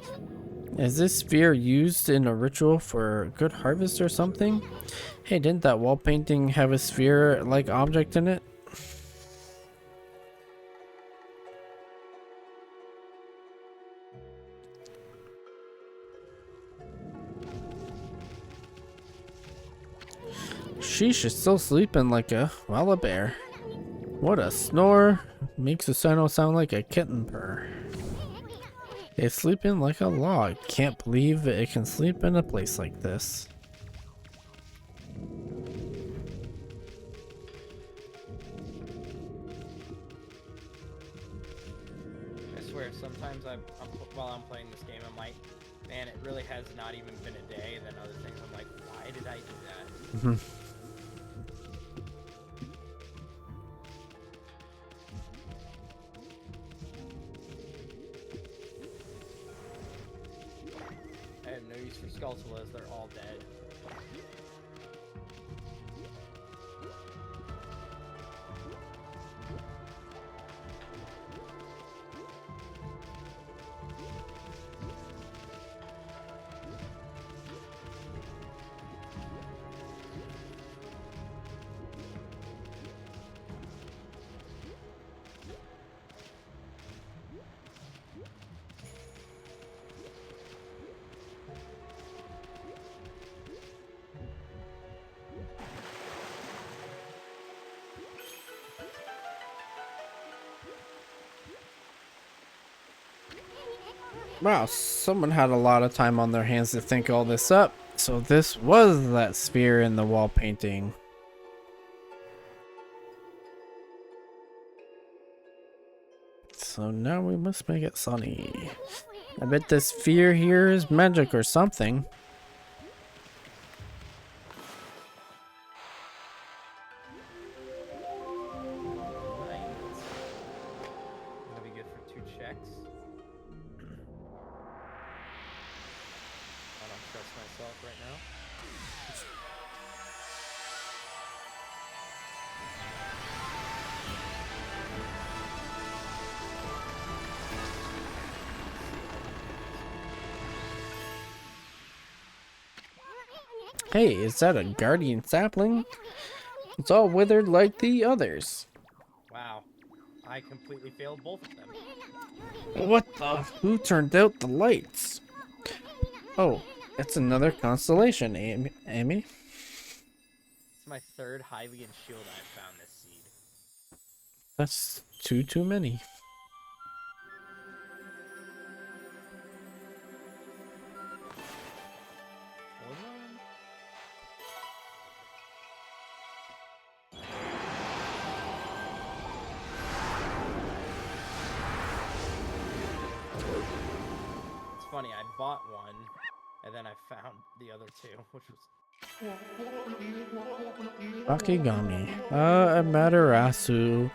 Is this sphere used in a ritual for good harvest or something? Hey, didn't that wall painting have a sphere-like object in it? Sheesh is still sleeping like a bear. What a snore. Makes Susano sound like a kitten purr. It's sleeping like a log. Can't believe it can sleep in a place like this. I swear, sometimes while I'm playing this game, I'm like, man, it really has not even been a day. And then other things, I'm like, why did I do that? I have no use for Skulltulas, they're all dead. Wow, someone had a lot of time on their hands to think all this up. So this was that sphere in the wall painting. So now we must make it sunny. I bet this sphere here is magic or something. trust myself right now. Hey, is that a guardian sapling? It's all withered like the others. Wow, I completely failed both of them. What the? Who turned out the lights? Oh, it's another constellation, Amy. It's my third Hylian shield I've found this seed. That's too many. Hold on. It's funny, I bought one, and then I found the other two, which was... Akigami, Amaterasu,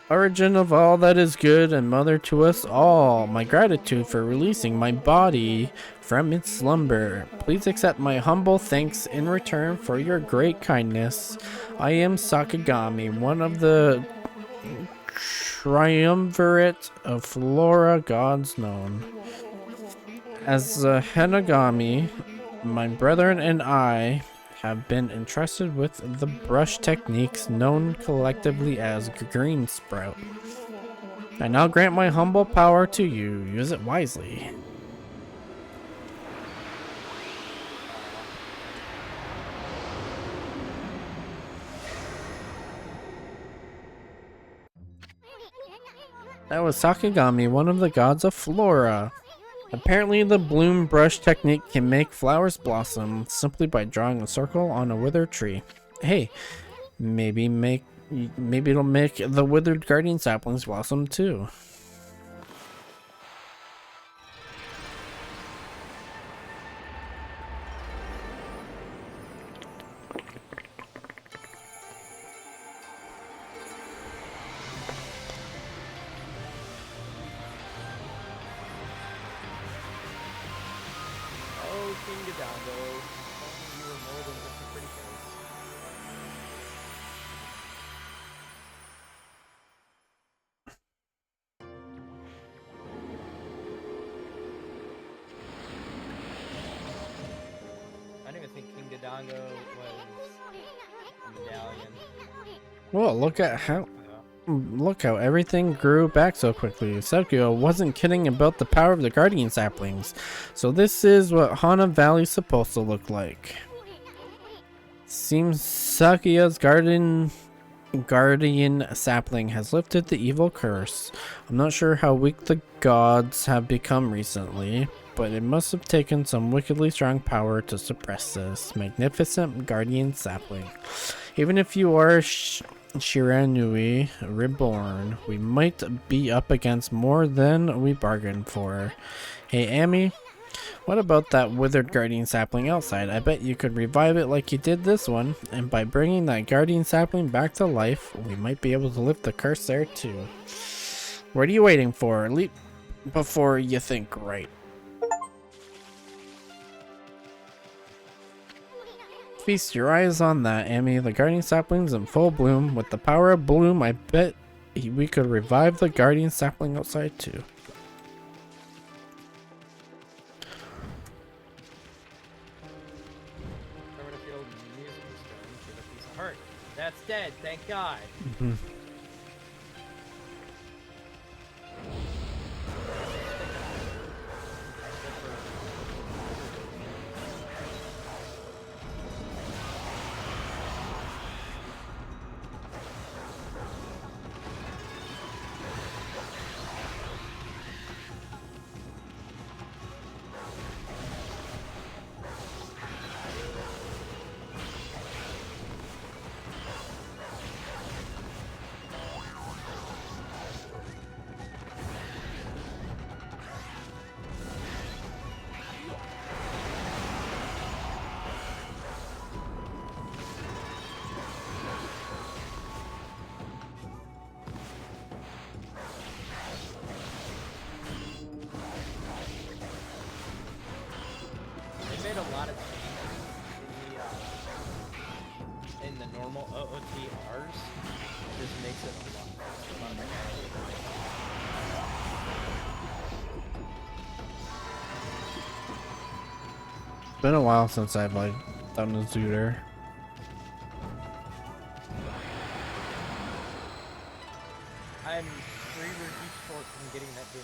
origin of all that is good and mother to us all. My gratitude for releasing my body from its slumber. Please accept my humble thanks in return for your great kindness. I am Sakigami, one of the triumvirate of flora gods known. As a Henagami, my brethren and I have been entrusted with the brush techniques known collectively as green sprout. I now grant my humble power to you. Use it wisely. That was Sakigami, one of the gods of flora. Apparently, the bloom brush technique can make flowers blossom simply by drawing a circle on a withered tree. Hey, maybe it'll make the withered guardian saplings blossom too. Oh, King Gadongo. Oh, you were more than just a pretty face. I don't even think King Gadongo was a medallion. Well, look how everything grew back so quickly. Sekio wasn't kidding about the power of the guardian saplings. So this is what Hana Valley's supposed to look like. Seems Sakia's guardian sapling has lifted the evil curse. I'm not sure how weak the gods have become recently, but it must have taken some wickedly strong power to suppress this magnificent guardian sapling. Even if you are Shiranui reborn, we might be up against more than we bargained for. Hey Amy, what about that withered guardian sapling outside? I bet you could revive it like you did this one, and by bringing that guardian sapling back to life, we might be able to lift the curse there too. What are you waiting for? Leap before you think right. Feast your eyes on that, Amy. The guardian sapling's in full bloom. With the power of bloom, I bet we could revive the guardian sapling outside too. That's dead, thank God. lot of changes in the normal OOTRs. It just makes it a lot mechanical. It's been a while since I've like done a zooter. I'm 3 reviews short from getting that game.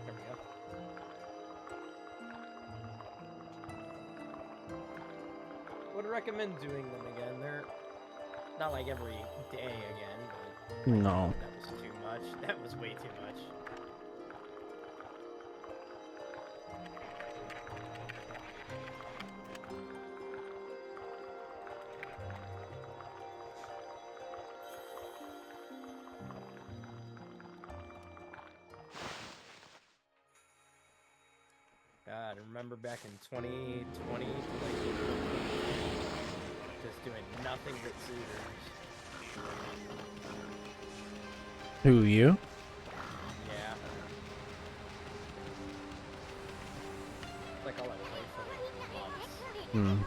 There we go. Would recommend doing them again. They're not like every day again, but No. that was too much. That was way too much. God, I remember back in 2020, like, just doing nothing but suitors. Who, you? Yeah. Like all I played for like months.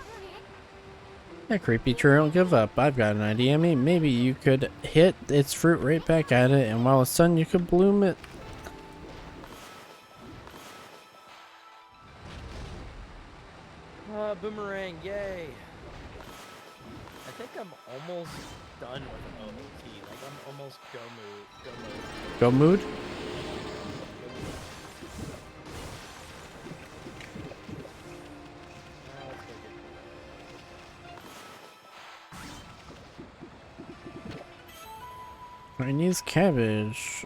That creepy tree don't give up. I've got an idea. Maybe you could hit its fruit right back at it, and while it's done, you could bloom it. Boomerang, yay! I think I'm almost done with OOT. Like, I'm almost go mood. Go mood? Let's go get Chinese cabbage.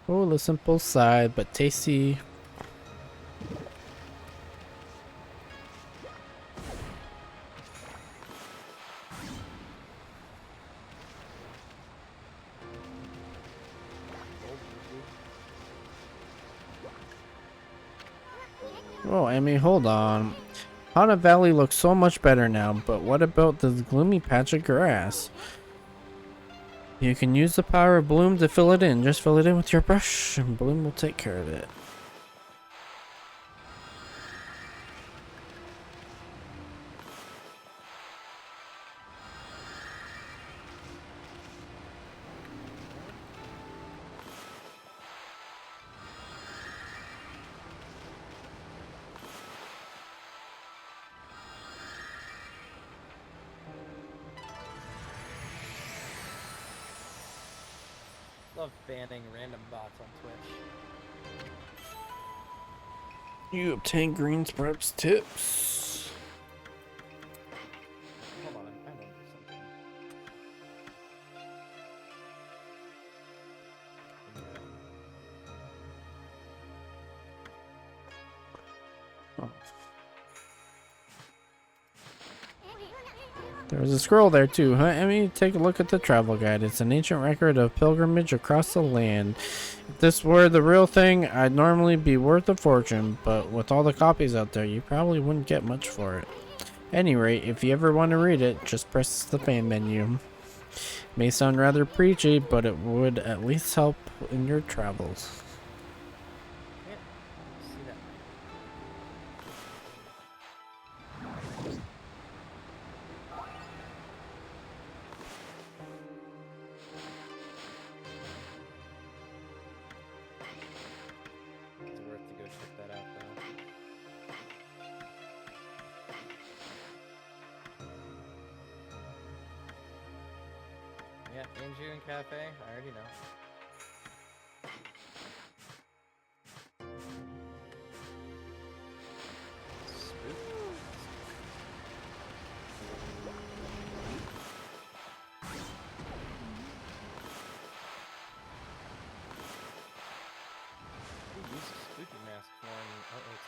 Oh, the simple side, but tasty. Oh, I mean, hold on. Hana Valley looks so much better now, but what about this gloomy patch of grass? You can use the power of Bloom to fill it in. Just fill it in with your brush, and Bloom will take care of it. Love banning random bots on Twitch. You obtain green sprouts tips. Hold on, I wonder something. Oh. There's a scroll there too, huh? I mean, take a look at the travel guide. It's an ancient record of pilgrimage across the land. If this were the real thing, I'd normally be worth a fortune, but with all the copies out there, you probably wouldn't get much for it. Any rate, if you ever want to read it, just press the fan menu. May sound rather preachy, but it would at least help in your travels. Yeah, see that. It's worth to go check that out, though. Yeah, Anjun Cafe, I already know. Who uses spooky mask for an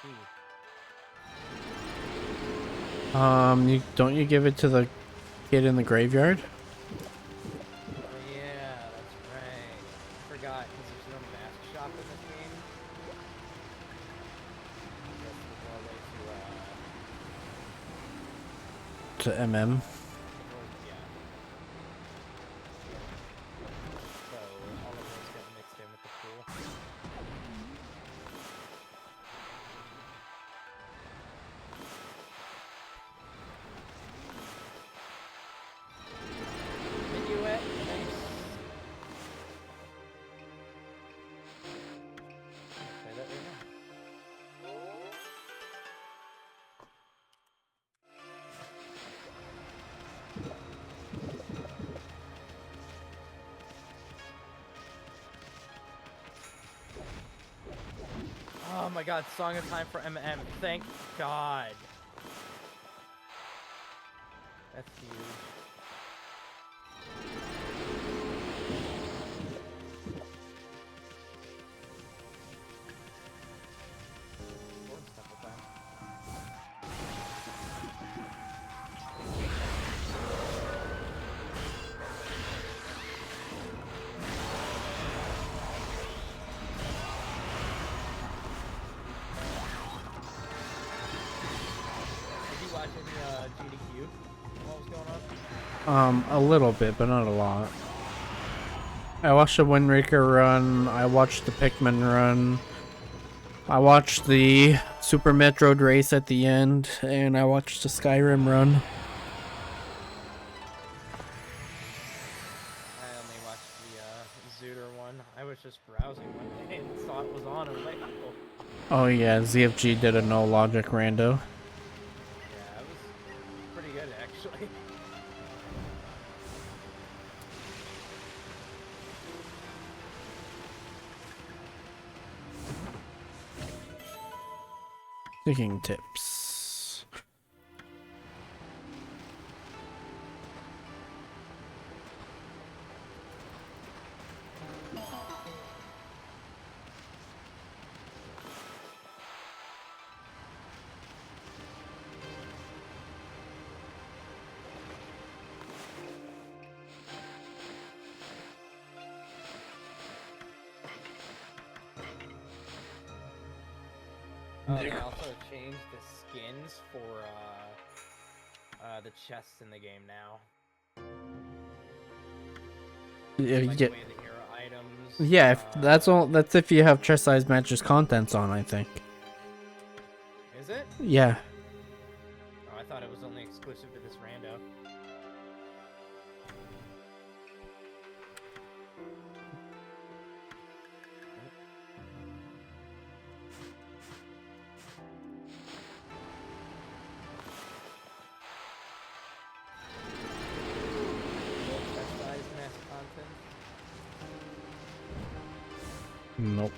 OOT? Don't you give it to the kid in the graveyard? Yeah, that's forgot because there's no mask shop in this game. That's the doorway To MM. yeah. So all of those get mixed in with the pool. Minuet, nice. Play that right now. Oh my god, Song of Time for MM. Thank God. That's huge. Important stuff with that. Did you watch any GDQ? What was going on? A little bit, but not a lot. I watched the Windraker run. I watched the Pikmin run. I watched the Super Metroid race at the end, and I watched the Skyrim run. I only watched the Zooter one. I was just browsing one day and saw it was on and was like, oh. Oh yeah, ZFG did a no logic rando. Yeah, it was pretty good actually. Digging tips. They also changed the skins for the chests in the game now. Yeah, Like the way the hero items. yeah. If that's all. That's if you have chest size matches contents on. I think. Is it? Yeah. Oh, I thought it was only exclusive to this rando. Chest size mass content. Nope.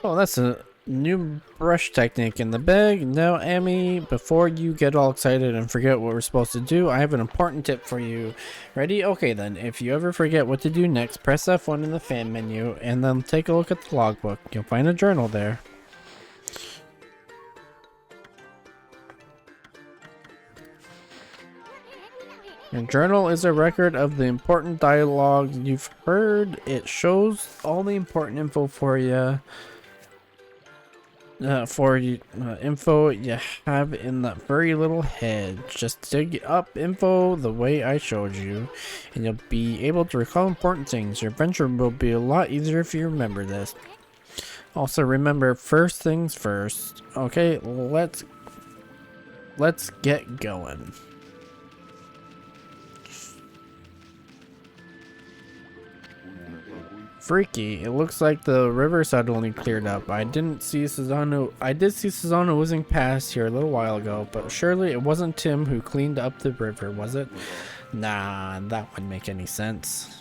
Oh, that's a new brush technique in the bag. Now, Amy, before you get all excited and forget what we're supposed to do, I have an important tip for you. Ready? Okay then, if you ever forget what to do next, press F1 in the fan menu, and then take a look at the logbook. You'll find a journal there. Your journal is a record of the important dialogue you've heard. It shows all the important info for you. Info you have in that very little head. Just dig up info the way I showed you, and you'll be able to recall important things. Your adventure will be a lot easier if you remember this. Also, remember, first things first. Okay, let's get going. Freaky. It looks like the river suddenly cleared up. I did see Susano whizzing past here a little while ago, but surely it wasn't Tim who cleaned up the river, was it? Nah, that wouldn't make any sense.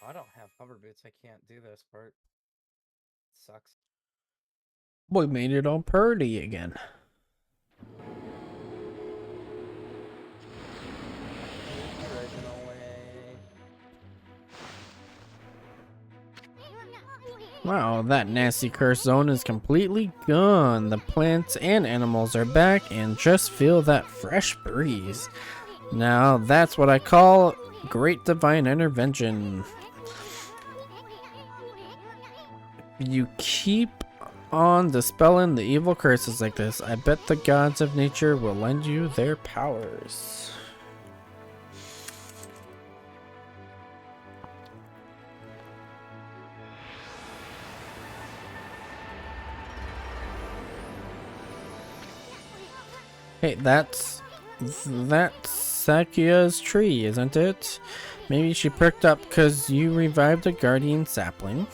I don't have hover boots. I can't do this part. Sucks. We made it all purdy again. Original way. Wow, that nasty curse zone is completely gone. The plants and animals are back and just feel that fresh breeze. Now that's what I call great divine intervention. You keep on dispelling the evil curses like this. I bet the gods of nature will lend you their powers. Hey, that's Sakia's tree, isn't it? Maybe she perked up because you revived a guardian sapling.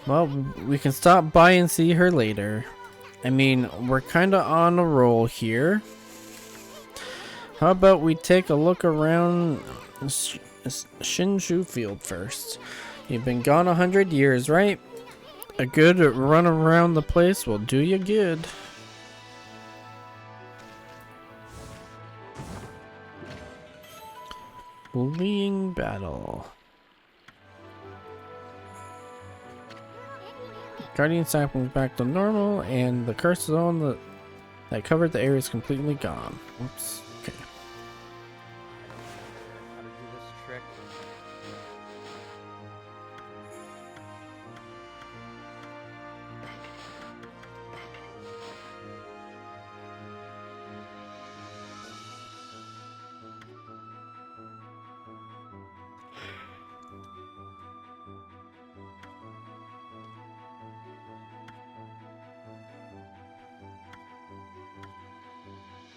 Well, we can stop by and see her later. I mean, we're kinda on a roll here. How about we take a look around Shinshu Field first? You've been gone 100 years, right? A good run around the place will do you good. Bullying battle. Guardian sapling's back to normal, and the curse zone that covered the area is completely gone. Oops. Okay. How to do this trick.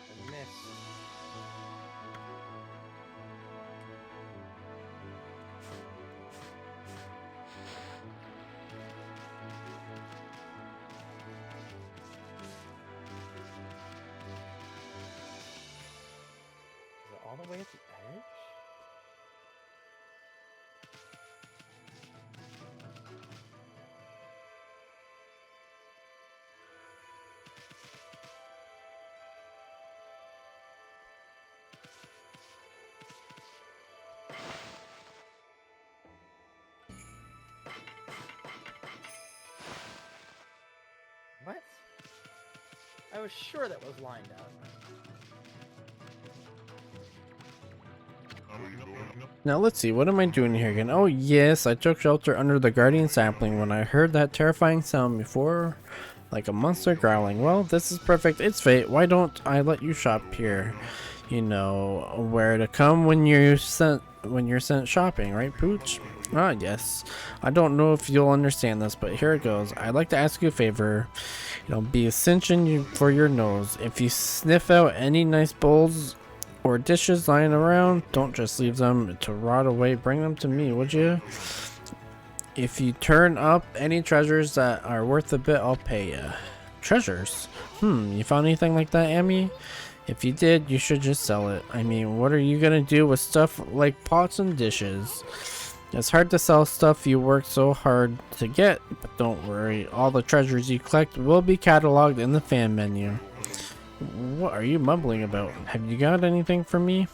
I missed. I was sure that was lined up. Now let's see, what am I doing here again? Oh yes, I took shelter under the guardian sapling when I heard that terrifying sound before, like a monster growling. Well, this is perfect. It's fate. Why don't I let you shop here? You know where to come when you're sent shopping, right, Pooch? Ah, yes. I don't know if you'll understand this, but here it goes. I'd like to ask you a favor. You know, be a cinching for your nose. If you sniff out any nice bowls or dishes lying around, don't just leave them to rot away. Bring them to me, would you? If you turn up any treasures that are worth a bit, I'll pay you. Treasures? You found anything like that, Amy? If you did, you should just sell it. I mean, what are you gonna do with stuff like pots and dishes? It's hard to sell stuff you worked so hard to get, but don't worry. All the treasures you collect will be cataloged in the fan menu. What are you mumbling about? Have you got anything for me?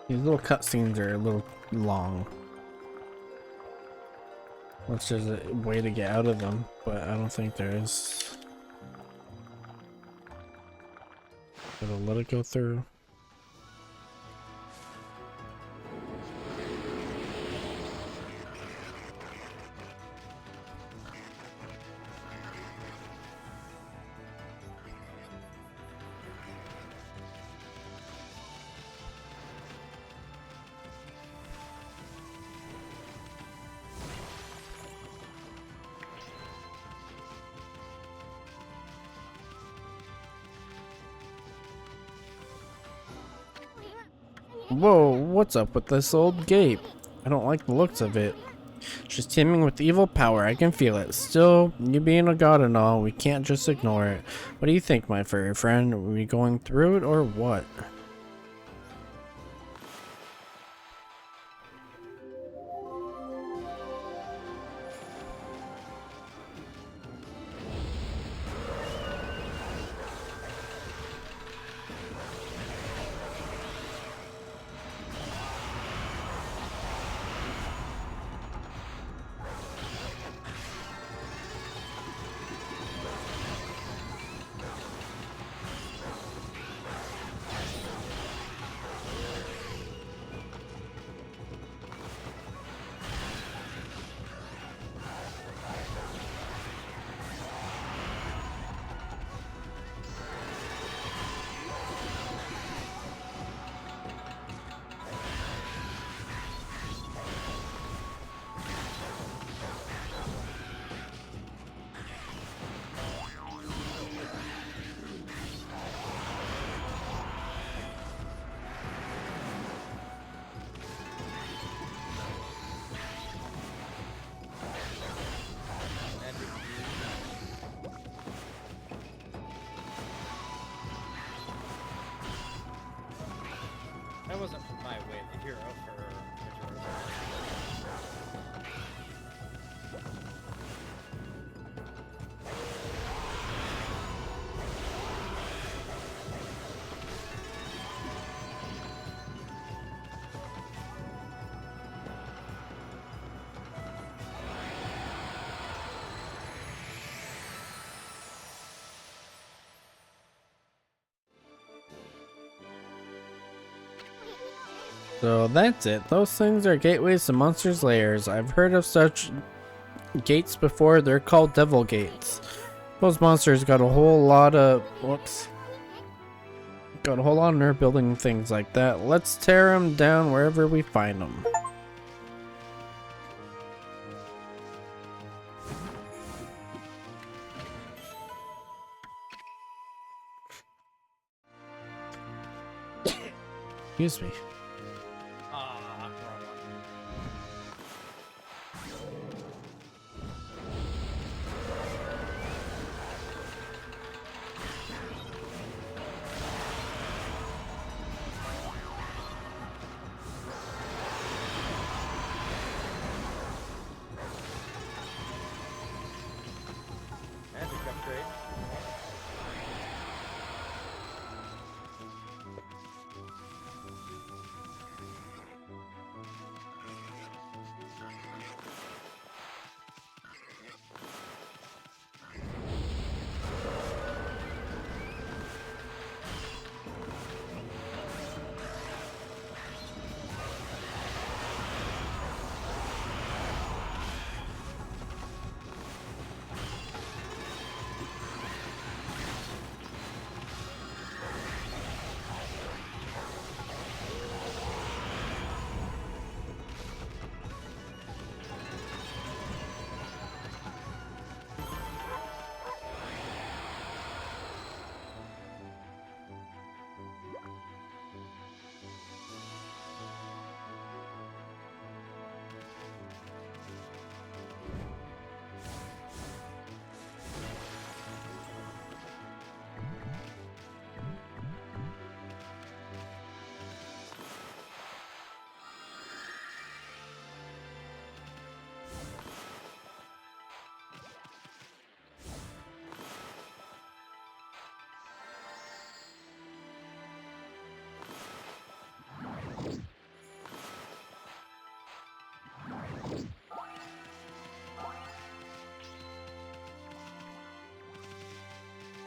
These little cutscenes are a little long. Unless there's a way to get out of them, but I don't think there is. Gotta let it go through. Whoa, what's up with this old gate? I don't like the looks of it. She's teeming with evil power, I can feel it. Still, you being a god and all, we can't just ignore it. What do you think, my furry friend? Are we going through it or what? with a hero for Majora's Mask. So that's it. Those things are gateways to monsters' lairs. I've heard of such gates before. They're called devil gates. Those monsters got a whole lot of got a whole lot of nerve building things like that. Let's tear them down wherever we find them. Excuse me. Ah, wrong one. Magic upgrade.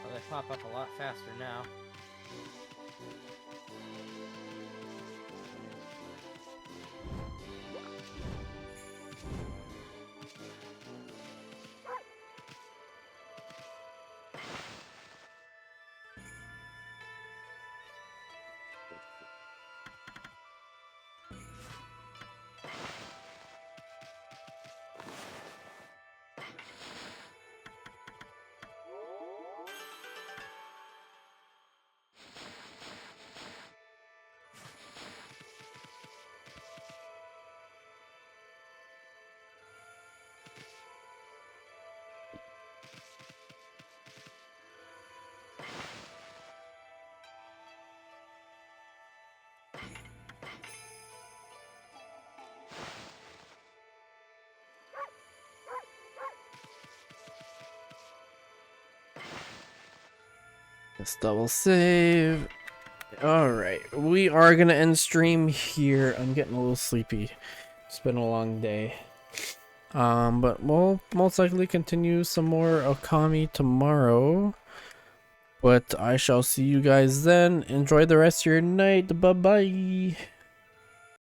Well, they pop up a lot faster now. Let's double save. Alright, we are gonna end stream here. I'm getting a little sleepy. It's been a long day. But we'll most likely continue some more Okami tomorrow. But I shall see you guys then. Enjoy the rest of your night. Bye bye.